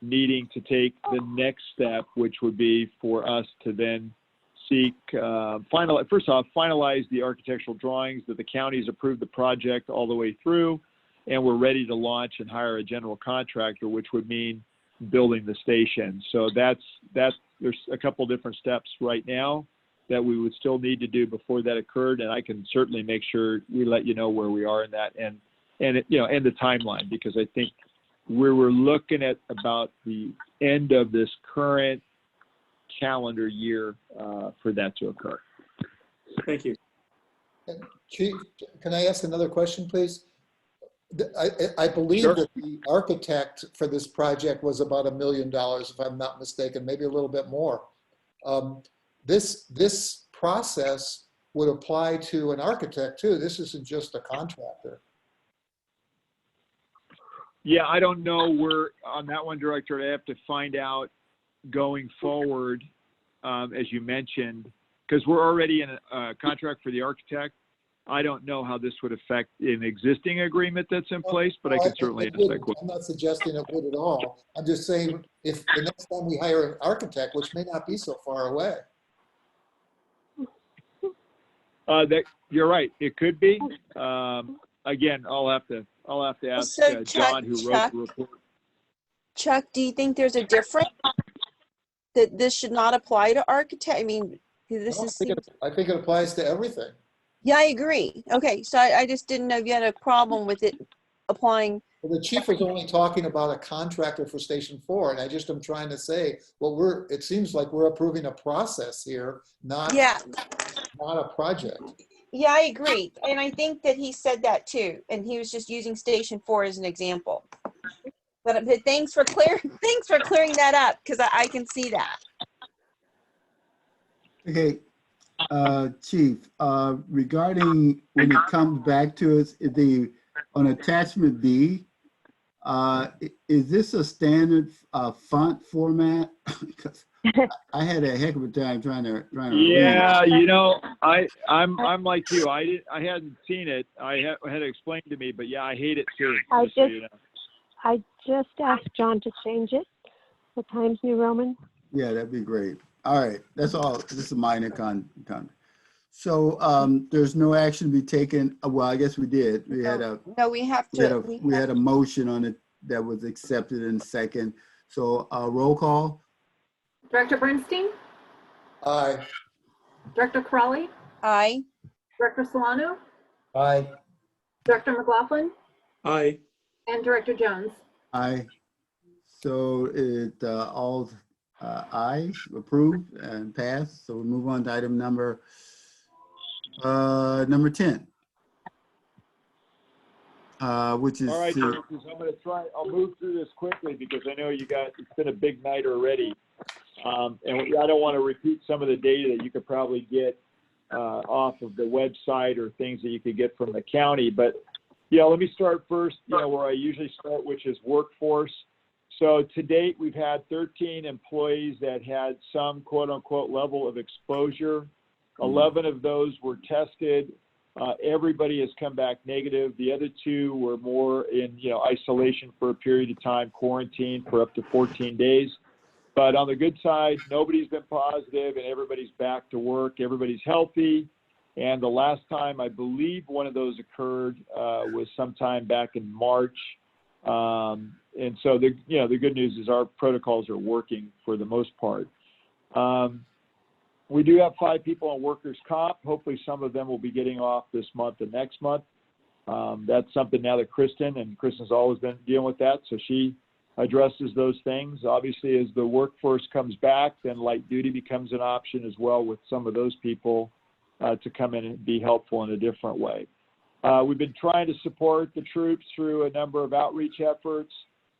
Speaker 1: needing to take the next step, which would be for us to then seek, first off, finalize the architectural drawings, that the county's approved the project all the way through, and we're ready to launch and hire a general contractor, which would mean building the station. So that's there's a couple different steps right now that we would still need to do before that occurred, and I can certainly make sure we let you know where we are in that and the timeline, because I think we're looking at about the end of this current calendar year for that to occur.
Speaker 7: Thank you.
Speaker 5: Chief, can I ask another question, please? I believe
Speaker 1: Sure.
Speaker 5: that the architect for this project was about $1 million, if I'm not mistaken, maybe a little bit more. This process would apply to an architect too. This isn't just a contractor.
Speaker 1: Yeah, I don't know where on that one, Director. I have to find out going forward, as you mentioned, because we're already in a contract for the architect. I don't know how this would affect an existing agreement that's in place, but I can certainly ask that question.
Speaker 5: I'm not suggesting it would at all. I'm just saying if the next time we hire an architect, which may not be so far away.
Speaker 1: That you're right. It could be. Again, I'll have to ask
Speaker 6: So
Speaker 1: John, who wrote the report.
Speaker 6: Chuck, do you think there's a difference that this should not apply to architect? I mean, this
Speaker 5: No,
Speaker 6: is.
Speaker 5: I think it applies to everything.
Speaker 6: Yeah, I agree. Okay, so I just didn't know if you had a problem with it applying.
Speaker 5: Well, the chief was only talking about a contractor for Station 4, and I just am trying to say, well, it seems like we're approving a process here, not a project.
Speaker 6: Yeah, I agree. And I think that he said that too. And he was just using Station 4 as an example. But thanks for clearing that up, because I can see that.
Speaker 2: Okay, Chief, regarding when it comes back to us, on attachment B, is this a standard font format? Because I had a heck of a time trying to
Speaker 1: Yeah,
Speaker 2: read.
Speaker 1: you know, I'm like you. I hadn't seen it. I had it explained to me, but yeah, I hate it too.
Speaker 10: I just asked John to change it. The Times New Roman.
Speaker 2: Yeah, that'd be great. All right, that's all. This is a minor So there's no action to be taken. Well, I guess we did. We had a
Speaker 6: we
Speaker 2: had a motion on it that was accepted in second. So roll call.
Speaker 4: Director Bernstein?
Speaker 5: Aye.
Speaker 4: Director Crawley?
Speaker 6: Aye.
Speaker 4: Director Solano?
Speaker 5: Aye.
Speaker 4: Director McLaughlin?
Speaker 7: Aye.
Speaker 4: And Director Jones?
Speaker 2: Aye. So it all ayes approved and passed. So we move on to item number 10, which is
Speaker 1: all right, directors, I'm going to try. I'll move through this quickly because I know it's been a big night already, and I don't want to repeat some of the data that you could probably get off of the website or things that you could get from the county. But yeah, let me start first. Where I usually start, which is workforce. So to date, we've had 13 employees that had some quote unquote level of exposure. 11 of those were tested. Everybody has come back negative. The other 2 were more in isolation for a period of time, quarantine for up to 14 days. But on the good side, nobody's been positive and everybody's back to work. Everybody's healthy. And the last time I believe one of those occurred was sometime back in March. And so the good news is our protocols are working for the most part. We do have 5 people on workers' comp. Hopefully some of them will be getting off this month and next month. That's something now that Kristen's always been dealing with that. So she addresses those things. Obviously, as the workforce comes back, then light duty becomes an option as well with some of those people to come in and be helpful in a different way. We've been trying to support the troops through a number of outreach efforts.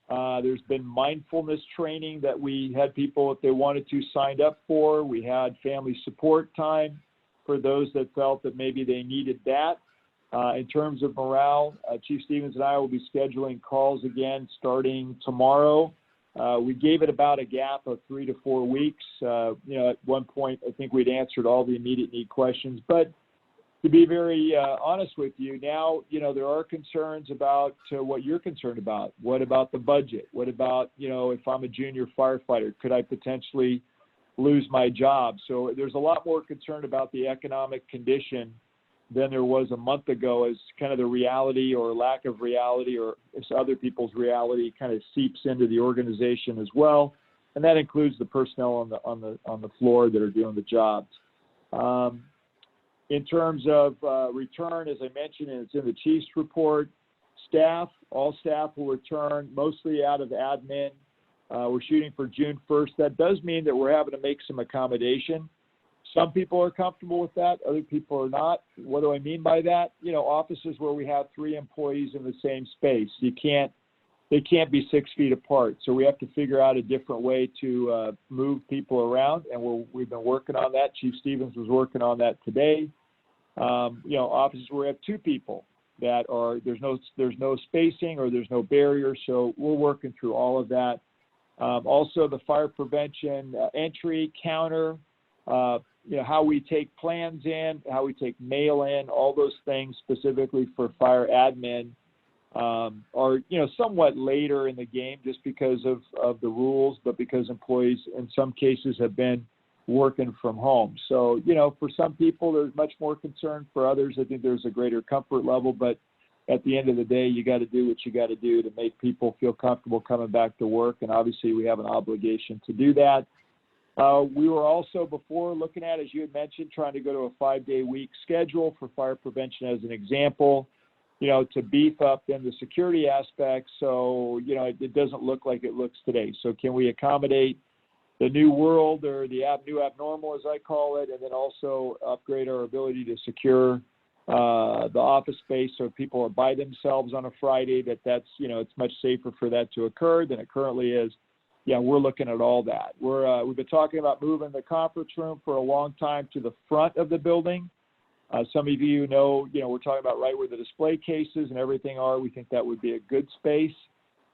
Speaker 1: There's been mindfulness training that we had people, if they wanted to, signed up for. We had family support time for those that felt that maybe they needed that. In terms of morale, Chief Stevens and I will be scheduling calls again starting tomorrow. We gave it about a gap of 3 to 4 weeks. At one point, I think we'd answered all the immediate need questions. But to be very honest with you, now, there are concerns about what you're concerned about. What about the budget? What about, if I'm a junior firefighter, could I potentially lose my job. So there's a lot more concern about the economic condition than there was a month ago, as kind of the reality or lack of reality, or as other people's reality kind of seeps into the organization as well. And that includes the personnel on the floor that are doing the jobs. In terms of return, as I mentioned, and it's in the chief's report, all staff will return mostly out of admin. We're shooting for June 1st. That does mean that we're having to make some accommodation. Some people are comfortable with that. Other people are not. What do I mean by that? Offices where we have 3 employees in the same space. They can't be 6 feet apart. So we have to figure out a different way to move people around. And we've been working on that. Chief Stevens was working on that today. Offices where we have 2 people that there's no spacing or there's no barrier. So we're working through all of that. Also the fire prevention entry counter, how we take plans in, how we take mail in, all those things specifically for fire admin are, somewhat later in the game just because of the rules, but because employees in some cases have been working from home. So, for some people, there's much more concern. For others, I think there's a greater comfort level, but at the end of the day, you got to do what you got to do to make people feel comfortable coming back to work. And obviously we have an obligation to do that. We were also before looking at, as you had mentioned, trying to go to a 5-day week schedule for fire prevention as an example, to beef up in the security aspect. So, it doesn't look like it looks today. So can we accommodate the new world, or the new abnormal, as I call it, and then also upgrade our ability to secure the office space so if people are by themselves on a Friday, that's it's much safer for that to occur than it currently is. Yeah, we're looking at all that. We've been talking about moving the conference room for a long time to the front of the building. Some of you know, we're talking about right where the display cases and everything are. We think that would be a good space,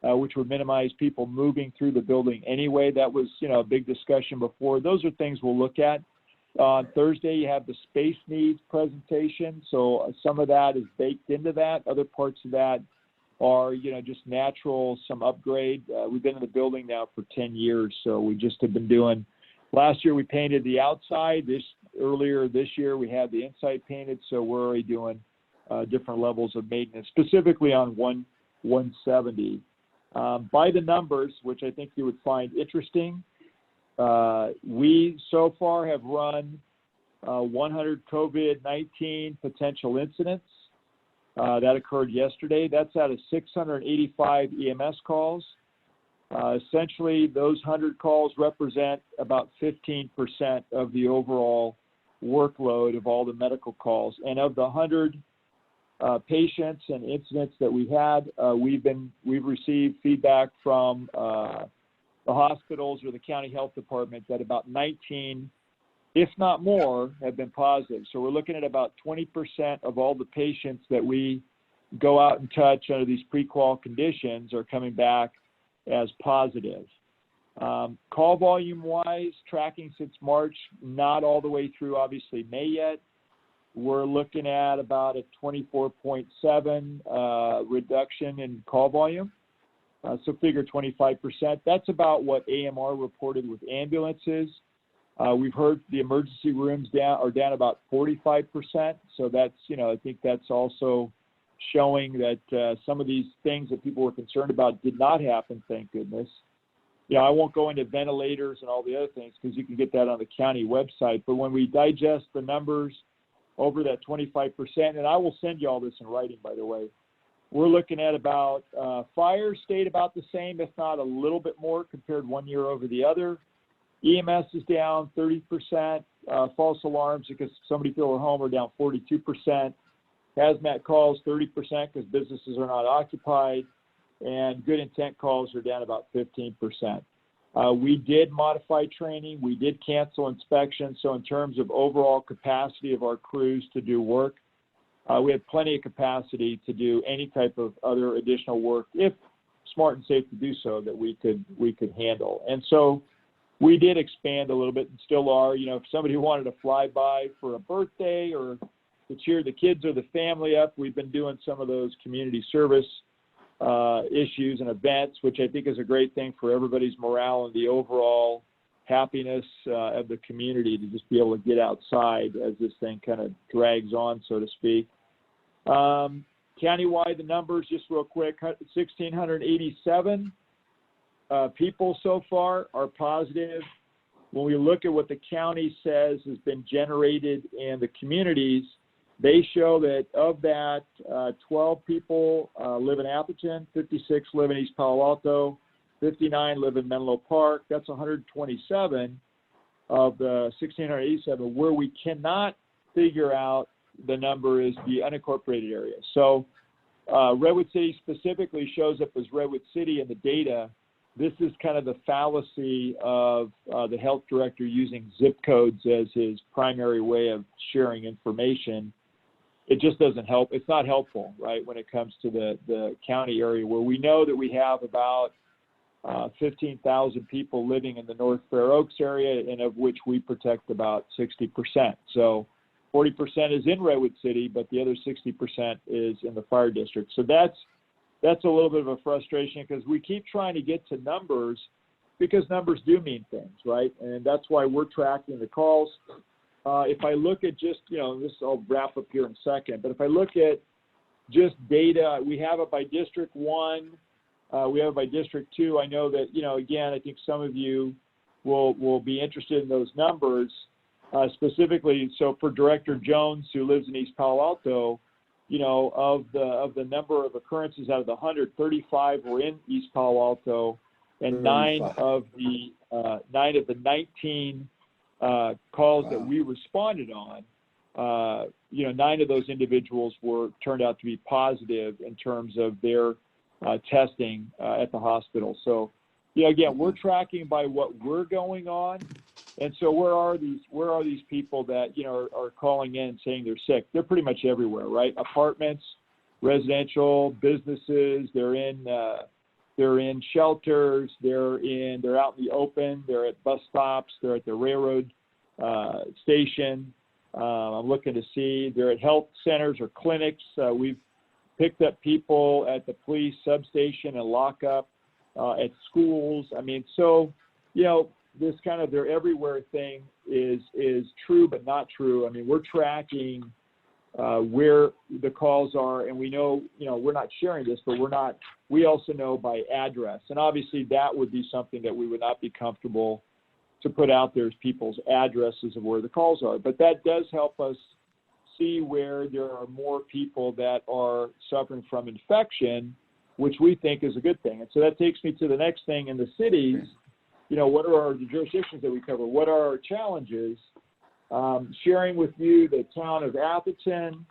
Speaker 1: which would minimize people moving through the building anyway. That was, a big discussion before. Those are things we'll look at. On Thursday, you have the space needs presentation. So some of that is baked into that. Other parts of that are, just natural, some upgrade. We've been in the building now for 10 years. So we just have been doing, last year we painted the outside. Earlier this year, we had the inside painted. So we're already doing different levels of maintenance, specifically on 170. By the numbers, which I think you would find interesting, we so far have run 100 COVID-19 potential incidents. That occurred yesterday. That's out of 685 EMS calls. Essentially, those 100 calls represent about 15% of the overall workload of all the medical calls. And of the 100 patients and incidents that we had, we've received feedback from the hospitals or the county health department that about 19, if not more, have been positive. So we're looking at about 20% of all the patients that we go out and touch under these pre-qual conditions are coming back as positive. Call volume wise, tracking since March, not all the way through obviously May yet. We're looking at about a 24.7 reduction in call volume. So figure 25%. That's about what AMR reported with ambulances. We've heard the emergency rooms are down about 45%. So that's, I think that's also showing that some of these things that people were concerned about did not happen, thank goodness. I won't go into ventilators and all the other things because you can get that on the county website. But when we digest the numbers over that 25%, and I will send you all this in writing, by the way, we're looking at about fire stayed about the same, if not a little bit more compared one year over the other. EMS is down 30%. False alarms because somebody fell at home are down 42%. Hazmat calls 30% because businesses are not occupied. And good intent calls are down about 15%. We did modify training. We did cancel inspections. So in terms of overall capacity of our crews to do work, we have plenty of capacity to do any type of other additional work, if smart and safe to do so, that we could handle. And so we did expand a little bit and still are. If somebody wanted to fly by for a birthday or to cheer the kids or the family up, we've been doing some of those community service issues and events, which I think is a great thing for everybody's morale and the overall happiness of the community to just be able to get outside as this thing kind of drags on, so to speak. Countywide, the numbers, just real quick, 1,687 people so far are positive. When we look at what the county says has been generated in the communities, they show that of that, 12 people live in Atherton, 56 live in East Palo Alto, 59 live in Menlo Park. That's 127 of the 1,687. Where we cannot figure out the number is the unincorporated area. So Redwood City specifically shows up as Redwood City in the data. This is kind of the fallacy of the health director using zip codes as his primary way of sharing information. It just doesn't help. It's not helpful, right, when it comes to the county area where we know that we have about 15,000 people living in the North Fair Oaks area, and of which we protect about 60%. So 40% is in Redwood City, but the other 60% is in the fire district. So that's a little bit of a frustration because we keep trying to get to numbers because numbers do mean things, right? And that's why we're tracking the calls. If I look at just, this I'll wrap up here in a second, but if I look at just data, we have it by District 1, we have it by District 2. I know that, again, I think some of you will be interested in those numbers. Specifically, so for Director Jones, who lives in East Palo Alto, of the number of occurrences out of the 100, 35 were in East Palo Alto, and 9 of the 19 calls that we responded on, 9 of those individuals turned out to be positive in terms of their testing at the hospital. So, again, we're tracking by what we're going on. And so where are these people that, are calling in saying they're sick? They're pretty much everywhere, right? Apartments, residential, businesses, they're in shelters, they're out in the open, they're at bus stops, they're at the railroad station. I'm looking to see, they're at health centers or clinics. We've picked up people at the police substation and lockup, at schools. I mean, so, this kind of they're everywhere thing is true but not true. I mean, we're tracking where the calls are, and we know, we're not sharing this, but we also know by address. And obviously that would be something that we would not be comfortable to put out there as people's addresses of where the calls are. But that does help us see where there are more people that are suffering from infection, which we think is a good thing. And so that takes me to the next thing in the cities. What are the jurisdictions that we cover? What are our challenges? Sharing with you the town of Atherton.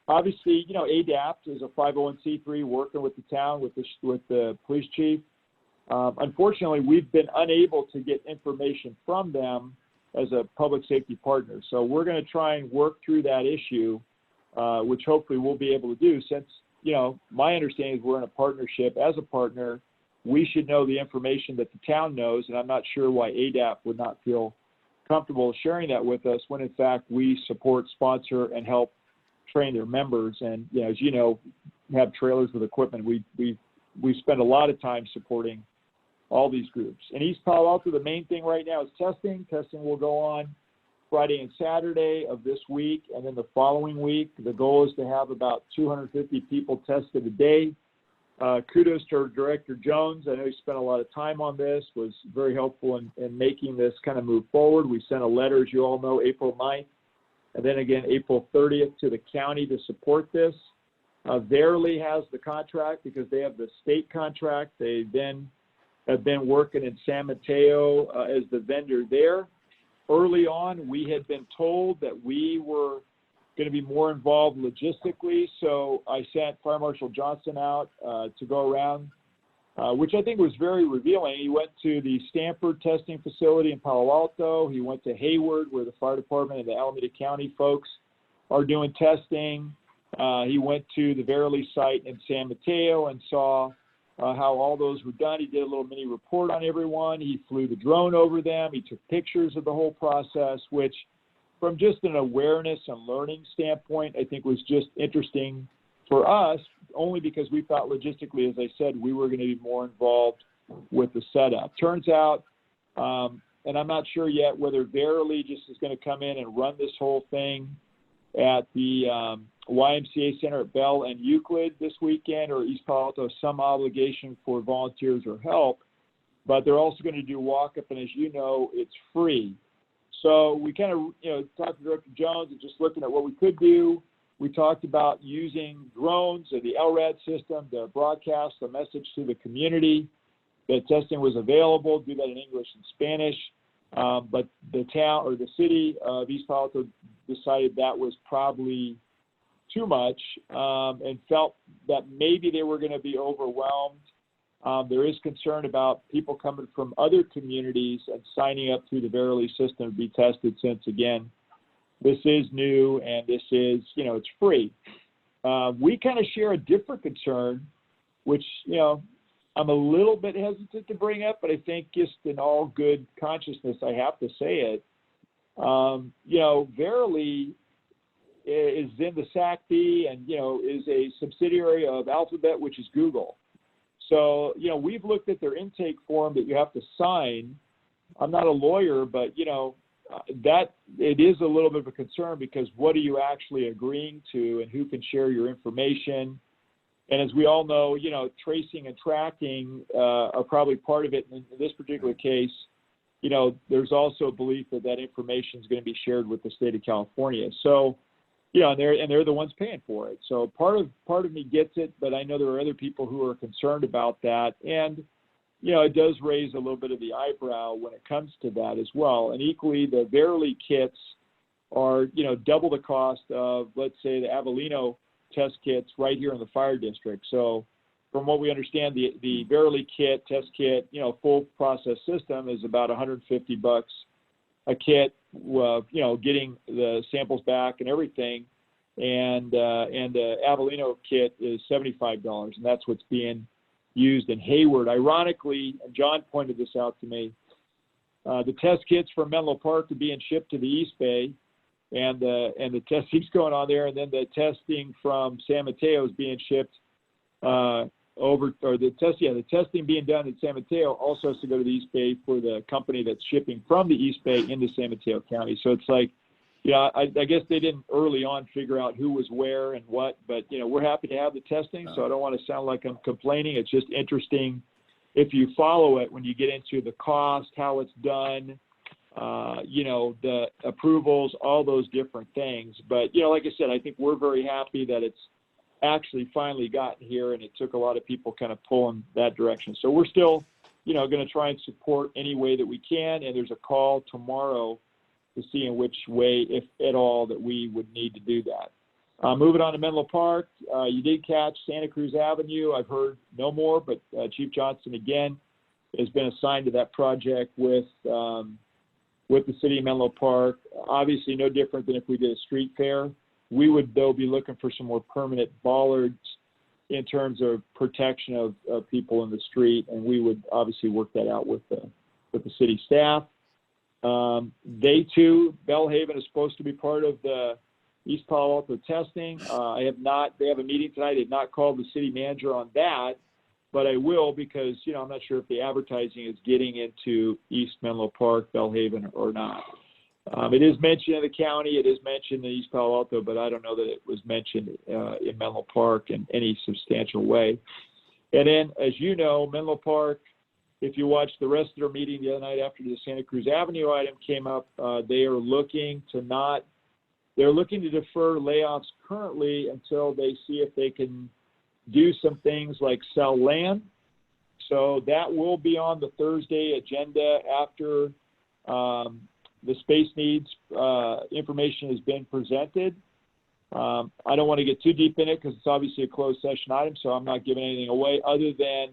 Speaker 1: Obviously, ADAPT is a 501c3 working with the town, with the police chief. Unfortunately, we've been unable to get information from them as a public safety partner. So we're going to try and work through that issue, which hopefully we'll be able to do. Since, my understanding is we're in a partnership. As a partner, we should know the information that the town knows, and I'm not sure why ADAP would not feel comfortable sharing that with us when, in fact, we support, sponsor, and help train their members. And, as you know, have trailers with equipment. We spend a lot of time supporting all these groups. In East Palo Alto, the main thing right now is testing. Testing will go on Friday and Saturday of this week, and then the following week. The goal is to have about 250 people tested a day. Kudos to Director Jones. I know he spent a lot of time on this, was very helpful in making this kind of move forward. We sent a letter, as you all know, April 9th, and then again April 30th to the county to support this. Verily has the contract because they have the state contract. They then have been working in San Mateo as the vendor there. Early on, we had been told that we were going to be more involved logistically, so I sent Fire Marshal Johnson out to go around, which I think was very revealing. He went to the Stanford testing facility in Palo Alto. He went to Hayward, where the fire department and the Alameda County folks are doing testing. He went to the Verily site in San Mateo and saw how all those were done. He did a little mini report on everyone. He flew the drone over them. He took pictures of the whole process, which from just an awareness and learning standpoint, I think was just interesting for us, only because we thought logistically, as I said, we were going to be more involved with the setup. Turns out And I'm not sure yet whether Verily just is going to come in and run this whole thing at the YMCA Center at Bell and Euclid this weekend, or East Palo Alto, some obligation for volunteers or help. But they're also going to do walk-up, and as you know, it's free. So we kind of, talked to Director Jones and just looking at what we could do. We talked about using drones or the LRAD system to broadcast a message to the community that testing was available, do that in English and Spanish. But the town or the city of East Palo Alto decided that was probably too much and felt that maybe they were going to be overwhelmed. There is concern about people coming from other communities and signing up through the Verily system to be tested, since, again, this is new and this is, it's free. We kind of share a different concern, which, I'm a little bit hesitant to bring up, but I think just in all good consciousness, I have to say it. Verily is in the SACB and, is a subsidiary of Alphabet, which is Google. So, we've looked at their intake form that you have to sign. I'm not a lawyer, but, that it is a little bit of a concern, because what are you actually agreeing to and who can share your information? And as we all know, tracing and tracking are probably part of it. And in this particular case, there's also a belief that that information is going to be shared with the state of California. So, and they're the ones paying for it. So part of me gets it, but I know there are other people who are concerned about that. And, it does raise a little bit of the eyebrow when it comes to that as well. And equally, the Verily kits are, double the cost of, let's say, the Avellino test kits right here in the fire district. So from what we understand, the Verily kit, test kit, full process system is about $150 a kit, getting the samples back and everything. And the Avellino kit is $75, and that's what's being used in Hayward. Ironically, and John pointed this out to me, the test kits from Menlo Park are being shipped to the East Bay, and the testing's going on there, and then the testing from San Mateo is being shipped the testing being done in San Mateo also has to go to the East Bay for the company that's shipping from the East Bay into San Mateo County. So it's like, I guess they didn't early on figure out who was where and what, but, we're happy to have the testing, so I don't want to sound like I'm complaining. It's just interesting if you follow it when you get into the cost, how it's done, the approvals, all those different things. But, like I said, I think we're very happy that it's actually finally gotten here, and it took a lot of people kind of pulling that direction. So we're still, going to try and support any way that we can, and there's a call tomorrow to see in which way, if at all, that we would need to do that. Moving on to Menlo Park, you did catch Santa Cruz Avenue. I've heard no more, but Chief Johnson, again, has been assigned to that project with the city of Menlo Park. Obviously, no different than if we did a street fair. We would, though, be looking for some more permanent bollards in terms of protection of people in the street, and we would obviously work that out with the city staff. They too, Bellhaven is supposed to be part of the East Palo Alto testing. They have a meeting tonight. They've not called the city manager on that, but I will, because, I'm not sure if the advertising is getting into East Menlo Park, Bellhaven, or not. It is mentioned in the county. It is mentioned in East Palo Alto, but I don't know that it was mentioned in Menlo Park in any substantial way. And then, as you know, Menlo Park, if you watched the rest of their meeting the other night after the Santa Cruz Avenue item came up, they are looking to defer layoffs currently until they see if they can do some things like sell land. So that will be on the Thursday agenda after the space needs information has been presented. I don't want to get too deep in it because it's obviously a closed session item, so I'm not giving anything away, other than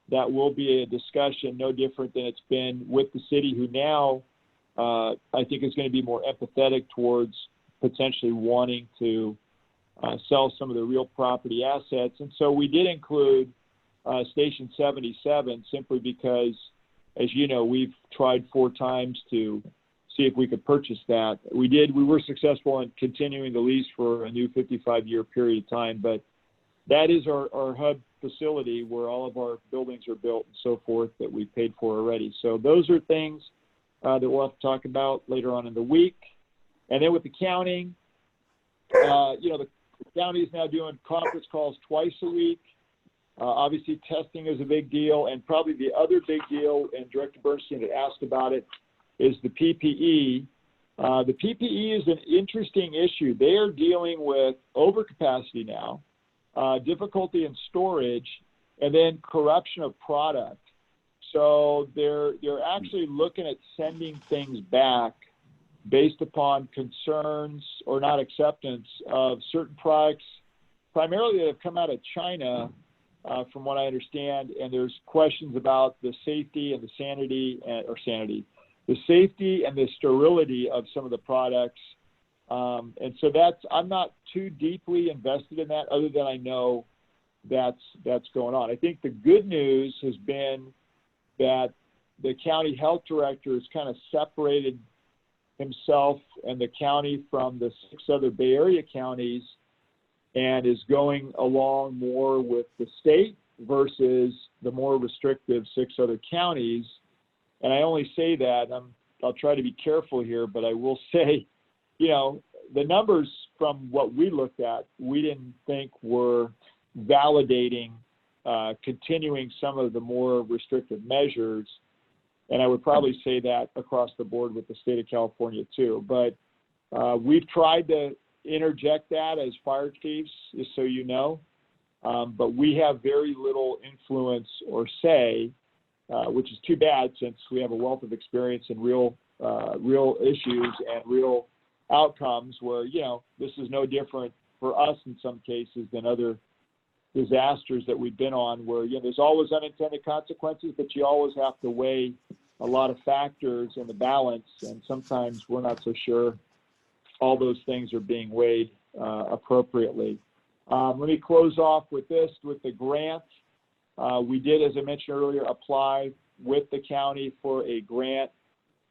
Speaker 1: that will be a discussion no different than it's been with the city, who now I think is going to be more empathetic towards potentially wanting to sell some of the real property assets. And so we did include Station 77 simply because, as you know, we've tried 4 times to see if we could purchase that. We were successful in continuing the lease for a new 55-year period of time, but that is our hub facility where all of our buildings are built and so forth that we paid for already. So those are things that we'll have to talk about later on in the week. And then with the county, the county is now doing conference calls twice a week. Obviously, testing is a big deal, and probably the other big deal, and Director Bernstein had asked about it, is the PPE. The PPE is an interesting issue. They are dealing with overcapacity now, difficulty in storage, and then corruption of product. So they're actually looking at sending things back based upon concerns or not acceptance of certain products, primarily that have come out of China, from what I understand. And there's questions about the safety and the the safety and the sterility of some of the products. And so I'm not too deeply invested in that, other than I know that's going on. I think the good news has been that the county health director has kind of separated himself and the county from the 6 other Bay Area counties and is going along more with the state versus the more restrictive 6 other counties. And I only say that, I'll try to be careful here, but I will say, the numbers from what we looked at, we didn't think were validating continuing some of the more restrictive measures. And I would probably say that across the board with the state of California too. But we've tried to interject that as fire chiefs, just so you know. But we have very little influence or say, which is too bad, since we have a wealth of experience in real issues and real outcomes where, this is no different for us in some cases than other disasters that we've been on, where, there's always unintended consequences, but you always have to weigh a lot of factors in the balance. And sometimes we're not so sure all those things are being weighed appropriately. Let me close off with this, with the grant. We did, as I mentioned earlier, apply with the county for a grant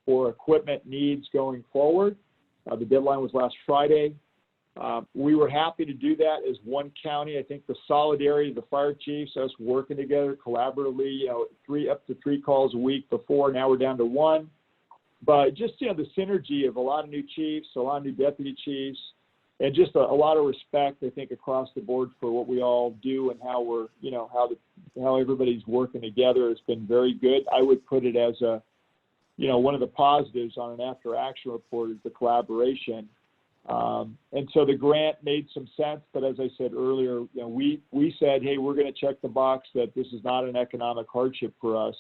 Speaker 1: for equipment needs going forward. The deadline was last Friday. We were happy to do that as one county. I think the solidarity of the fire chiefs, us working together collaboratively, up to 3 calls a week before, now we're down to 1. But just, the synergy of a lot of new chiefs, a lot of new deputy chiefs, and just a lot of respect, I think, across the board for what we all do and how we're, how everybody's working together has been very good. I would put it as one of the positives on an after action report is the collaboration. And so the grant made some sense, but as I said earlier, we said, hey, we're going to check the box that this is not an economic hardship for us.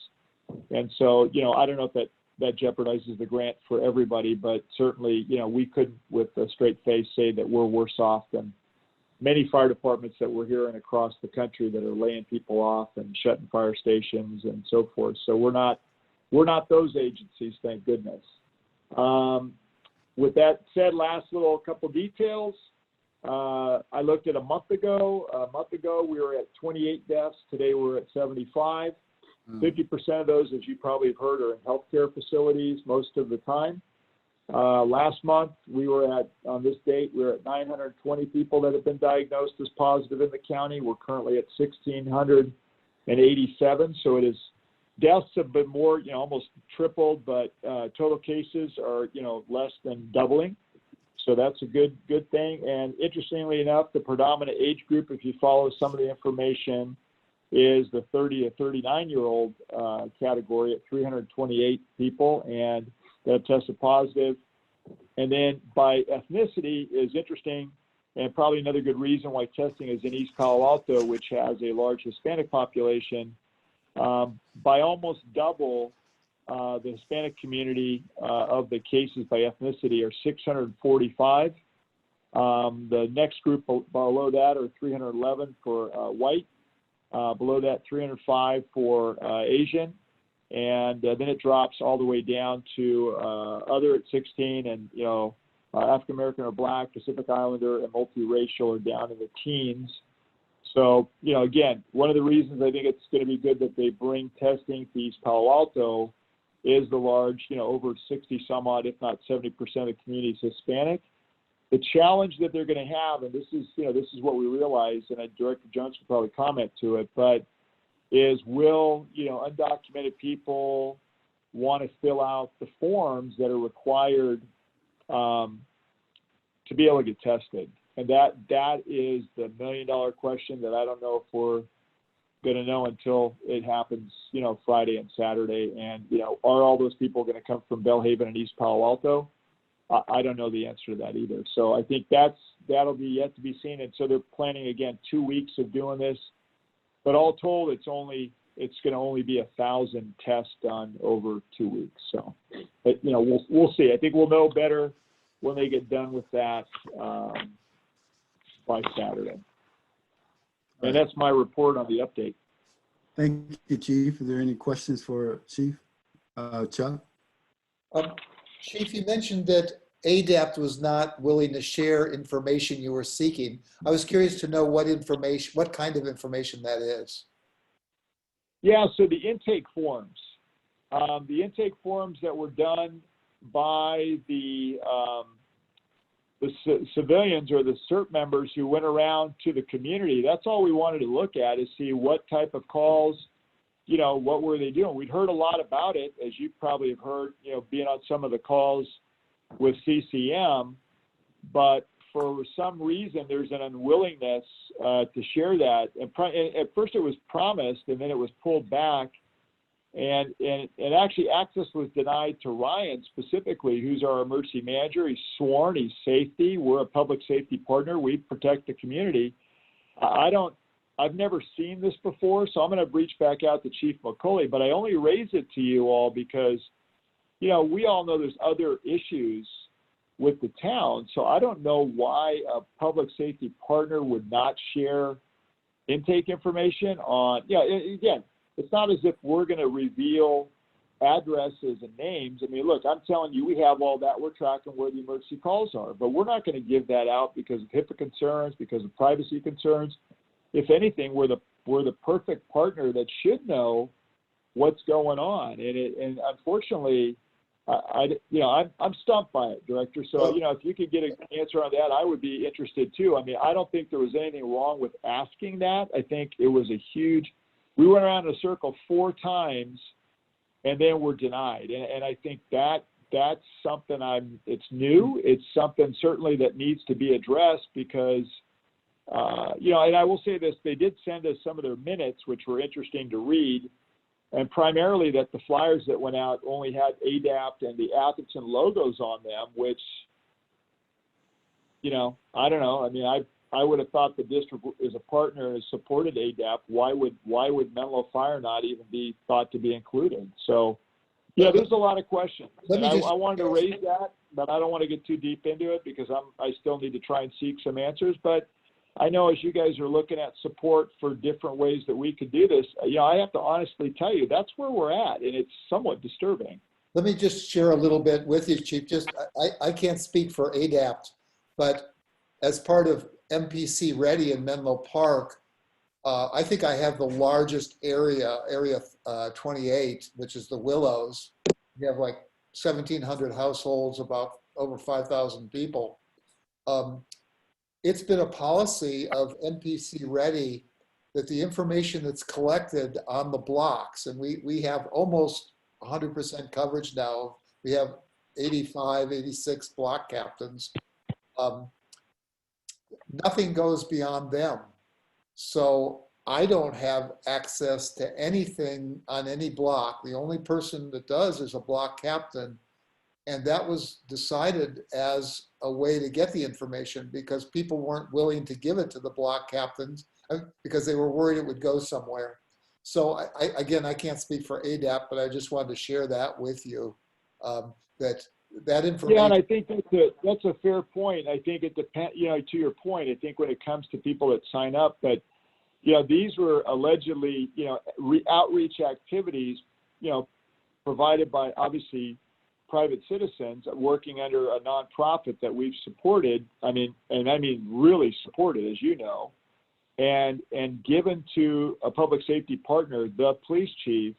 Speaker 1: And so, I don't know if that jeopardizes the grant for everybody, but certainly, we couldn't with a straight face say that we're worse off than many fire departments that we're hearing across the country that are laying people off and shutting fire stations and so forth. So we're not those agencies, thank goodness. With that said, last little couple details. I looked at a month ago. A month ago, we were at 28 deaths. Today, we're at 75. 50% of those, as you probably have heard, are in healthcare facilities most of the time. Last month, on this date, we were at 920 people that have been diagnosed as positive in the county. We're currently at 1,687. So deaths have been more, almost tripled, but total cases are, less than doubling. So that's a good thing. And interestingly enough, the predominant age group, if you follow some of the information, is the 30 to 39-year-old category at 328 people, and that have tested positive. And then by ethnicity is interesting, and probably another good reason why testing is in East Palo Alto, which has a large Hispanic population. By almost double, the Hispanic community of the cases by ethnicity are 645. The next group below that are 311 for white. Below that, 305 for Asian. And then it drops all the way down to other at 16. And, African American or Black, Pacific Islander, and multiracial are down in the teens. So, again, one of the reasons I think it's going to be good that they bring testing to East Palo Alto is the large, over 60 some odd, if not 70% of the community is Hispanic. the challenge that they're going to have, and this is what we realize, and Director Jones can probably comment to it, but is will, undocumented people want to fill out the forms that are required to be able to get tested? And that is the $1 million question that I don't know if we're going to know until it happens, Friday and Saturday. And, are all those people going to come from Bellhaven and East Palo Alto? I don't know the answer to that either. So I think that'll be yet to be seen. And so they're planning, again, 2 weeks of doing this. But all told, it's going to only be 1,000 tests done over 2 weeks. So, but, we'll see. I think we'll know better when they get done with that by Saturday. And that's my report on the update.
Speaker 2: Thank you, Chief. Are there any questions for Chief? Chuck?
Speaker 5: Chief, you mentioned that ADAPT was not willing to share information you were seeking. I was curious to know what kind of information that is.
Speaker 1: Yeah, so the intake forms that were done by the civilians or the CERT members who went around to the community, that's all we wanted to look at, is see what type of calls, what were they doing. We'd heard a lot about it, as you probably have heard, being on some of the calls with CCM, but for some reason there's an unwillingness to share that. And at first it was promised, and then it was pulled back. And actually access was denied to Ryan specifically, who's our emergency manager. He's sworn, he's safety. We're a public safety partner. We protect the community. I've never seen this before, so I'm going to reach back out to Chief McCauley, but I only raise it to you all because, we all know there's other issues with the town. So I don't know why a public safety partner would not share intake information on, again, it's not as if we're going to reveal addresses and names. I mean, look, I'm telling you, we have all that. We're tracking where the emergency calls are, but we're not going to give that out because of HIPAA concerns, because of privacy concerns. If anything, we're the perfect partner that should know what's going on. And unfortunately, I'm stumped by it, Director. So, if you could get an answer on that, I would be interested too. I mean, I don't think there was anything wrong with asking that. I think it was we went around in a circle 4 times and then we're denied. And I think that's something it's new. It's something certainly that needs to be addressed because, and I will say this, they did send us some of their minutes, which were interesting to read. And primarily that the flyers that went out only had ADAPT and the Atherton logos on them, which, I don't know. I mean, I would have thought the district as a partner has supported ADAPT. Why would Menlo Fire not even be thought to be included? So, there's a lot of questions. I wanted to raise that, but I don't want to get too deep into it because I still need to try and seek some answers. But I know as you guys are looking at support for different ways that we could do this, I have to honestly tell you, that's where we're at, and it's somewhat disturbing.
Speaker 5: Let me just share a little bit with you, Chief. I can't speak for ADAPT, but as part of MPC Ready in Menlo Park, I think I have the largest area 28, which is the Willows. We have like 1,700 households, about over 5,000 people. It's been a policy of MPC Ready that the information that's collected on the blocks, and we have almost 100% coverage now. We have 85, 86 block captains. Nothing goes beyond them. So I don't have access to anything on any block. The only person that does is a block captain. And that was decided as a way to get the information because people weren't willing to give it to the block captains because they were worried it would go somewhere. So again, I can't speak for ADAPT, but I just wanted to share that with you, that information.
Speaker 1: Yeah, and I think that's a fair point. I think it depends, to your point, I think when it comes to people that sign up, but, these were allegedly, outreach activities, provided by obviously private citizens working under a nonprofit that we've supported. I mean really supported, as you know, and given to a public safety partner, the police chief,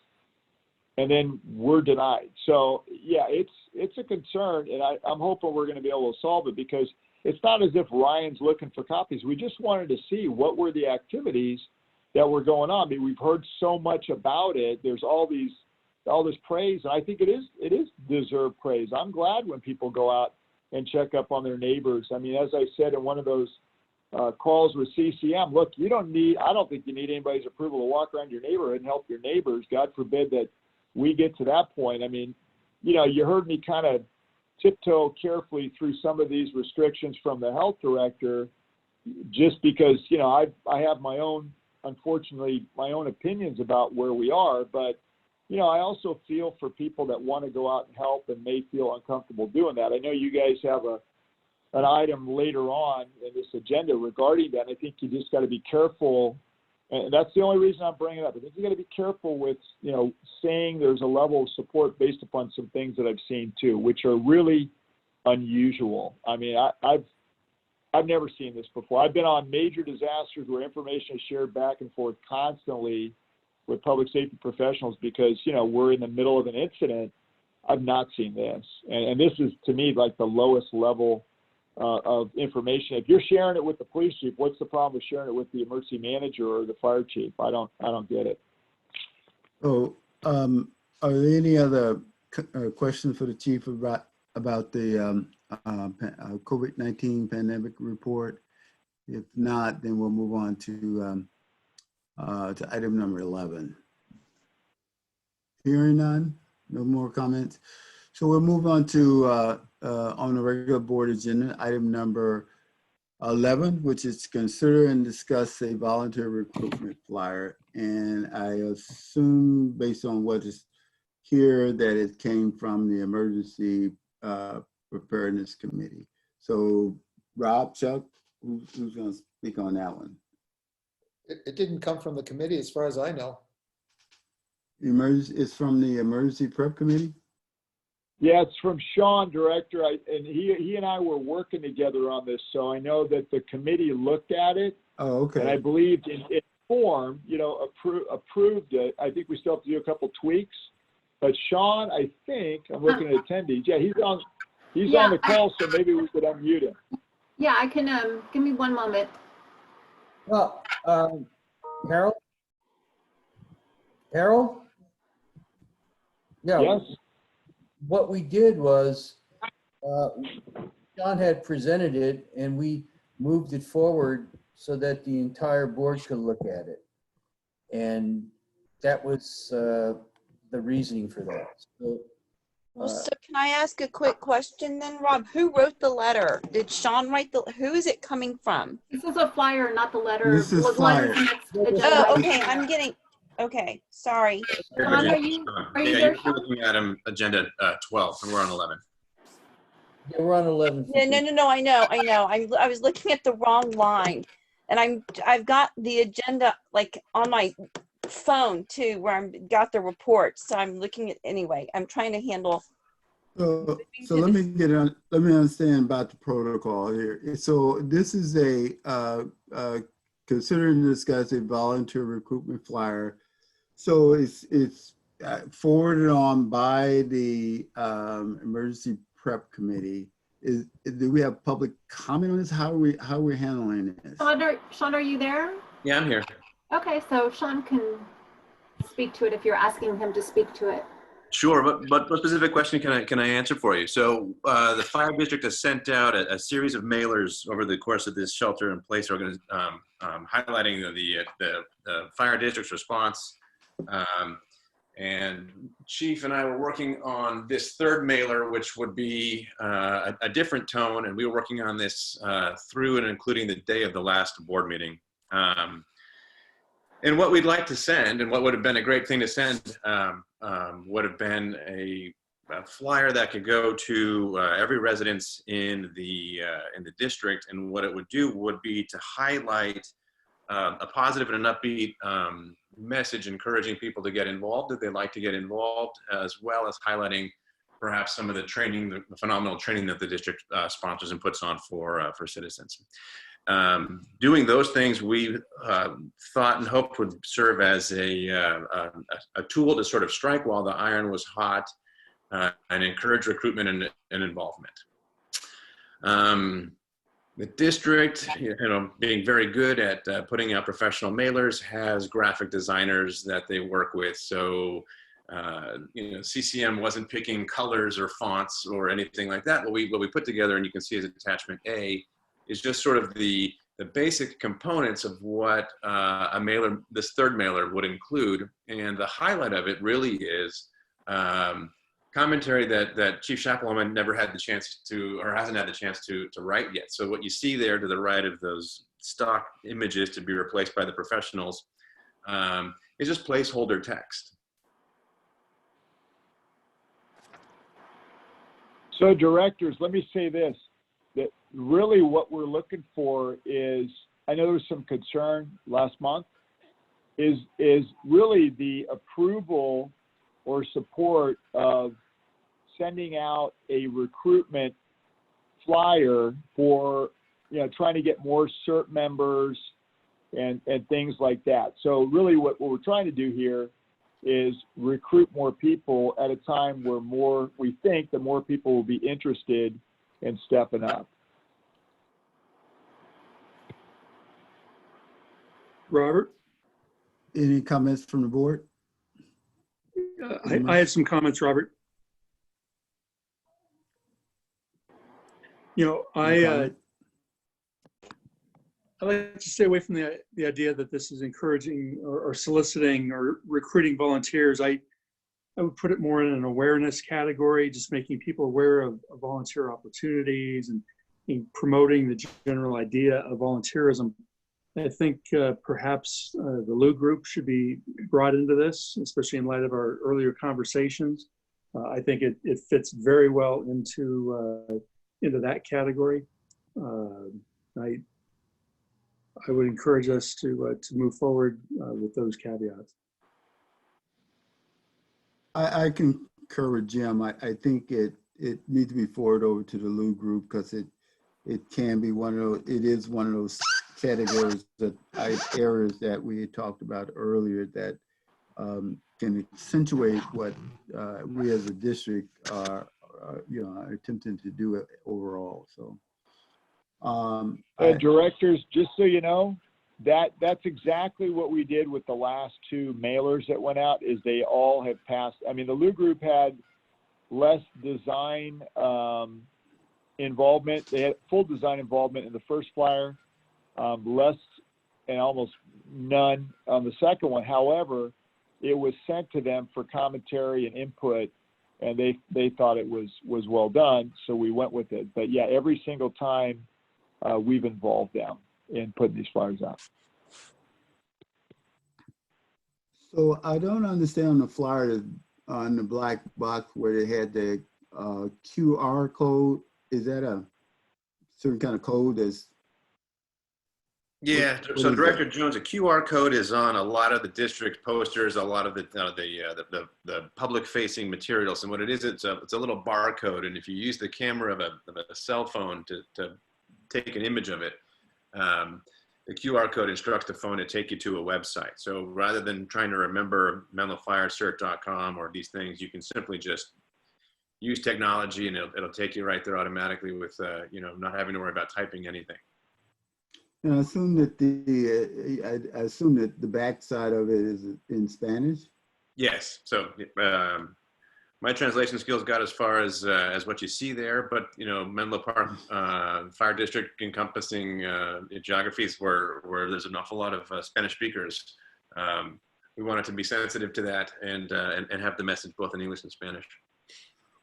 Speaker 1: and then we're denied. So yeah, it's a concern, and I'm hoping we're going to be able to solve it because it's not as if Ryan's looking for copies. We just wanted to see what were the activities that were going on. I mean, we've heard so much about it. There's all this praise, and I think it is deserved praise. I'm glad when people go out and check up on their neighbors. I mean, as I said in one of those calls with CCM, look, I don't think you need anybody's approval to walk around your neighborhood and help your neighbors. God forbid that we get to that point. I mean, you heard me kind of tiptoe carefully through some of these restrictions from the health director, just because, I have unfortunately, my own opinions about where we are. But, I also feel for people that want to go out and help and may feel uncomfortable doing that. I know you guys have an item later on in this agenda regarding that. And I think you just got to be careful. And that's the only reason I'm bringing it up. I think you got to be careful with, saying there's a level of support based upon some things that I've seen too, which are really unusual. I mean, I've never seen this before. I've been on major disasters where information is shared back and forth constantly with public safety professionals because, we're in the middle of an incident. I've not seen this. And this is, to me, like the lowest level of information. If you're sharing it with the police chief, what's the problem with sharing it with the emergency manager or the fire chief? I don't get it.
Speaker 2: So, are there any other questions for the chief about the COVID-19 pandemic report? If not, then we'll move on to item number 11. Hearing none, no more comments. So we'll move on to on the regular board agenda, item number 11, which is consider and discuss a volunteer recruitment flyer. And I assume, based on what is here, that it came from the Emergency Preparedness Committee. So Rob, Chuck, who's going to speak on that one?
Speaker 5: It didn't come from the committee as far as I know.
Speaker 2: It's from the Emergency Prep Committee?
Speaker 1: Yeah, it's from Sean, director, and he and I were working together on this, so I know that the committee looked at it.
Speaker 2: Oh, okay.
Speaker 1: And I believe in form, approved it. I think we still have to do a couple tweaks. But Sean, I think, I'm looking at attendees. Yeah, he's on the call, so maybe we could unmute him.
Speaker 4: Yeah, I can, give me one moment.
Speaker 13: Well, Harold? Harold? Yeah.
Speaker 1: Yes.
Speaker 13: What we did was, John had presented it and we moved it forward so that the entire board could look at it. And that was the reasoning for that. So,
Speaker 6: So can I ask a quick question then, Rob? Who wrote the letter? Did Sean write who is it coming from?
Speaker 4: This is a flyer, not the letter.
Speaker 2: This is flyer.
Speaker 6: Oh, okay, okay, sorry.
Speaker 4: Sean, are you there?
Speaker 14: You're looking at agenda 12, and we're on 11.
Speaker 13: yeah, we're on 11.
Speaker 6: No, I know. I was looking at the wrong line. And I've got the agenda like on my phone too, where I've got the reports. So I'm looking at, anyway, I'm trying to handle.
Speaker 2: So let me understand about the protocol here. So this is a consider and discuss a volunteer recruitment flyer. So it's forwarded on by the Emergency Prep Committee. Do we have public comment on this? How are we handling this?
Speaker 4: Sean, are you there?
Speaker 14: Yeah, I'm here.
Speaker 4: Okay, so Sean can speak to it if you're asking him to speak to it.
Speaker 14: Sure, but what specific question can I answer for you? So the fire district has sent out a series of mailers over the course of this shelter-in-place highlighting the fire district's response. And Chief and I were working on this third mailer, which would be a different tone, and we were working on this through and including the day of the last board meeting. And what we'd like to send, and what would have been a great thing to send, would have been a flyer that could go to every residence in the district. And what it would do would be to highlight a positive and an upbeat message encouraging people to get involved if they'd like to get involved, as well as highlighting perhaps some of the training, the phenomenal training that the district sponsors and puts on for citizens. Doing those things we thought and hoped would serve as a tool to sort of strike while the iron was hot and encourage recruitment and involvement. The district, being very good at putting out professional mailers, has graphic designers that they work with. So, CCM wasn't picking colors or fonts or anything like that. What we put together, and you can see as attachment A, is just sort of the basic components of what a mailer, this third mailer, would include. And the highlight of it really is commentary that Chief Chappell never had the chance to, or hasn't had the chance to write yet. So what you see there to the right of those stock images to be replaced by the professionals is just placeholder text.
Speaker 1: So directors, let me say this, that really what we're looking for is, I know there was some concern last month, is really the approval or support of sending out a recruitment flyer for, trying to get more CERT members and things like that. So really what we're trying to do here is recruit more people at a time where we think the more people will be interested in stepping up.
Speaker 7: Robert?
Speaker 2: Any comments from the board?
Speaker 7: I had some comments, Robert. I like to stay away from the idea that this is encouraging or soliciting or recruiting volunteers. I would put it more in an awareness category, just making people aware of volunteer opportunities and promoting the general idea of volunteerism. I think perhaps the Lou Group should be brought into this, especially in light of our earlier conversations. I think it fits very well into that category. I would encourage us to move forward with those caveats.
Speaker 2: I concur with Jim. I think it needs to be forwarded over to the Lou Group because it can be it is one of those categories, areas that we had talked about earlier that can accentuate what we as a district are attempting to do it overall. So,
Speaker 1: and directors, just so you know, that's exactly what we did with the last two mailers that went out. Is they all have passed. I mean, the Lou Group had less design involvement. They had full design involvement in the first flyer, less and almost none on the second one. However, it was sent to them for commentary and input, and they thought it was well done, so we went with it. But yeah, every single time we've involved them in putting these flyers out.
Speaker 2: So I don't understand on the flyer on the black box where they had the QR code. Is that a certain kind of code that's?
Speaker 14: Yeah, so Director Jones, a QR code is on a lot of the district posters, a lot of the public-facing materials, and what it is, it's a little barcode, and if you use the camera of a cell phone to take an image of it, the QR code instructs the phone to take you to a website. So rather than trying to remember menlofirecert.com or these things, you can simply just use technology, and it'll take you right there automatically with not having to worry about typing anything.
Speaker 2: And I assume that the back side of it is in Spanish.
Speaker 14: Yes. So my translation skills got as far as what you see there, but Menlo Park Fire District encompassing geographies where there's an awful lot of Spanish speakers. We wanted to be sensitive to that and have the message both in English and Spanish.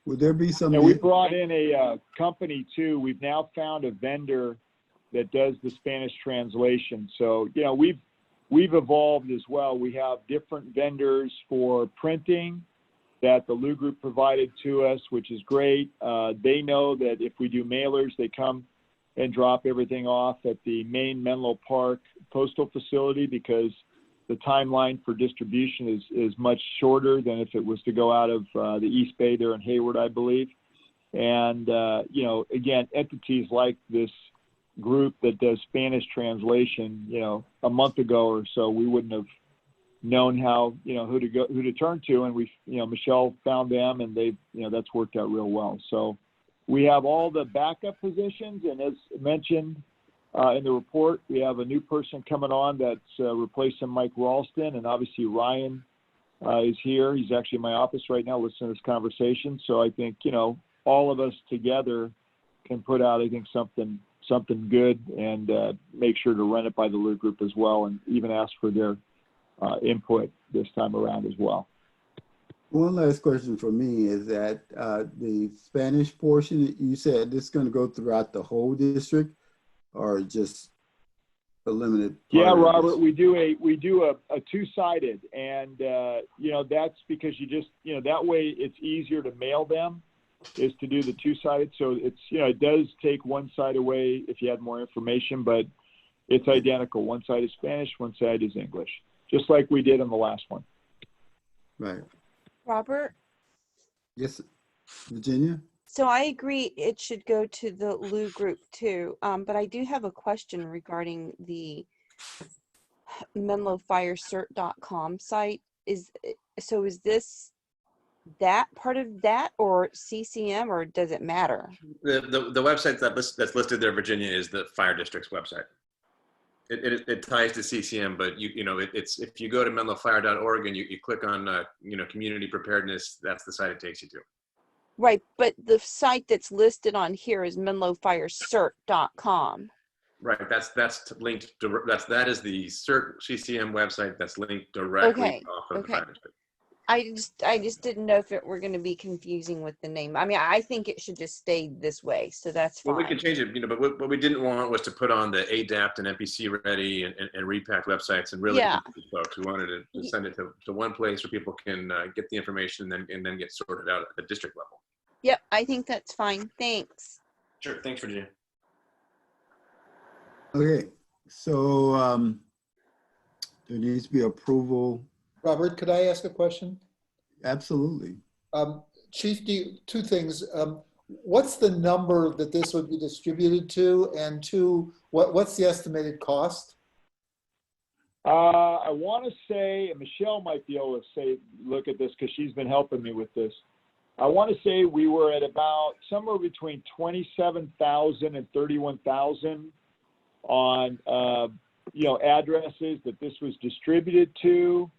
Speaker 2: Would there be some?
Speaker 1: We brought in a company too. We've now found a vendor that does the Spanish translation. So, we've evolved as well. We have different vendors for printing that the Lou Group provided to us, which is great. They know that if we do mailers, they come and drop everything off at the main Menlo Park postal facility because the timeline for distribution is much shorter than if it was to go out of the East Bay there in Hayward, I believe. And, again, entities like this group that does Spanish translation, a month ago or so, we wouldn't have known how, who to turn to. And we, Michelle found them, and they, that's worked out real well. So We have all the backup positions, and as mentioned in the report, we have a new person coming on that's replacing Mike Ralston, and obviously Ryan is here. He's actually in my office right now listening to this conversation. So I think, you know, all of us together can put out, I think, something good, and make sure to run it by the Lou Group as well, and even ask for their input this time around as well.
Speaker 2: One last question for me is that the Spanish portion, you said this is going to go throughout the whole district, or just a limited part?
Speaker 1: Yeah, Robert, we do a two-sided, and you know, that's because you just, you know, that way it's easier to mail them, is to do the two-sided. So it's, you know, it does take one side away if you had more information, but it's identical. One side is Spanish, one side is English, just like we did on the last one.
Speaker 2: Right.
Speaker 6: Robert?
Speaker 2: Yes, Virginia?
Speaker 6: So I agree it should go to the Lou Group too, but I do have a question regarding the menlofirecert.com site. Is this that part of that, or CCM, or does it matter?
Speaker 14: The website that's listed there, Virginia, is the fire district's website. It ties to CCM, but you know, it's if you go to menlofire.org and you click on you know, community preparedness, that's the site it takes you to.
Speaker 6: Right, but the site that's listed on here is menlofirecert.com.
Speaker 14: Right, that's linked to, that is the CERT CCM website that's linked directly off of the fire district.
Speaker 6: I just didn't know if it were going to be confusing with the name. I mean, I think it should just stay this way, so that's fine.
Speaker 14: Well, we can change it, you know, but what we didn't want was to put on the ADAPT and NPC Ready and Repack websites and really confuse folks. We wanted to send it to one place where people can get the information and then get sorted out at the district level.
Speaker 6: Yep, I think that's fine. Thanks.
Speaker 14: Sure, thanks, Virginia.
Speaker 2: Okay, so there needs to be approval.
Speaker 5: Robert, could I ask a question?
Speaker 2: Absolutely.
Speaker 5: Chief, two things. What's the number that this would be distributed to? And two, what's the estimated cost?
Speaker 1: I want to say, and Michelle might be able to look at this because she's been helping me with this. I want to say we were at about somewhere between 27,000 and 31,000 on, you know, addresses that this was distributed to.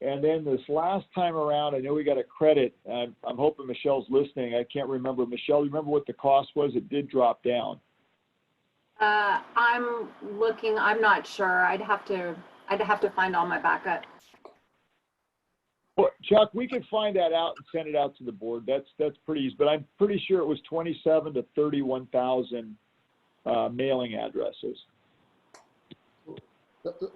Speaker 1: And then this last time around, I know we got a credit. I'm hoping Michelle's listening. I can't remember. Michelle, you remember what the cost was? It did drop down.
Speaker 4: I'm looking. I'm not sure. I'd have to find all my backup.
Speaker 1: Well, Chuck, we can find that out and send it out to the board. That's pretty easy. But I'm pretty sure it was 27 to 31,000 mailing addresses.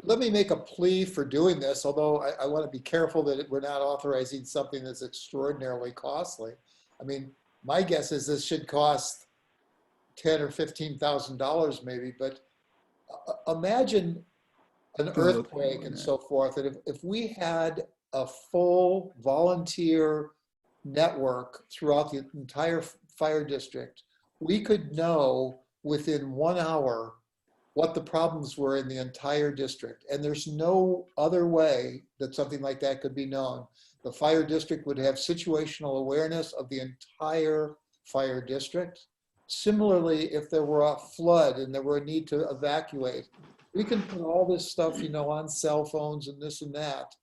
Speaker 5: Let me make a plea for doing this, although I want to be careful that we're not authorizing something that's extraordinarily costly. I mean, my guess is this should cost $10,000 or $15,000 maybe, but imagine an earthquake and so forth. And if we had a full volunteer network throughout the entire fire district, we could know within 1 hour what the problems were in the entire district. And there's no other way that something like that could be known. The fire district would have situational awareness of the entire fire district. Similarly, if there were a flood and there were a need to evacuate, we can put all this stuff, you know, on cell phones and this and that.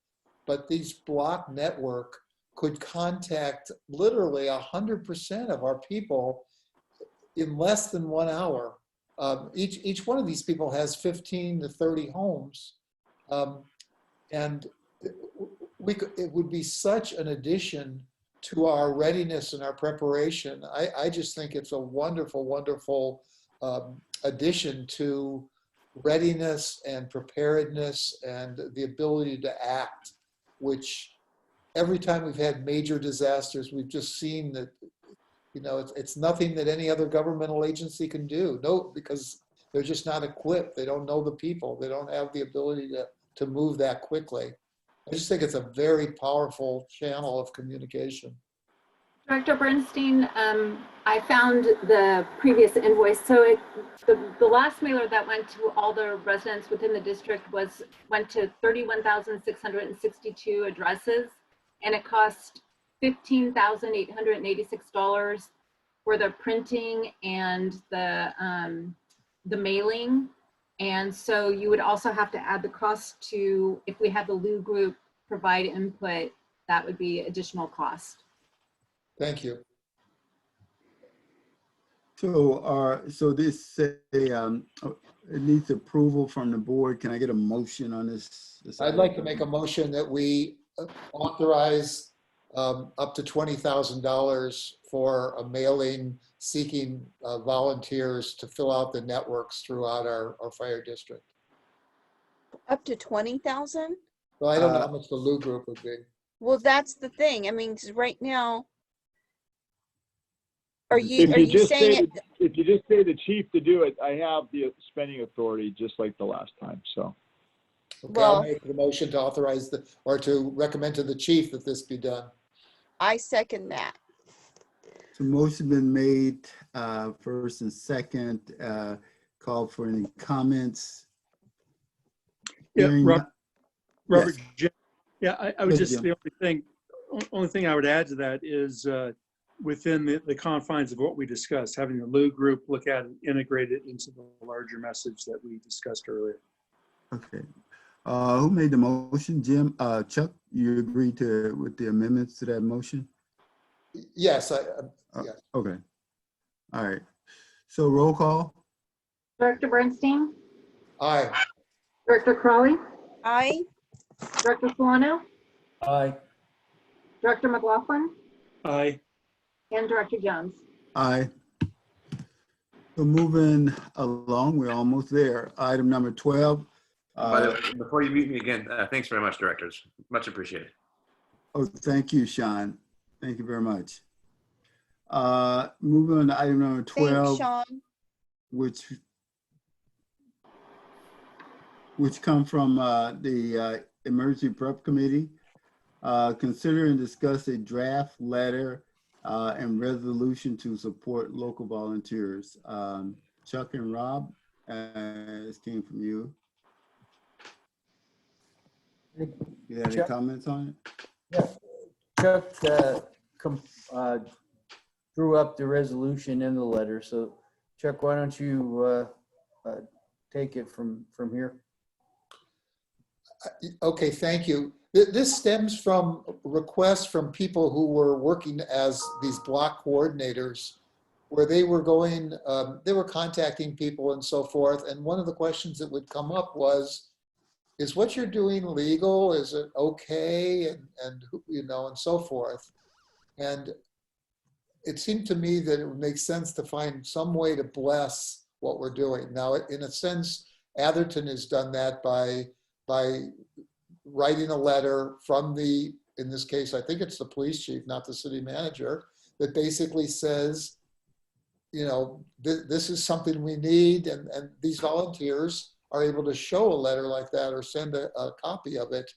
Speaker 5: But these block network could contact literally 100% of our people in less than 1 hour. Each one of these people has 15 to 30 homes. And it would be such an addition to our readiness and our preparation. I just think it's a wonderful, wonderful addition to readiness and preparedness and the ability to act, which every time we've had major disasters, we've just seen that, you know, it's nothing that any other governmental agency can do. No, because they're just not equipped. They don't know the people. They don't have the ability to move that quickly. I just think it's a very powerful channel of communication.
Speaker 4: Director Bernstein, I found the previous invoice. So the last mailer that went to all the residents within the district went to 31,662 addresses, and it cost $15,886. for the printing and the mailing. And so you would also have to add the cost to, if we have the Lou group provide input, that would be additional cost.
Speaker 5: Thank you.
Speaker 2: So this say, it needs approval from the board. Can I get a motion on this?
Speaker 5: I'd like to make a motion that we authorize up to $20,000 for a mailing seeking volunteers to fill out the networks throughout our fire district.
Speaker 6: Up to 20,000?
Speaker 5: Well, I don't know how much the Lou group would be.
Speaker 6: Well, that's the thing. I mean, 'cause right now, are
Speaker 1: If
Speaker 6: you saying it?
Speaker 1: If you just say the chief to do it, I have the spending authority just like the last time, so.
Speaker 5: Okay, I'll make the motion to authorize or to recommend to the chief that this be done.
Speaker 6: I second that.
Speaker 2: So motion been made, first and second, call for any comments.
Speaker 7: Yeah,
Speaker 2: Hearing
Speaker 7: Robert,
Speaker 2: Yes.
Speaker 7: Jim, yeah, I would
Speaker 2: Yes,
Speaker 7: just,
Speaker 2: Jim.
Speaker 7: the only thing I would add to that is within the confines of what we discussed, having the Lou group look at it, integrate it into the larger message that we discussed earlier.
Speaker 2: Okay. Who made the motion? Jim, Chuck, you agree with the amendments to that motion?
Speaker 5: Yes, yes.
Speaker 2: Okay. All right. So roll call?
Speaker 4: Director Bernstein?
Speaker 5: Aye.
Speaker 4: Director Crawley?
Speaker 6: Aye.
Speaker 4: Director Solano?
Speaker 13: Aye.
Speaker 4: Director McLaughlin?
Speaker 7: Aye.
Speaker 4: And Director Jones?
Speaker 2: Aye. So moving along, we're almost there. Item number 12.
Speaker 14: By the way, before you mute me again, thanks very much, directors. Much appreciated.
Speaker 2: Oh, thank you, Sean. Thank you very much. Moving on to item number 12.
Speaker 6: Thanks, Sean.
Speaker 2: Which come from the Emergency Prep Committee. Consider and discuss a draft letter and resolution to support local volunteers. Chuck and Rob, this came from you. You have any comments on it?
Speaker 13: Yeah, Chuck drew up the resolution in the letter. So Chuck, why don't you take it from here?
Speaker 5: Okay, thank you. This stems from requests from people who were working as these block coordinators, where they were contacting people and so forth. And one of the questions that would come up was, is what you're doing legal? Is it okay? And so forth. And it seemed to me that it would make sense to find some way to bless what we're doing. Now, in a sense, Atherton has done that by writing a letter from in this case, I think it's the police chief, not the city manager, that basically says, this is something we need, and these volunteers are able to show a letter like that or send a copy of it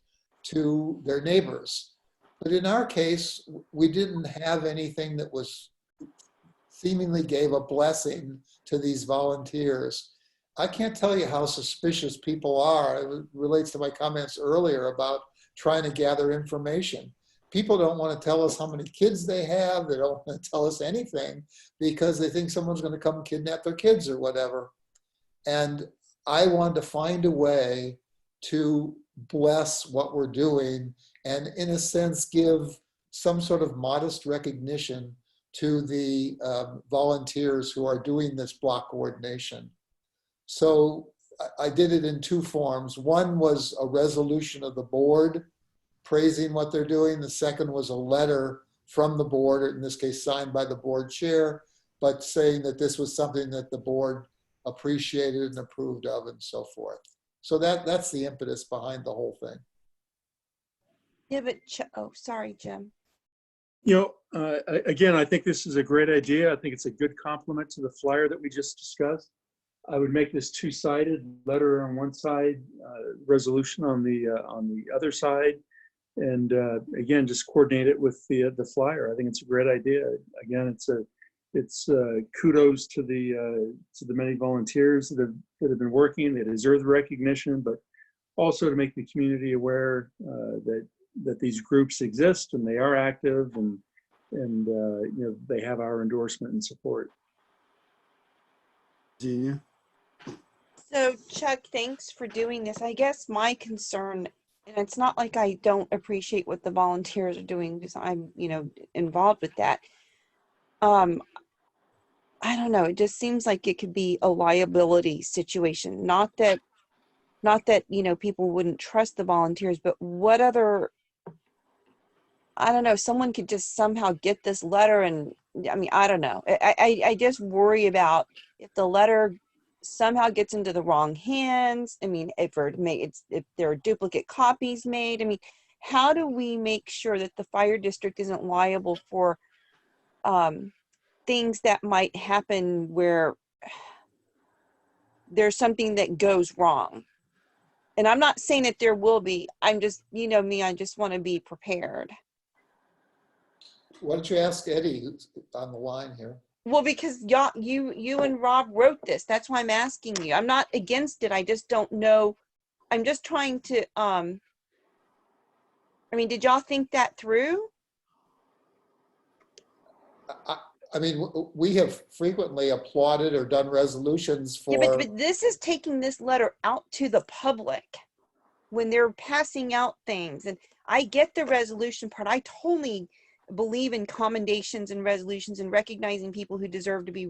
Speaker 5: to their neighbors. But in our case, we didn't have anything that seemingly gave a blessing to these volunteers. I can't tell you how suspicious people are. It relates to my comments earlier about trying to gather information. People don't want to tell us how many kids they have. They don't want to tell us anything because they think someone's going to come kidnap their kids or whatever. And I wanted to find a way to bless what we're doing and, in a sense, give some sort of modest recognition to the volunteers who are doing this block coordination. So I did it in two forms. One was a resolution of the board praising what they're doing. The second was a letter from the board, in this case signed by the board chair, but saying that this was something that the board appreciated and approved of and so forth. So that's the impetus behind the whole thing.
Speaker 6: Yeah, but, sorry, Jim.
Speaker 7: Again, I think this is a great idea. I think it's a good complement to the flyer that we just discussed. I would make this two-sided, letter on one side, resolution on the other side, and again, just coordinate it with the flyer. I think it's a great idea. Again, it's kudos to the many volunteers that have been working. They deserve the recognition, but also to make the community aware that these groups exist and they are active, and they have our endorsement and support.
Speaker 2: Virginia?
Speaker 6: So Chuck, thanks for doing this. I guess my concern, and it's not like I don't appreciate what the volunteers are doing because I'm, involved with that. I don't know. It just seems like it could be a liability situation. Not that, people wouldn't trust the volunteers, but what other, I don't know, someone could just somehow get this letter and, I don't know. I just worry about if the letter somehow gets into the wrong hands. If there are duplicate copies made. How do we make sure that the fire district isn't liable for things that might happen where there's something that goes wrong? And I'm not saying that there will be. I'm just, me, I just want to be prepared.
Speaker 5: Why don't you ask Eddie, who's on the line here?
Speaker 6: Well, because you and Rob wrote this. That's why I'm asking you. I'm not against it. I just don't know. I'm just trying to, did y'all think that through?
Speaker 5: We have frequently applauded or done resolutions for.
Speaker 6: Yeah, but this is taking this letter out to the public when they're passing out things. And I get the resolution part. I totally believe in commendations and resolutions and recognizing people who deserve to be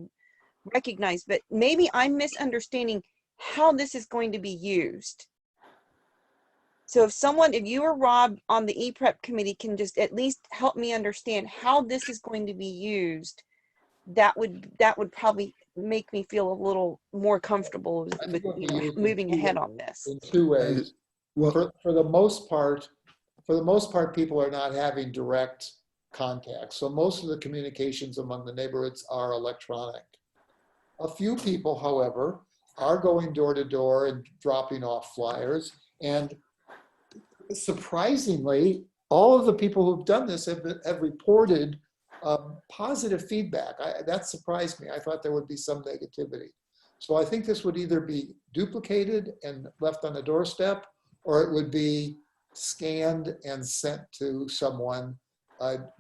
Speaker 6: recognized. But maybe I'm misunderstanding how this is going to be used. So if you or Rob on the E-Prep committee can just at least help me understand how this is going to be used, that would probably make me feel a little more comfortable with moving ahead on this.
Speaker 5: In two ways. Well, for the most part, people are not having direct contact. So most of the communications among the neighborhoods are electronic. A few people, however, are going door to door and dropping off flyers. And surprisingly, all of the people who've done this have reported positive feedback. That surprised me. I thought there would be some negativity. So I think this would either be duplicated and left on the doorstep, or it would be scanned and sent to someone,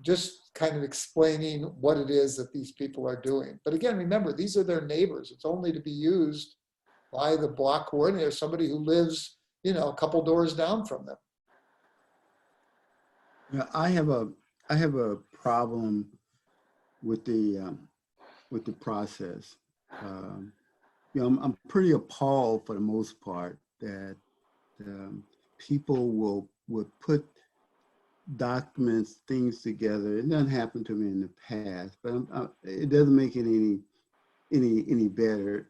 Speaker 5: just kind of explaining what it is that these people are doing. But again, remember, these are their neighbors. It's only to be used by the block coordinator, somebody who lives, a couple doors down from them.
Speaker 2: Yeah, I have a problem with the process. I'm pretty appalled for the most part that people will put documents, things together. It doesn't happen to me in the past, but it doesn't make it any better.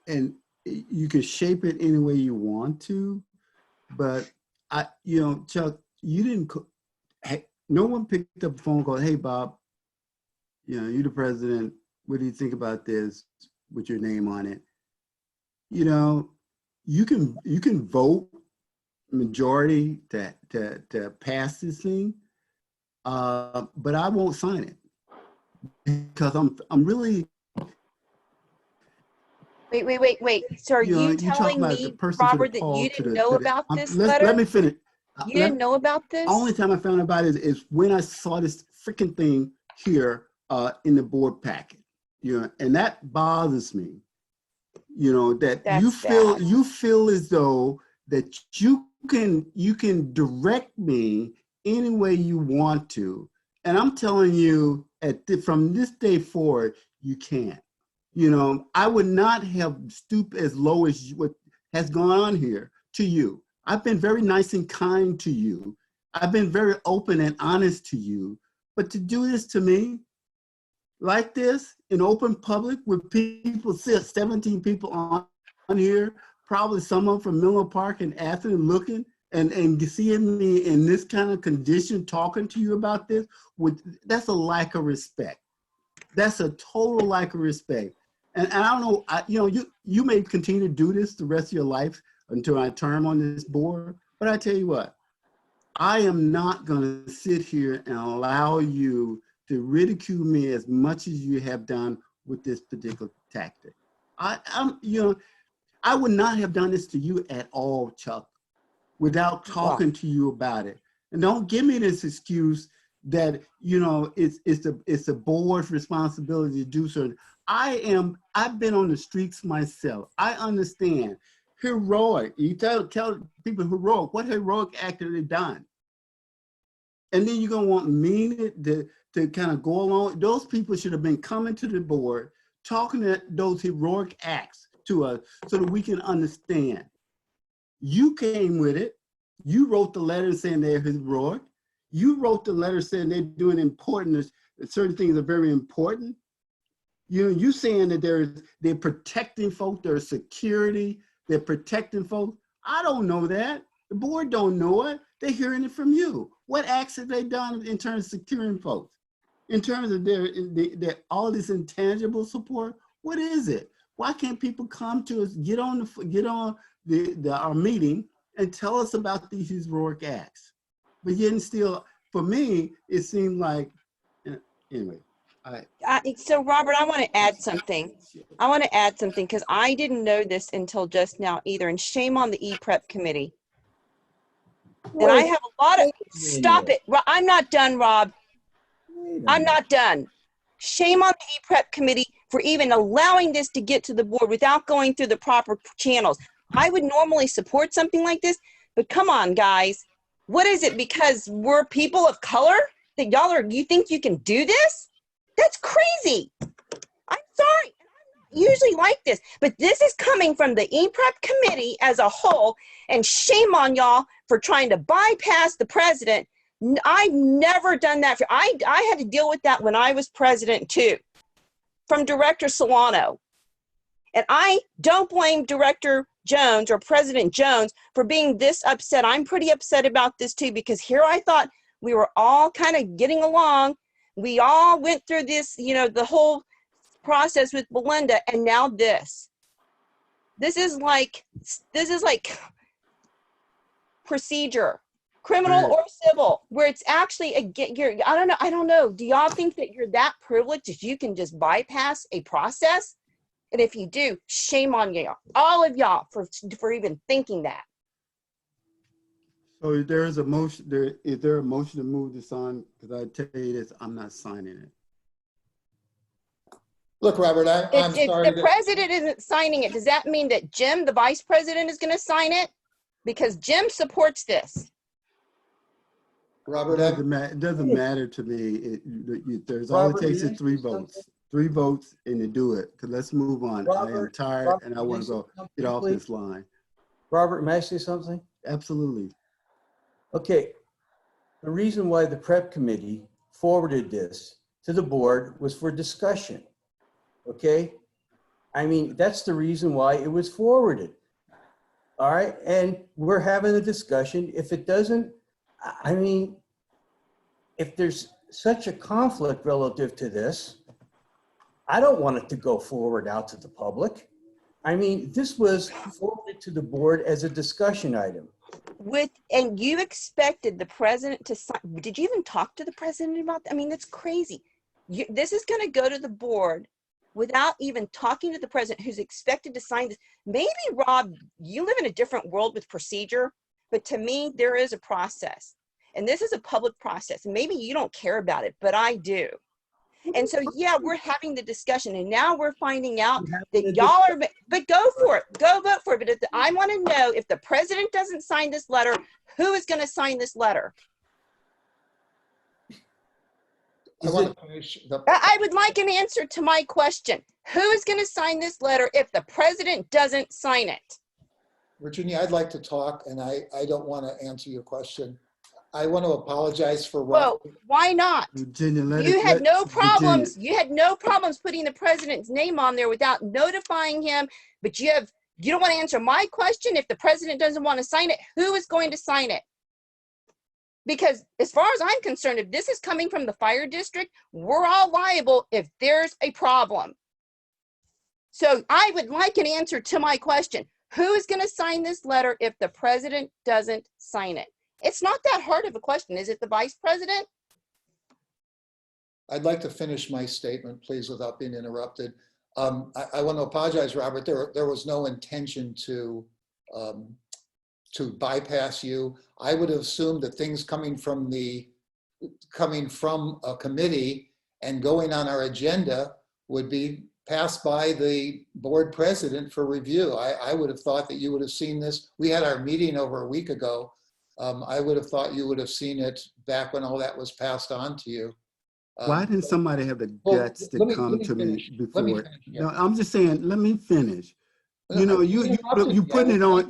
Speaker 2: And you can shape it any way you want to, but Chuck, you didn't. No one picked up the phone and called, "Hey, Bob, you're the president. What do you think about this?" with your name on it. You can vote majority to pass this thing, but I won't sign it because I'm really.
Speaker 6: Wait. So are you telling me, Robert, that you didn't know about this letter?
Speaker 2: Let me finish.
Speaker 6: You didn't know about this?
Speaker 2: Only time I found out about it is when I saw this freaking thing here in the board packet. And that bothers me. That
Speaker 6: That's
Speaker 2: you feel as though that you can direct me any way you want to, and I'm telling you from this day forward, you can't. I would not have stooped as low as what has gone on here to you. I've been very nice and kind to you. I've been very open and honest to you. But to do this to me like this in open public with people, 17 people on here, probably someone from Menlo Park and Athens looking and seeing me in this kind of condition talking to you about this, that's a lack of respect. That's a total lack of respect. And I don't know, you may continue to do this the rest of your life until I term on this board, but I tell you what, I am not going to sit here and allow you to ridicule me as much as you have done with this particular tactic. I would not have done this to you at all, Chuck, without talking to you about it. And don't give me this excuse that, you know, it's the board's responsibility to do certain. I've been on the streets myself. I understand. Heroic. You tell people heroic. What heroic act have they done? And then you're gonna want me to kind of go along. Those people should have been coming to the board, talking to those heroic acts to us so that we can understand. You came with it. You wrote the letter saying they're heroic. You wrote the letter saying they're doing important, certain things are very important. You saying that they're protecting folks, there's security, they're protecting folks. I don't know that. The board don't know it. They're hearing it from you. What acts have they done in terms of securing folks? In terms of their all this intangible support, what is it? Why can't people come to us, get on our meeting and tell us about these heroic acts? But yet still, for me, it seemed like, anyway.
Speaker 6: So Robert, I want to add something. I want to add something because I didn't know this until just now either. And shame on the E-Prep committee. And I have a lot of, stop it. I'm not done, Rob. I'm not done. Shame on the E-Prep committee for even allowing this to get to the board without going through the proper channels. I would normally support something like this, but come on, guys. What is it? Because we're people of color that you think you can do this? That's crazy. I'm sorry. I'm not usually like this, but this is coming from the E-Prep committee as a whole, and shame on y'all for trying to bypass the president. I've never done that. I had to deal with that when I was president too, from Director Solano. And I don't blame Director Jones or President Jones for being this upset. I'm pretty upset about this too, because here I thought we were all kind of getting along. We all went through this, you know, the whole process with Belinda, and now this. This is like procedure, criminal or civil, where it's actually I don't know. Do y'all think that you're that privileged that you can just bypass a process? And if you do, shame on y'all, all of y'all, for even thinking that.
Speaker 2: So is there a motion to move this on? Because I tell you this, I'm not signing it.
Speaker 5: Look, Robert, I'm sorry.
Speaker 6: If the president isn't signing it, does that mean that Jim, the vice president, is going to sign it? Because Jim supports this.
Speaker 5: Robert,
Speaker 2: it doesn't matter to me. There's all it takes is 3 votes. 3 votes and to do it. Because let's move on. I am tired and I want to get off this line.
Speaker 13: Robert, may I say something?
Speaker 2: Absolutely.
Speaker 13: Okay. The reason why the prep committee forwarded this to the board was for discussion. Okay. I mean, that's the reason why it was forwarded. All right. And we're having a discussion. If it doesn't, I mean, if there's such a conflict relative to this, I don't want it to go forward out to the public. I mean, this was forwarded to the board as a discussion item.
Speaker 6: And you expected the president to sign. Did you even talk to the president about that? I mean, that's crazy. This is going to go to the board without even talking to the president, who's expected to sign this. Maybe, Rob, you live in a different world with procedure, but to me, there is a process. And this is a public process. And maybe you don't care about it, but I do. And so, yeah, we're having the discussion. And now we're finding out that y'all are, but go for it. Go vote for it. But I want to know, if the president doesn't sign this letter, who is going to sign this letter? I would like an answer to my question. Who is going to sign this letter if the president doesn't sign it?
Speaker 5: Virginia, I'd like to talk, and I don't want to answer your question. I want to apologize for what.
Speaker 6: Well, why not?
Speaker 2: Virginia,
Speaker 6: you had no problems. You had no problems putting the president's name on there without notifying him. But you don't want to answer my question. If the president doesn't want to sign it, who is going to sign it? Because as far as I'm concerned, if this is coming from the fire district, we're all liable if there's a problem. So I would like an answer to my question. Who is going to sign this letter if the president doesn't sign it? It's not that hard of a question. Is it the vice president?
Speaker 5: I'd like to finish my statement, please, without being interrupted. I want to apologize, Robert. There was no intention to to bypass you. I would have assumed that things coming from a committee and going on our agenda would be passed by the board president for review. I would have thought that you would have seen this. We had our meeting over a week ago. I would have thought you would have seen it back when all that was passed on to you.
Speaker 2: Why didn't somebody have the
Speaker 5: well,
Speaker 2: guts to
Speaker 5: let me
Speaker 2: come to me
Speaker 5: finish.
Speaker 2: before?
Speaker 5: Let me finish, yeah.
Speaker 2: No, I'm just saying, let me finish. You know, you putting it on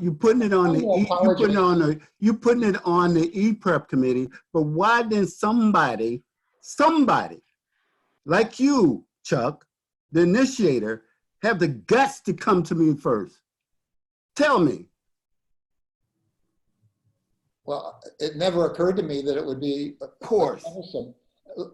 Speaker 2: the e-prep committee, but why didn't somebody like you, Chuck, the initiator, have the guts to come to me first? Tell me.
Speaker 5: Well, it never occurred to me that it would be
Speaker 2: Of course.
Speaker 5: awesome.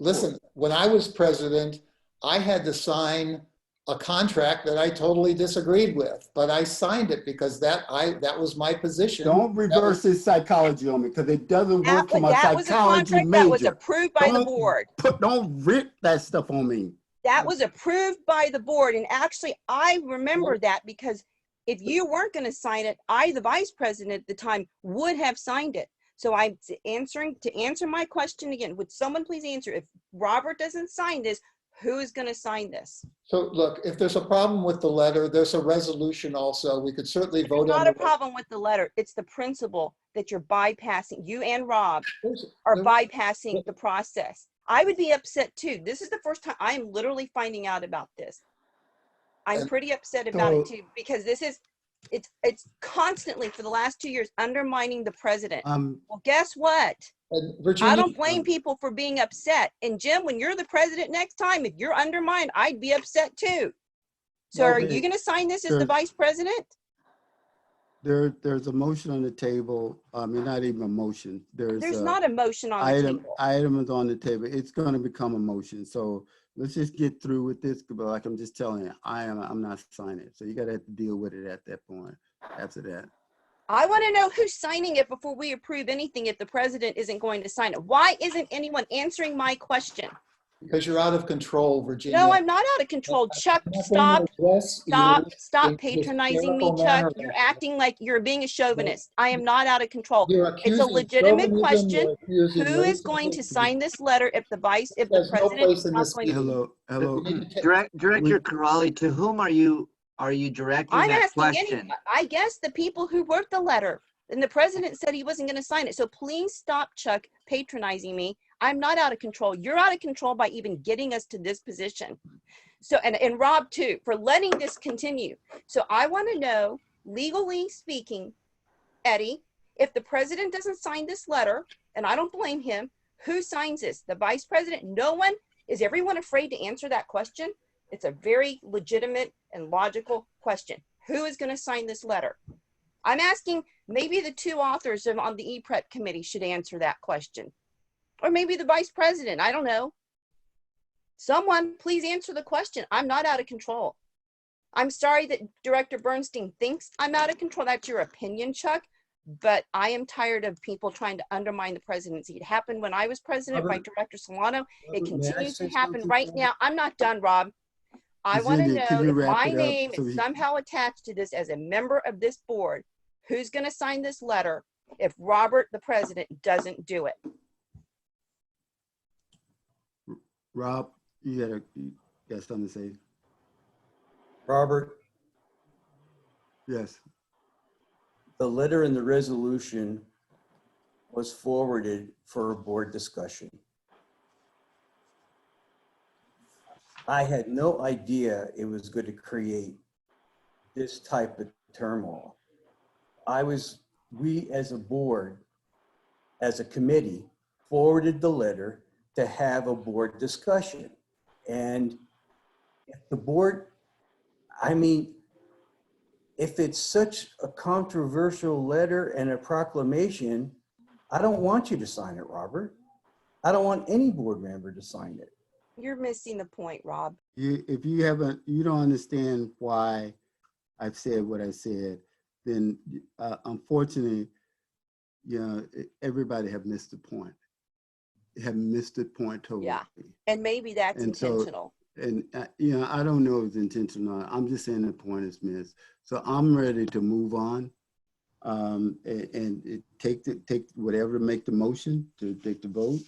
Speaker 5: Listen, when I was president, I had to sign a contract that I totally disagreed with, but I signed it because that was my position.
Speaker 2: Don't reverse this psychology on me, because it doesn't work for my
Speaker 6: That was a
Speaker 2: psychology
Speaker 6: contract
Speaker 2: major.
Speaker 6: that was approved by the board.
Speaker 2: Don't rip that stuff on me.
Speaker 6: That was approved by the board. And actually, I remember that because if you weren't going to sign it, I, the vice president at the time, would have signed it. So I'm to answer my question again. Would someone please answer, if Robert doesn't sign this, who is going to sign this?
Speaker 5: So look, if there's a problem with the letter, there's a resolution also. We could certainly vote on it.
Speaker 6: It's not a problem with the letter. It's the principle that you're bypassing. You and Rob are bypassing the process. I would be upset too. This is the first time I'm literally finding out about this. I'm pretty upset about it too, because it's constantly for the last 2 years undermining the president. Well, guess what?
Speaker 5: Virginia,
Speaker 6: I don't blame people for being upset. And Jim, when you're the president next time, if you're undermined, I'd be upset too. So are you going to sign this as the vice president?
Speaker 2: There's a motion on the table. I mean, not even a motion.
Speaker 6: There's not a motion on the table.
Speaker 2: Item is on the table. It's going to become a motion. So let's just get through with this. But like I'm just telling you, I'm not signing it. So you got to have to deal with it at that point. After that.
Speaker 6: I want to know who's signing it before we approve anything if the president isn't going to sign it. Why isn't anyone answering my question?
Speaker 5: Because you're out of control, Virginia.
Speaker 6: No, I'm not out of control. Chuck, stop patronizing me, Chuck. You're acting like you're being a chauvinist. I am not out of control. It's a legitimate question. Who is going to sign this letter if the president is not going to?
Speaker 2: Hello.
Speaker 12: Director Corrali, to whom are you directing that question?
Speaker 6: I guess the people who wrote the letter. And the president said he wasn't going to sign it. So please stop, Chuck, patronizing me. I'm not out of control. You're out of control by even getting us to this position. So, and Rob too, for letting this continue. So I want to know, legally speaking, Eddie, if the president doesn't sign this letter, and I don't blame him, who signs this? The vice president? No one? Is everyone afraid to answer that question? It's a very legitimate and logical question. Who is going to sign this letter? I'm asking, maybe the two authors on the e-prep committee should answer that question. Or maybe the vice president, I don't know. Someone please answer the question. I'm not out of control. I'm sorry that Director Bernstein thinks I'm out of control. That's your opinion, Chuck. But I am tired of people trying to undermine the presidency. It happened when I was president by Director Solano. It continues to happen right now. I'm not done, Rob. I want to know if my name is somehow attached to this as a member of this board. Who's going to sign this letter if Robert, the president, doesn't do it?
Speaker 2: Rob, you got something to say?
Speaker 9: Robert?
Speaker 2: Yes.
Speaker 9: The letter and the resolution was forwarded for a board discussion. I had no idea it was going to create this type of turmoil. We as a board, as a committee, forwarded the letter to have a board discussion. And if the board, I mean, if it's such a controversial letter and a proclamation, I don't want you to sign it, Robert. I don't want any board member to sign it.
Speaker 6: You're missing the point, Rob.
Speaker 2: If you don't understand why I've said what I said, then unfortunately, everybody have missed the point. Have missed the point totally.
Speaker 6: Yeah, and maybe that's intentional.
Speaker 2: And I don't know if it's intentional or not. I'm just saying the point is missed. So I'm ready to move on. and take whatever to make the motion to take the vote.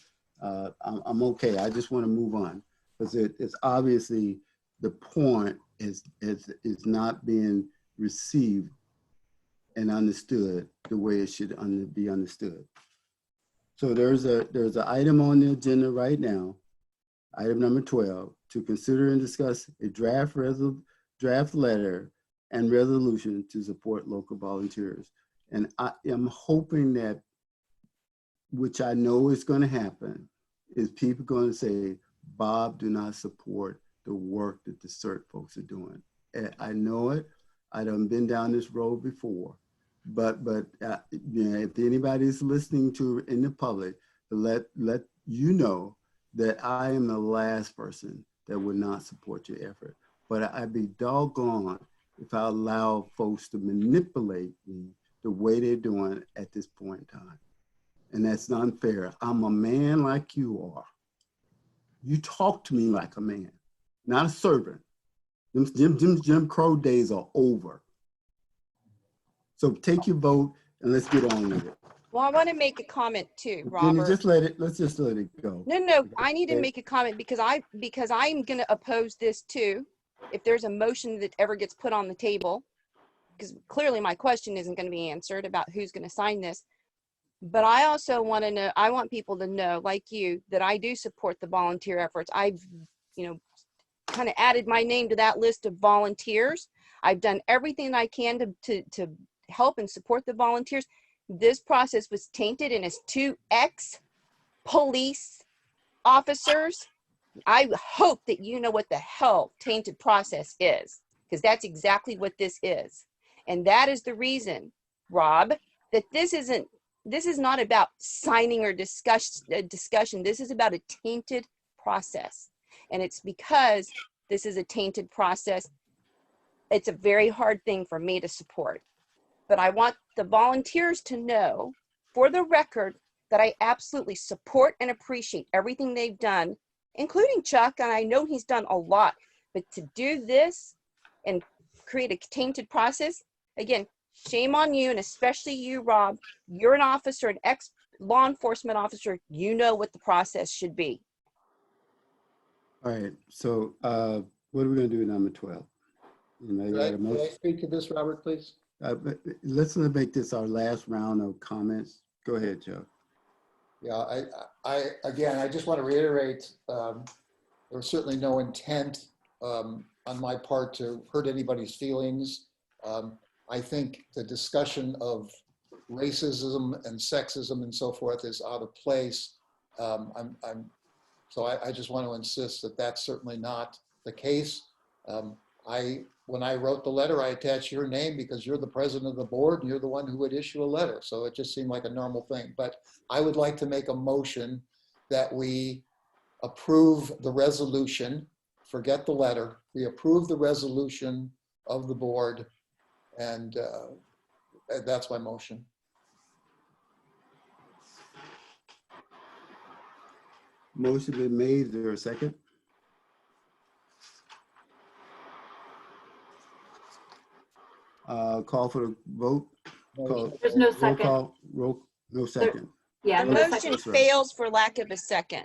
Speaker 2: I'm okay. I just want to move on because it's obviously the point is not being received and understood the way it should be understood. So there's an item on the agenda right now, item number 12, to consider and discuss a draft letter and resolution to support local volunteers. And I am hoping that, which I know is going to happen, is people going to say, Bob, do not support the work that the CERT folks are doing. And I know it. I done been down this road before. But you know, if anybody's listening to in the public, let you know that I am the last person that would not support your effort. But I'd be doggone if I allow folks to manipulate me the way they're doing at this point in time. And that's not unfair. I'm a man like you are. You talk to me like a man, not a servant. Them Jim Crow days are over. So take your vote and let's get on with it.
Speaker 6: Well, I want to make a comment too, Robert.
Speaker 2: Let's just let it go.
Speaker 6: No, I need to make a comment because I'm going to oppose this too. If there's a motion that ever gets put on the table, because clearly my question isn't going to be answered about who's going to sign this. But I also want to know, I want people to know, like you, that I do support the volunteer efforts. I've, kind of added my name to that list of volunteers. I've done everything I can to help and support the volunteers. This process was tainted, and as two ex-police officers, I hope that you know what the hell tainted process is, because that's exactly what this is. And that is the reason, Rob, that this is not about signing or discussion. This is about a tainted process. And it's because this is a tainted process. It's a very hard thing for me to support. But I want the volunteers to know, for the record, that I absolutely support and appreciate everything they've done, including Chuck, and I know he's done a lot. But to do this and create a tainted process, again, shame on you, and especially you, Rob. You're an officer, an ex-law enforcement officer. You know what the process should be.
Speaker 2: All right, so what are we going to do with number 12?
Speaker 5: Can I speak to this, Robert, please?
Speaker 2: Let's make this our last round of comments. Go ahead, Joe.
Speaker 5: Yeah, I just want to reiterate, there was certainly no intent on my part to hurt anybody's feelings. I think the discussion of racism and sexism and so forth is out of place. So I just want to insist that that's certainly not the case. When I wrote the letter, I attached your name because you're the president of the board and you're the one who would issue a letter. So it just seemed like a normal thing. But I would like to make a motion that we approve the resolution, forget the letter, we approve the resolution of the board, and that's my motion.
Speaker 2: Motion been made. Is there a second? Call for the vote.
Speaker 4: There's no second.
Speaker 2: No second.
Speaker 4: Yeah,
Speaker 6: the motion fails for lack of a second.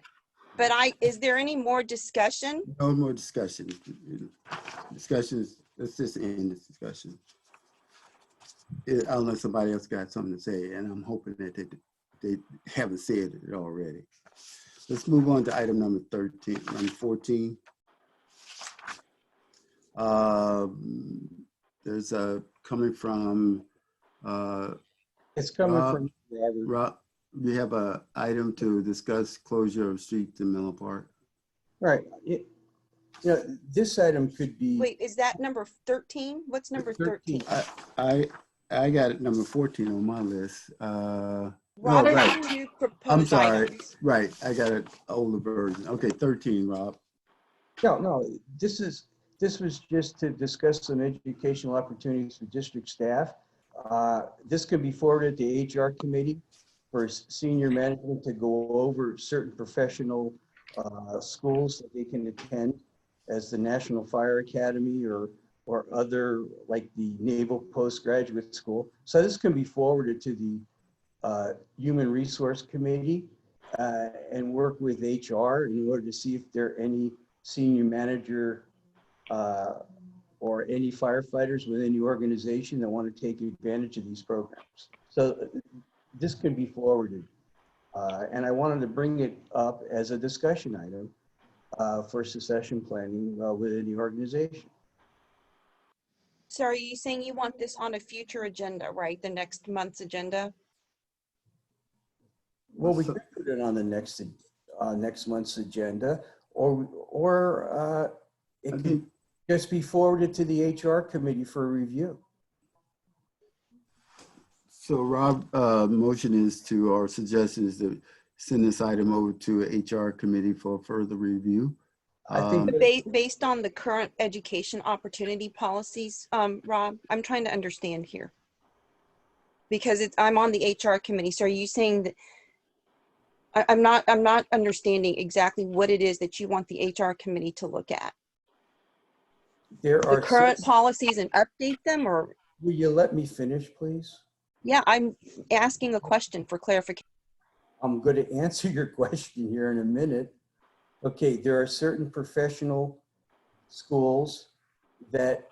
Speaker 6: But is there any more discussion?
Speaker 2: No more discussion. Discussions. Let's just end this discussion. Unless somebody else got something to say, and I'm hoping that they haven't said it already. Let's move on to item number 14. There's coming from.
Speaker 13: It's coming from
Speaker 2: Rob. We have an item to discuss closure of streets in Menlo Park.
Speaker 13: Right. This item could be.
Speaker 6: Wait, is that number 13? What's number 13?
Speaker 2: I got it number 14 on my list.
Speaker 6: Rob,
Speaker 2: no, right.
Speaker 6: Two proposed
Speaker 2: I'm sorry.
Speaker 6: items.
Speaker 2: Right. I got an older version. Okay, 13, Rob.
Speaker 13: No. This was just to discuss some educational opportunities for district staff. This could be forwarded to the HR committee for senior management to go over certain professional schools that they can attend, as the National Fire Academy or or other, like the Naval Postgraduate School. So this can be forwarded to the Human Resource Committee and work with HR in order to see if there are any senior manager or any firefighters within the organization that want to take advantage of these programs. So this can be forwarded. And I wanted to bring it up as a discussion item for succession planning within the organization.
Speaker 6: So are you saying you want this on a future agenda, right? The next month's agenda?
Speaker 13: Well, we could put it on the next month's agenda, or it can just be forwarded to the HR committee for review.
Speaker 2: So Rob, motion is to, or suggestion is to send this item over to HR committee for further review.
Speaker 13: I think
Speaker 6: Based on the current education opportunity policies, Rob, I'm trying to understand here. Because I'm on the HR committee. So are you saying that I'm not understanding exactly what it is that you want the HR committee to look at?
Speaker 13: there are
Speaker 6: The current policies and update them, or?
Speaker 13: Will you let me finish, please?
Speaker 6: Yeah, I'm asking a question for clarification.
Speaker 13: I'm going to answer your question here in a minute. Okay, there are certain professional schools that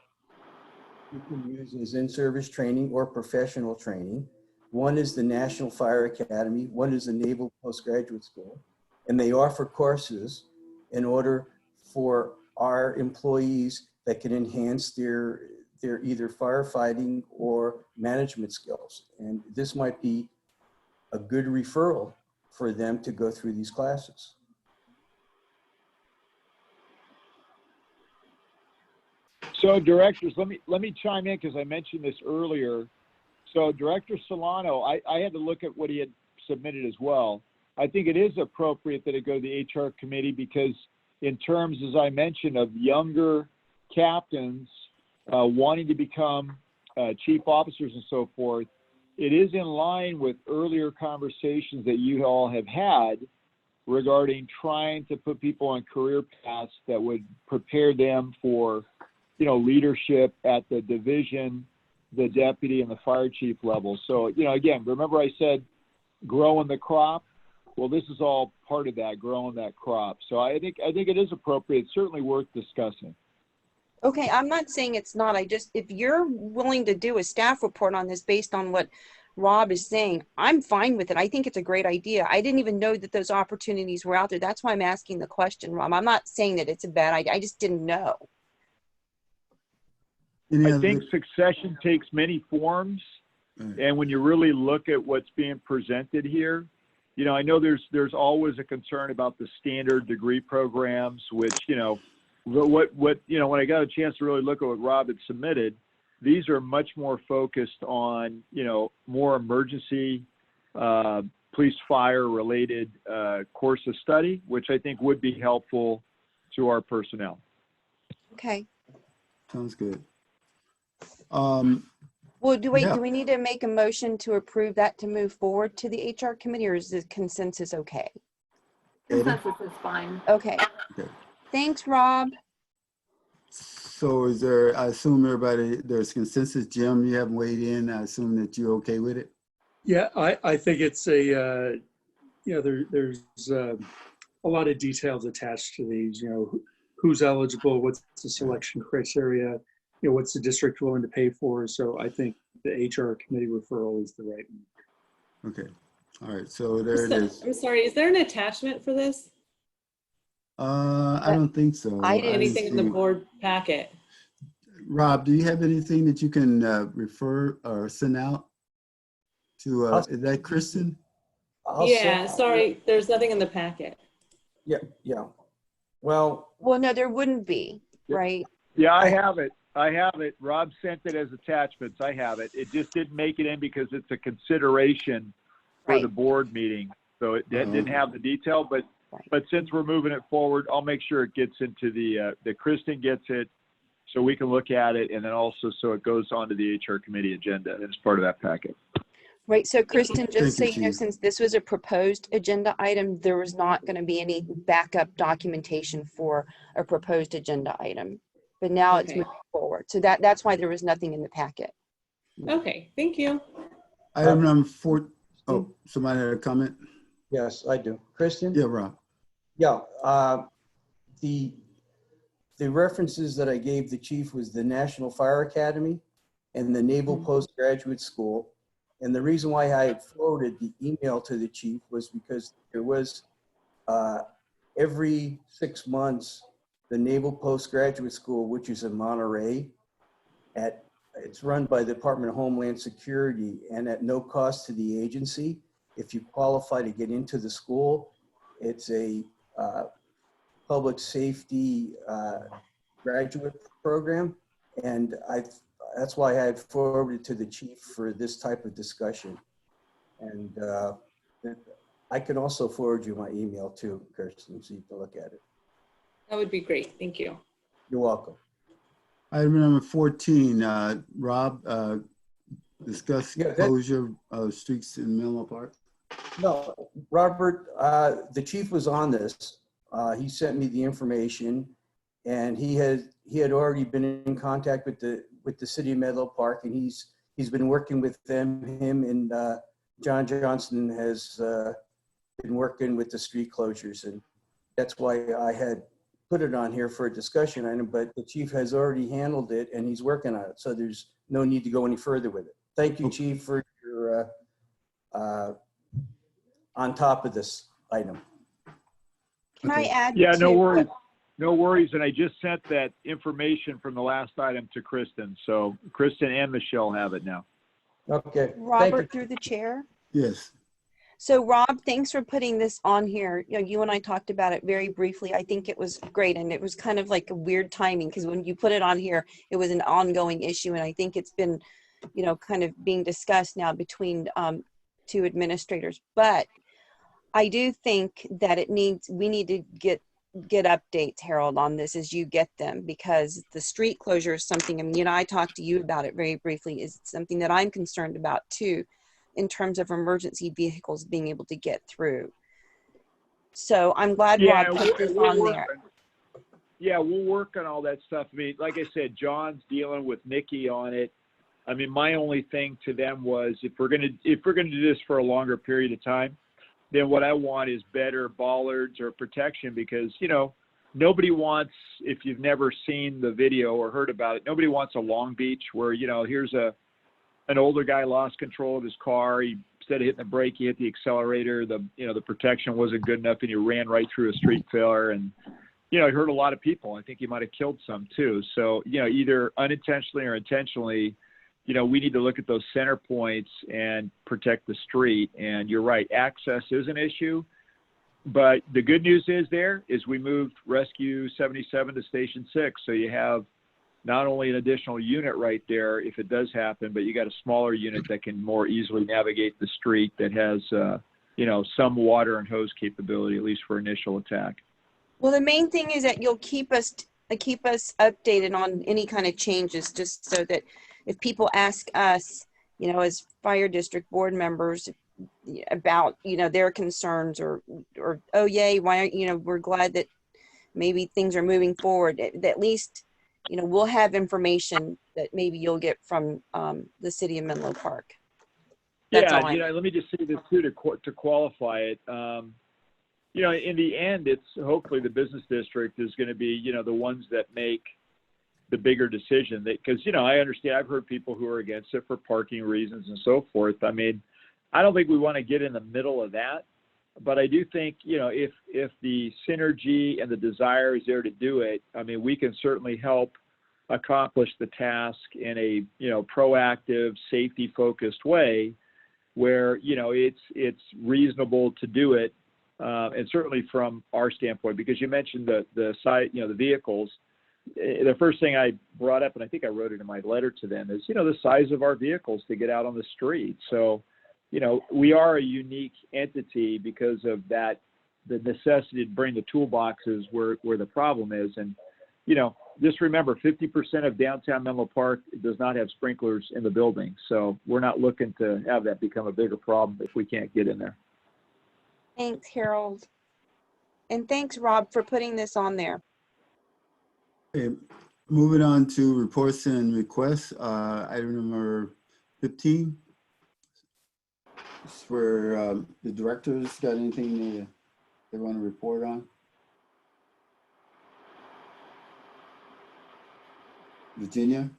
Speaker 13: you can use as in-service training or professional training. One is the National Fire Academy, one is the Naval Postgraduate School, and they offer courses in order for our employees that can enhance their either firefighting or management skills. And this might be a good referral for them to go through these classes.
Speaker 1: So directors, let me chime in because I mentioned this earlier. So Director Solano, I had to look at what he had submitted as well. I think it is appropriate that it go to the HR committee because in terms, as I mentioned, of younger captains wanting to become chief officers and so forth, it is in line with earlier conversations that you all have had regarding trying to put people on career paths that would prepare them for, you know, leadership at the division, the deputy, and the fire chief level. So, you know, again, remember I said growing the crop? Well, this is all part of that, growing that crop. So I think it is appropriate, certainly worth discussing.
Speaker 6: Okay, I'm not saying it's not. If you're willing to do a staff report on this based on what Rob is saying, I'm fine with it. I think it's a great idea. I didn't even know that those opportunities were out there. That's why I'm asking the question, Rob. I'm not saying that it's a bad idea. I just didn't know.
Speaker 1: I think succession takes many forms. And when you really look at what's being presented here, you know, I know there's always a concern about the standard degree programs, which, you know, you know, when I got a chance to really look at what Rob had submitted, these are much more focused on, you know, more emergency, police fire related course of study, which I think would be helpful to our personnel.
Speaker 6: Okay.
Speaker 2: Sounds good.
Speaker 6: Well, do we need to make a motion to approve that to move forward to the HR committee, or is the consensus okay?
Speaker 4: Consensus is fine.
Speaker 6: Okay.
Speaker 2: Okay.
Speaker 6: Thanks, Rob.
Speaker 2: So is there, I assume there's consensus. Jim, you haven't weighed in. I assume that you're okay with it?
Speaker 7: Yeah, I think it's a, you know, there's a lot of details attached to these, you know, who's eligible, what's the selection criteria, you know, what's the district willing to pay for. So I think the HR committee referral is the right one.
Speaker 2: Okay. All right. So there it is.
Speaker 11: I'm sorry, is there an attachment for this?
Speaker 2: I don't think so.
Speaker 11: I didn't anything in the board packet.
Speaker 2: Rob, do you have anything that you can refer or send out to, is that Kristen?
Speaker 11: Yeah, sorry, there's nothing in the packet.
Speaker 13: Yeah. Well,
Speaker 6: no, there wouldn't be, right?
Speaker 1: Yeah, I have it. Rob sent it as attachments. I have it. It just didn't make it in because it's a consideration for the board meeting. So it didn't have the detail, but since we're moving it forward, I'll make sure it gets into the Kristen gets it so we can look at it, and then also so it goes onto the HR committee agenda as part of that packet.
Speaker 6: Right. So Kristen, just so you know, since this was a proposed agenda item, there was not going to be any backup documentation for a proposed agenda item. but now it's
Speaker 11: Okay.
Speaker 6: moving forward. So that's why there was nothing in the packet.
Speaker 11: Okay, thank you.
Speaker 2: Item number 4. Oh, somebody had a comment?
Speaker 13: Yes, I do. Kristen?
Speaker 2: Yeah, Rob.
Speaker 13: Yeah, the references that I gave the chief was the National Fire Academy and the Naval Postgraduate School. And the reason why I had forwarded the email to the chief was because there was every 6 months, the Naval Postgraduate School, which is in Monterey, it's run by the Department of Homeland Security, and at no cost to the agency. If you qualify to get into the school, it's a public safety graduate program. And that's why I had forwarded to the chief for this type of discussion. And I can also forward you my email too, Kirsten, so you can look at it.
Speaker 11: That would be great. Thank you.
Speaker 13: You're welcome.
Speaker 2: Item number 14, Rob, discuss
Speaker 13: Yeah,
Speaker 2: closure of streets in Menlo Park.
Speaker 13: No, Robert, the chief was on this. He sent me the information, and he had already been in contact with the city of Menlo Park, and he's been working with them. Him and John Johnston has been working with the street closures, and that's why I had put it on here for a discussion item. But the chief has already handled it, and he's working on it, so there's no need to go any further with it. Thank you, chief, for your on top of this item.
Speaker 6: Can I add?
Speaker 1: Yeah, no
Speaker 6: to-
Speaker 1: worries. No worries. And I just sent that information from the last item to Kristen. So Kristen and Michelle have it now.
Speaker 13: Okay.
Speaker 6: Robert, through the chair.
Speaker 2: Yes.
Speaker 6: So Rob, thanks for putting this on here. You know, you and I talked about it very briefly. I think it was great. And it was kind of like a weird timing because when you put it on here, it was an ongoing issue. And I think it's been, you know, kind of being discussed now between two administrators. But I do think that we need to get updates, Harold, on this as you get them, because the street closure is something, I mean, you know, I talked to you about it very briefly, is something that I'm concerned about too, in terms of emergency vehicles being able to get through. So I'm glad Rob put this on there.
Speaker 1: Yeah, we'll work on all that stuff. I mean, like I said, John's dealing with Nikki on it. I mean, my only thing to them was if we're gonna do this for a longer period of time, then what I want is better bollards or protection, because, you know, nobody wants, if you've never seen the video or heard about it, nobody wants a Long Beach where, you know, here's an older guy lost control of his car. He, instead of hitting the brake, he hit the accelerator. The protection wasn't good enough and he ran right through a street filler, and, you know, he hurt a lot of people. I think he might have killed some too. So, you know, either unintentionally or intentionally, you know, we need to look at those center points and protect the street. And you're right, access is an issue. But the good news is we moved Rescue 77 to Station 6. So you have not only an additional unit right there if it does happen, but you got a smaller unit that can more easily navigate the street that has, you know, some water and hose capability, at least for initial attack.
Speaker 6: Well, the main thing is that you'll keep us updated on any kind of changes, just so that if people ask us, you know, as fire district board members about, you know, their concerns or oh yay, why aren't, you know, we're glad that maybe things are moving forward. At least, you know, we'll have information that maybe you'll get from the city of Menlo Park. That's
Speaker 1: Yeah, you know, let me just say this too to qualify it. You know, in the end, it's hopefully the business district is going to be, you know, the ones that make the bigger decision. Because, you know, I understand, I've heard people who are against it for parking reasons and so forth. I mean, I don't think we want to get in the middle of that. But I do think, you know, if the synergy and the desire is there to do it, I mean, we can certainly help accomplish the task in a, you know, proactive, safety-focused way where, you know, it's reasonable to do it. And certainly from our standpoint, because you mentioned the size, you know, the vehicles. The first thing I brought up, and I think I wrote it in my letter to them, is, you know, the size of our vehicles to get out on the street. So, you know, we are a unique entity because of that, the necessity to bring the toolboxes where the problem is. And, you know, just remember, 50% of downtown Menlo Park does not have sprinklers in the building. So we're not looking to have that become a bigger problem if we can't get in there.
Speaker 6: Thanks, Harold. And thanks, Rob, for putting this on there.
Speaker 2: Okay. Moving on to reports and requests, item number 15. This is where the directors got anything they want to report on? Virginia?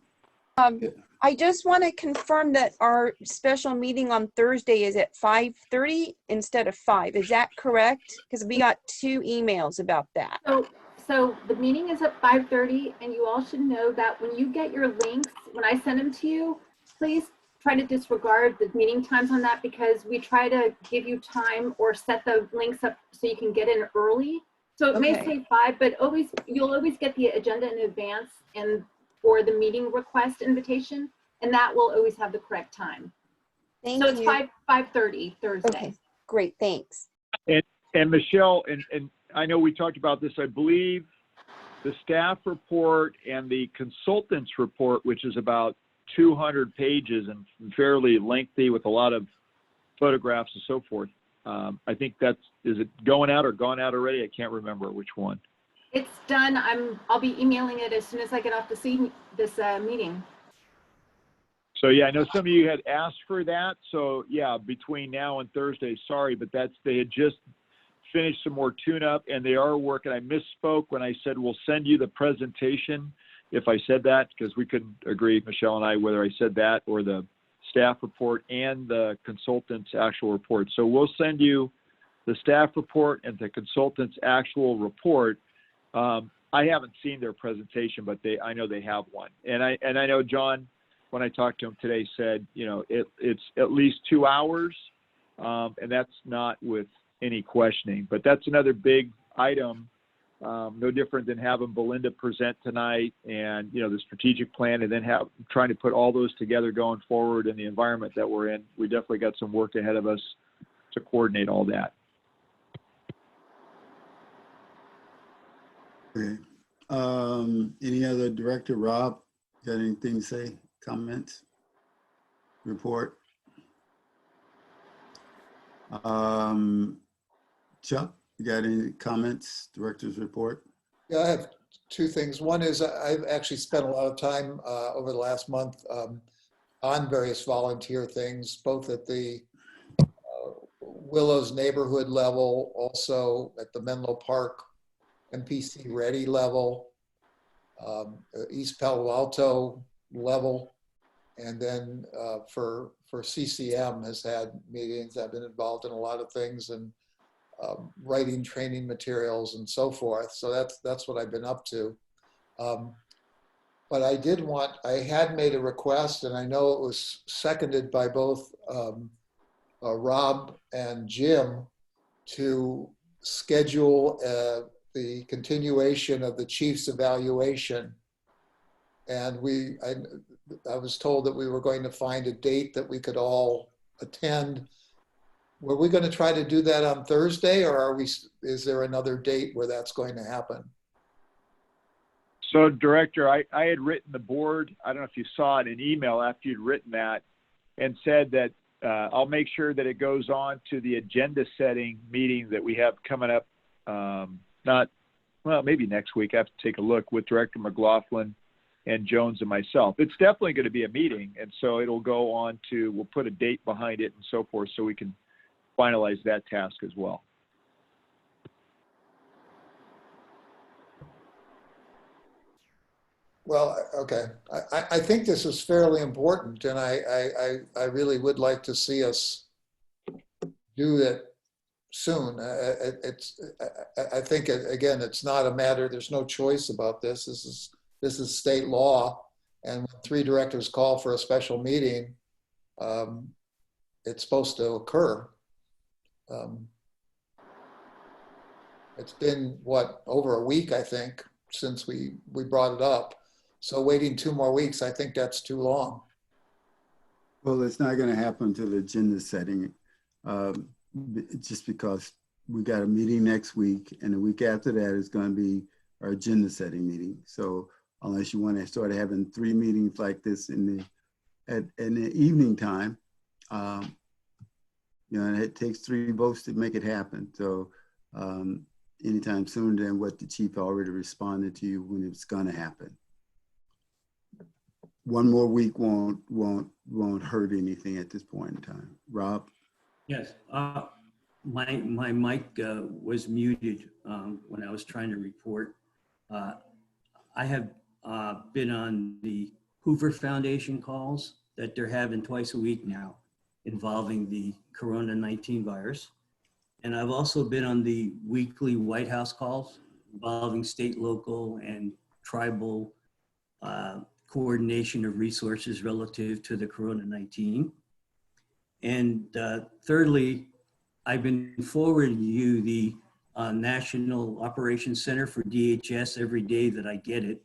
Speaker 6: I just want to confirm that our special meeting on Thursday is at 5:30 instead of 5. Is that correct? Because we got 2 emails about that.
Speaker 4: So the meeting is at 5:30, and you all should know that when you get your links, when I send them to you, please try to disregard the meeting times on that, because we try to give you time or set the links up so you can get in early. So it may say 5, but you'll always get the agenda in advance and or the meeting request invitation, and that will always have the correct time.
Speaker 6: Thank
Speaker 4: so it's
Speaker 6: you.
Speaker 4: 5:30 Thursday.
Speaker 6: Okay, great, thanks.
Speaker 1: And Michelle, and I know we talked about this, I believe the staff report and the consultant's report, which is about 200 pages and fairly lengthy with a lot of photographs and so forth. I think is it going out or gone out already? I can't remember which one.
Speaker 4: It's done. I'll be emailing it as soon as I get off this meeting.
Speaker 1: So yeah, I know some of you had asked for that. So yeah, between now and Thursday, sorry, but they had just finished some more tune-up and they are working. I misspoke when I said we'll send you the presentation, if I said that, because we couldn't agree, Michelle and I, whether I said that or the staff report and the consultant's actual report. So we'll send you the staff report and the consultant's actual report. I haven't seen their presentation, but I know they have one. And I know John, when I talked to him today, said, it's at least 2 hours, and that's not with any questioning. But that's another big item, no different than having Belinda present tonight and, the strategic plan, and then trying to put all those together going forward in the environment that we're in. We definitely got some work ahead of us to coordinate all that.
Speaker 2: Okay. Any other director? Rob, got anything to say? Comments? Report? Chuck, you got any comments? Director's report?
Speaker 5: Yeah, I have 2 things. One is I've actually spent a lot of time over the last month on various volunteer things, both at the Willows neighborhood level, also at the Menlo Park MPC Ready level, East Palo Alto level, and then for CCM has had meetings. I've been involved in a lot of things and writing training materials and so forth. So that's what I've been up to. But I had made a request, and I know it was seconded by both Rob and Jim, to schedule the continuation of the chief's evaluation. And I was told that we were going to find a date that we could all attend. Were we going to try to do that on Thursday, or is there another date where that's going to happen?
Speaker 1: So Director, I had written the board, I don't know if you saw it in email after you'd written that, and said that I'll make sure that it goes on to the agenda setting meeting that we have coming up, maybe next week. I have to take a look with Director McLaughlin and Jones and myself. It's definitely going to be a meeting, and so it'll go on we'll put a date behind it and so forth so we can finalize that task as well.
Speaker 5: Well, okay. I think this is fairly important, and I really would like to see us do it soon. I think, again, it's not a matter, there's no choice about this. This is state law, and when 3 directors call for a special meeting, it's supposed to occur. It's been, over a week, I think, since we brought it up. So waiting 2 more weeks, I think that's too long.
Speaker 2: Well, it's not going to happen until the agenda setting, just because we got a meeting next week, and the week after that is going to be our agenda setting meeting. So unless you want to start having 3 meetings like this in the evening time, and it takes 3 votes to make it happen. So anytime sooner than what the chief already responded to you when it's going to happen. one more week won't hurt anything at this point in time. Rob?
Speaker 9: Yes, my mic was muted when I was trying to report. I have been on the Hoover Foundation calls that they're having twice a week now involving the Corona-19 virus. And I've also been on the weekly White House calls involving state, local, and tribal coordination of resources relative to the Corona-19. And thirdly, I've been forwarding you the National Operations Center for DHS every day that I get it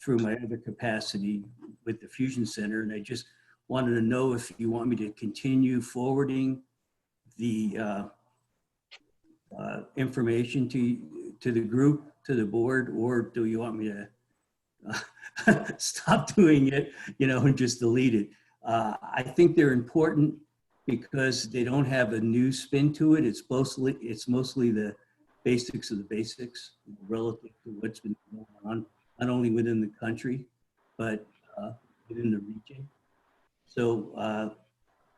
Speaker 9: through my other capacity with the Fusion Center. And I just wanted to know if you want me to continue forwarding the information to the group, to the board, or do you want me to stop doing it, and just delete it? I think they're important because they don't have a new spin to it. It's mostly the basics of the basics relative to what's been going on, not only within the country, but within the region. So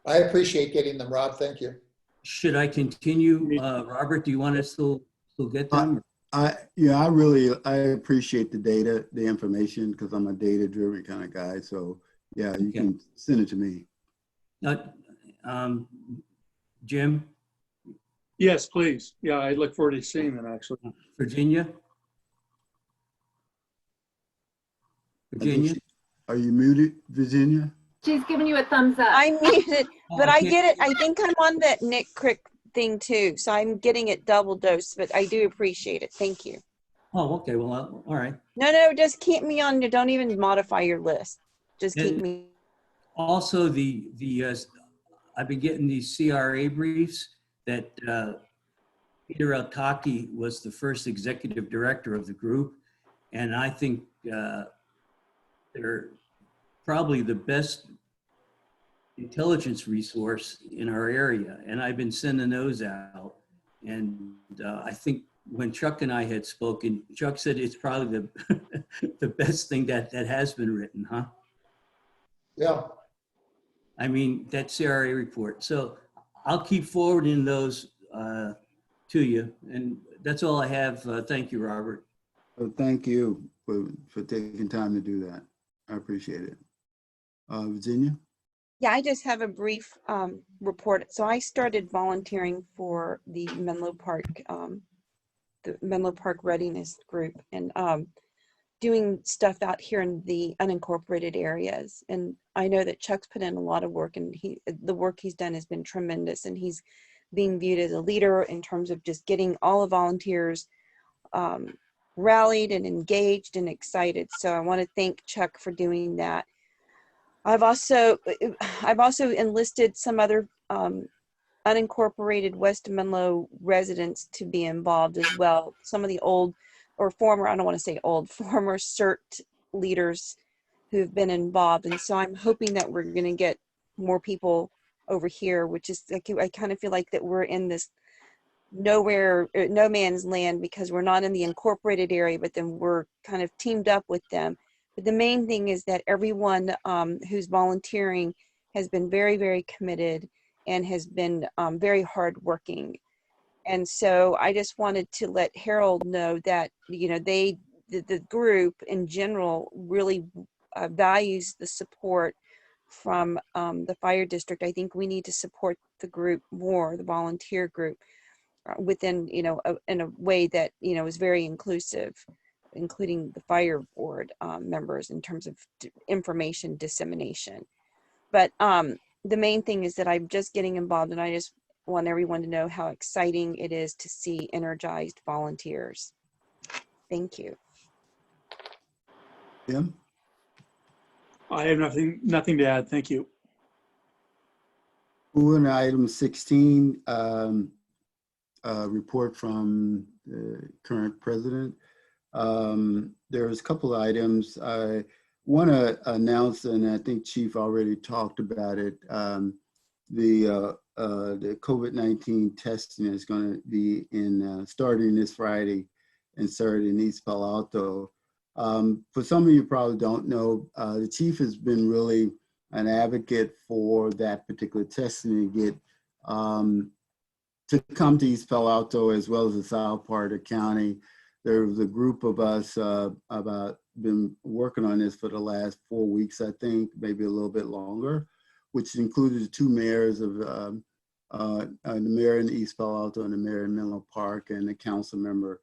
Speaker 5: I appreciate getting them, Rob. Thank you.
Speaker 9: should I continue, Robert? Do you want to still get them?
Speaker 2: I appreciate the data, the information, because I'm a data-driven kind of guy. So yeah, you can send it to me.
Speaker 9: Jim?
Speaker 7: Yes, please. Yeah, I look forward to seeing that actually.
Speaker 9: Virginia? Virginia?
Speaker 2: Are you muted, Virginia?
Speaker 4: She's giving you a thumbs up.
Speaker 6: I'm muted, but I
Speaker 9: Okay.
Speaker 6: get it. I think I'm on that Nick Crick thing too, so I'm getting it double dose, but I do appreciate it. Thank you.
Speaker 9: Oh, okay. Well, all right.
Speaker 6: No, just keep me on. Don't even modify your list. Just keep
Speaker 9: And
Speaker 6: me.
Speaker 9: also, I've been getting these CRA briefs that Peter Altaki was the first executive director of the group, and I think they're probably the best intelligence resource in our area, and I've been sending those out. And I think when Chuck and I had spoken, Chuck said it's probably the best thing that has been written, huh?
Speaker 5: Yeah.
Speaker 9: I mean, that CRA report. So I'll keep forwarding those to you, and that's all I have. Thank you, Robert.
Speaker 2: Well, thank you for taking time to do that. I appreciate it. Virginia?
Speaker 6: Yeah, I just have a brief report. So I started volunteering for the Menlo Park Readiness Group, and doing stuff out here in the unincorporated areas. And I know that Chuck's put in a lot of work, and the work he's done has been tremendous, and he's being viewed as a leader in terms of just getting all the volunteers rallied and engaged and excited. So I want to thank Chuck for doing that. I've also enlisted some other unincorporated West Menlo residents to be involved as well. Some of the old or former, I don't want to say old, former CERT leaders who've been involved. And so I'm hoping that we're going to get more people over here, which is, I kind of feel like that we're in this no man's land, because we're not in the incorporated area, but then we're kind of teamed up with them. But the main thing is that everyone who's volunteering has been very, very committed and has been very hardworking. And so I just wanted to let Harold know that, the group in general really values the support from the fire district. I think we need to support the group more, the volunteer group, within, in a way that, is very inclusive, including the fire board members in terms of information dissemination. But the main thing is that I'm just getting involved, and I just want everyone to know how exciting it is to see energized volunteers. Thank you.
Speaker 2: Tim?
Speaker 7: I have nothing to add. Thank you.
Speaker 2: Moving to item 16, report from the current president. There's a couple of items I want to announce, and I think Chief already talked about it. The COVID-19 testing is going to be starting this Friday and Saturday in East Palo Alto. For some of you probably don't know, the chief has been really an advocate for that particular testing to get to come to East Palo Alto as well as the south part of the county. There was a group of us been working on this for the last 4 weeks, I think, maybe a little bit longer, which included the two mayors of the mayor in East Palo Alto and the mayor in Menlo Park, and the council member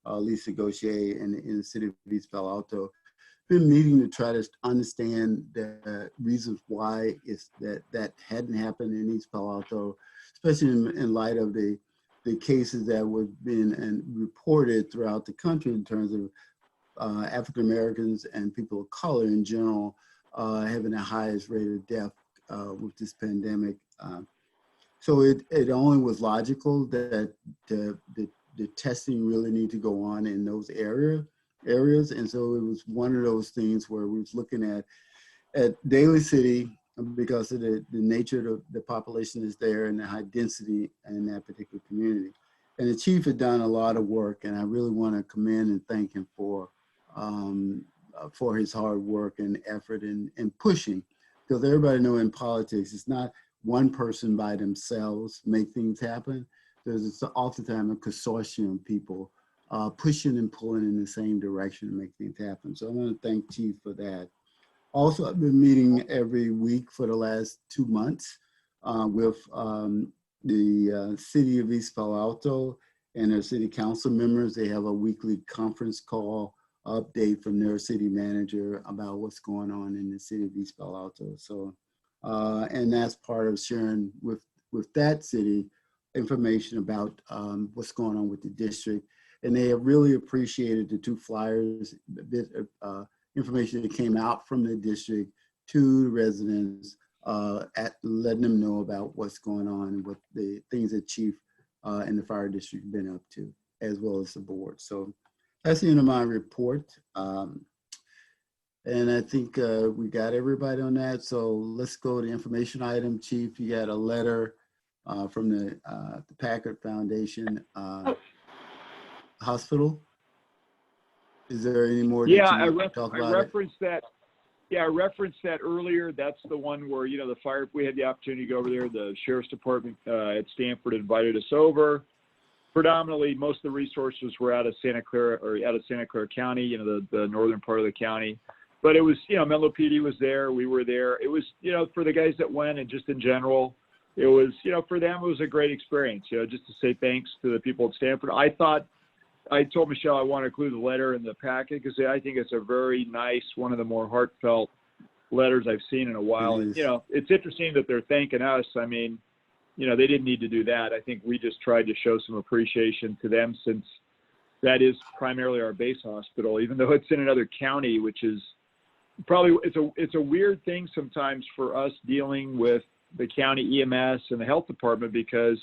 Speaker 2: Lisa Gauthier in the city of East Palo Alto. Been meeting to try to understand the reasons why that hadn't happened in East Palo Alto, especially in light of the cases that were being reported throughout the country in terms of African Americans and people of color in general having the highest rate of death with this pandemic. So it only was logical that the testing really need to go on in those areas. And so it was one of those things where we was looking at Daly City because of the nature of the population is there and the high density in that particular community. And the chief had done a lot of work, and I really want to commend and thank him for his hard work and effort and pushing, because everybody know in politics, it's not one person by themselves make things happen. There's oftentimes a consortium of people pushing and pulling in the same direction to make things happen. So I want to thank Chief for that. Also, I've been meeting every week for the last 2 months with the city of East Palo Alto and their city council members. They have a weekly conference call update from their city manager about what's going on in the city of East Palo Alto. So, and that's part of sharing with that city information about what's going on with the district. And they have really appreciated the 2 flyers, a bit of information that came out from the district to the residents, letting them know about what's going on and what the things that Chief and the fire district have been up to, as well as the board. So that's the end of my report. And I think we got everybody on that. So let's go to the information item. Chief, you got a letter from the Packard Foundation Hospital. Is there any more?
Speaker 1: Yeah,
Speaker 2: that
Speaker 1: I
Speaker 2: referenced
Speaker 1: that. Yeah, I referenced that earlier. That's the one where, you know, the fire, we had the opportunity to go over there. The sheriff's department at Stanford invited us over. Predominantly, most of the resources were out of Santa Clara County, you know, the northern part of the county. But it was, you know, Menlo PD was there. We were there. It was, you know, for the guys that went and just in general, it was, you know, for them, it was a great experience, you know, just to say thanks to the people at Stanford. I told Michelle I want to include the letter in the packet because I think it's a very nice, one of the more heartfelt letters I've seen in a while. And, you know, it's interesting that they're thanking us. I mean, you know, they didn't need to do that. I think we just tried to show some appreciation to them since that is primarily our base hospital, even though it's in another county, which is probably, it's a weird thing sometimes for us dealing with the county EMS and the health department because,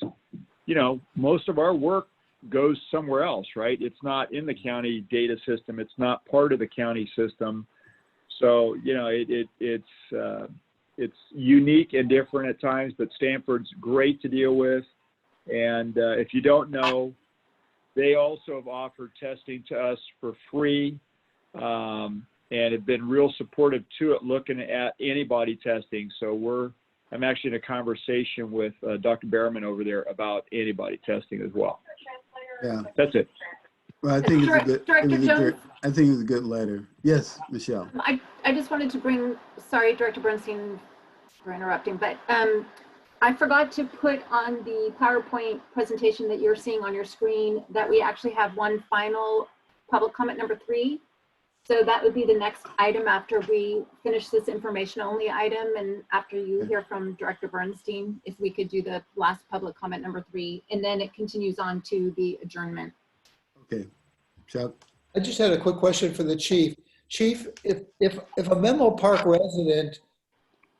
Speaker 1: you know, most of our work goes somewhere else, right? It's not in the county data system. It's not part of the county system. So, you know, it's unique and different at times, but Stanford's great to deal with. And if you don't know, they also have offered testing to us for free and have been real supportive to it, looking at antibody testing. So I'm actually in a conversation with Dr. Behrman over there about antibody testing as well.
Speaker 2: Yeah,
Speaker 1: that's it.
Speaker 2: Well, I think it's a good.
Speaker 4: Director Jones?
Speaker 2: I think it's a good letter. Yes, Michelle.
Speaker 4: I just wanted to bring, sorry, Director Bernstein for interrupting, but I forgot to put on the PowerPoint presentation that you're seeing on your screen that we actually have one final public comment number 3. So that would be the next item after we finish this information only item and after you hear from Director Bernstein, if we could do the last public comment number 3, and then it continues on to the adjournment.
Speaker 2: Okay, Chuck.
Speaker 5: I just had a quick question for the chief. Chief, if a Menlo Park resident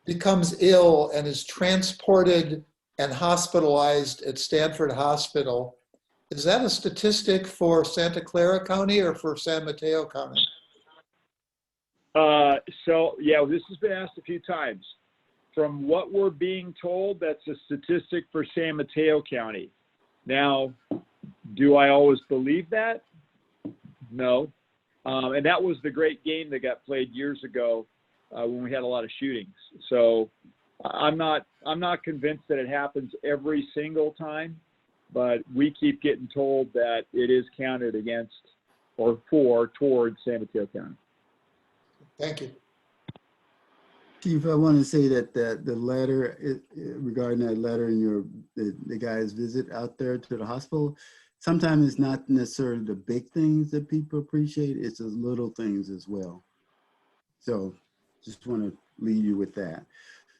Speaker 5: becomes ill and is transported and hospitalized at Stanford Hospital, is that a statistic for Santa Clara County or for San Mateo County?
Speaker 1: So, yeah, this has been asked a few times. From what we're being told, that's a statistic for San Mateo County. Now, do I always believe that? No. And that was the great game that got played years ago when we had a lot of shootings. So I'm not convinced that it happens every single time, but we keep getting told that it is counted against or towards San Mateo County.
Speaker 5: Thank you.
Speaker 2: Chief, I want to say that the letter regarding that letter and the guy's visit out there to the hospital, sometimes it's not necessarily the big things that people appreciate, it's the little things as well. So just want to leave you with that.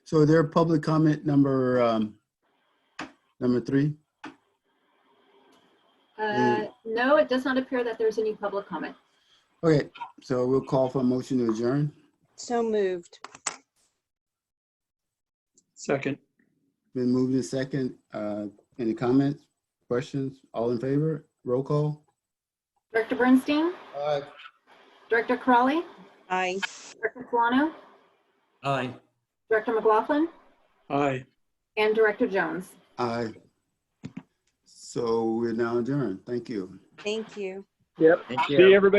Speaker 2: So there public comment number 3?
Speaker 4: No, it does not appear that there's any public comment.
Speaker 2: Okay, so we'll call for a motion to adjourn.
Speaker 6: So moved.
Speaker 7: Second.
Speaker 2: Been moved in second. Any comments, questions? All in favor? Roll call.
Speaker 4: Director Bernstein,
Speaker 5: Aye.
Speaker 4: Director Crawley,
Speaker 6: Aye.
Speaker 4: Director Solano,
Speaker 9: Aye.
Speaker 4: Director McLaughlin,
Speaker 7: Aye.
Speaker 4: and Director Jones.
Speaker 2: Aye. So we're now adjourned. Thank you.
Speaker 6: Thank you.
Speaker 1: Yep.
Speaker 12: Thank you.
Speaker 1: See everybody.